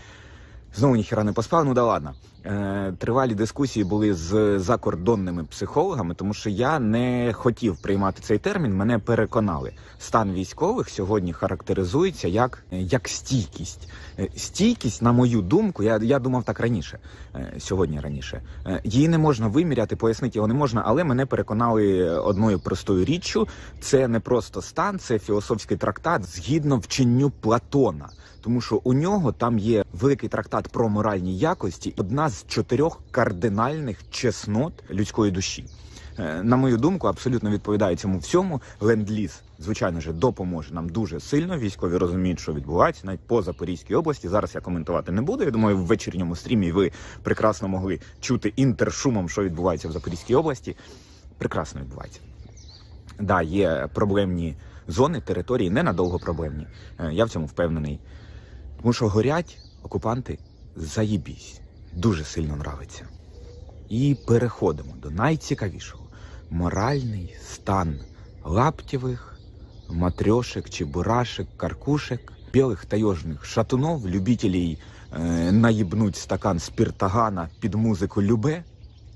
Знову ніхера не поспав, ну да ладно. Тривалі дискусії були з закордонними психологами, тому що я не хотів приймати цей термін, мене переконали. Стан військових сьогодні характеризується як стійкість. Стійкість, на мою думку, я думав так раніше, її не можна виміряти, пояснити його не можна, але мене переконали одною простою річчю. Це не просто стан, це філософський трактат згідно вченню Платона. Тому що у нього там є великий трактат про моральні якості, одна з 4 кардинальних чеснот людської душі. На мою думку, абсолютно відповідає цьому всьому. Ленд-ліз, звичайно ж, допоможе нам дуже сильно. Військові розуміють, що відбувається, навіть по Запорізькій області. Зараз я коментувати не буду. Я думаю, в вечірньому стрімі ви прекрасно могли чути інтершумом, що відбувається в Запорізькій області. Прекрасно відбувається. Да, є проблемні зони, території, ненадовго проблемні. Я в цьому впевнений. Тому що горять окупанти заєбісь. Дуже сильно нравиться. І переходимо до найцікавішого. Моральний стан Лаптєвих, матрьошек, чебурашек, каркушек. белых таежных шатунов, любителей наїбнуть стакан спиртогана під музику Любе,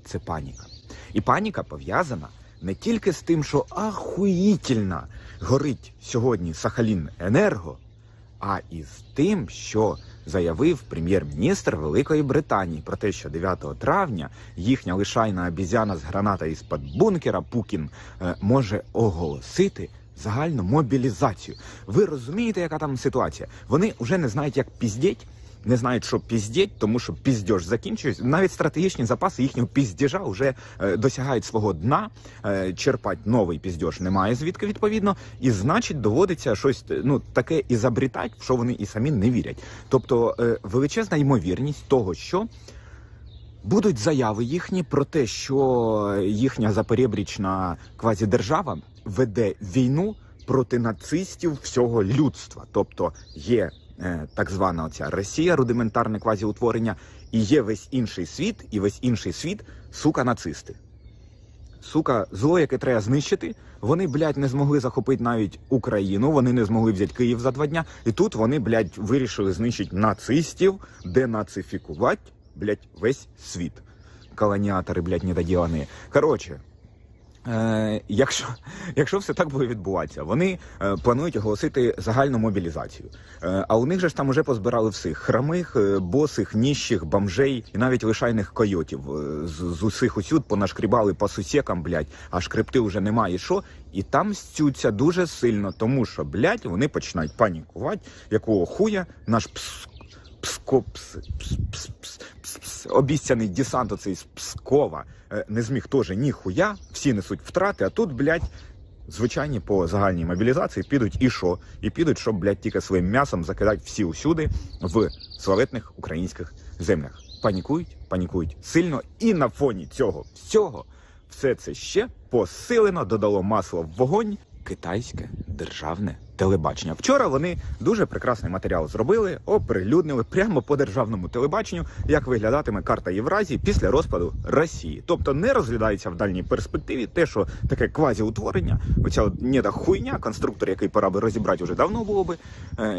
це паніка. І паніка пов'язана не тільки з тим, що ахуїтельно горить сьогодні Сахаліненерго, а і з тим, що заявив прем'єр-міністр Великої Британії про те, що 9 травня їхня лишайна обізяна з граната із-під бункера Пукін може оголосити загальну мобілізацію. Ви розумієте, яка там ситуація? Вони вже не знають, як піздіть, не знають, що піздіть, тому що піздьож закінчується. Навіть стратегічні запаси їхнього піздєжа вже досягають свого дна, черпати новий піздьож немає звідки, відповідно, і значить доводиться щось таке ізобретати, в що вони і самі не вірять. Тобто величезна ймовірність того, що будуть заяви їхні про те, що їхня запорєбрічна квазідержава веде війну проти нацистів всього людства. Тобто є так звана оця Росія, рудиментарне квазіутворення, і є весь інший світ, і весь інший світ, сука, нацисти. Сука, зло, яке треба знищити. Вони, блядь, не змогли захопити навіть Україну, вони не змогли взяти Київ за 2 дня, і тут вони, блядь, вирішили знищити нацистів, денацифікувати, блядь, весь світ. Колоніатори, блядь, недоділані. Коротше, якщо все так буде відбуватися, вони планують оголосити загальну мобілізацію. А у них же ж там уже позбирали всіх хромих, босих, ніщих, бомжей і навіть лишайних койотів. З усіх усюд понашкрібали по сусекам, блядь, а шкребти вже немає що. І там стються дуже сильно, тому що, блядь, вони починають панікувати, якого хуя наш обіцяний десант оцей з Пскова не зміг теж ніхуя, всі несуть втрати, а тут, блядь, звичайні по загальній мобілізації підуть і що? І підуть, щоб, блядь, тільки своїм м'ясом закидати всі усюди в славетних українських землях. Панікують сильно, і на фоні цього всього все це ще посилено додало масло в вогонь китайське державне телебачення. Вчора вони дуже прекрасний матеріал зробили, оприлюднили прямо по державному телебаченню, як виглядатиме карта Євразії після розпаду Росії. Тобто не розглядається в дальній перспективі те, що таке квазіутворення, оця хуйня, конструктор, який пора би розібрати вже давно було би,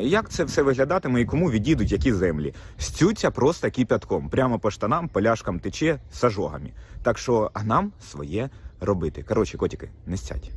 як це все виглядатиме і кому відійдуть які землі. Стються просто кипятком, прямо по штанам, поляшкам тече з ожогами. Так що, а нам своє робити. Коротше, котики, не стять.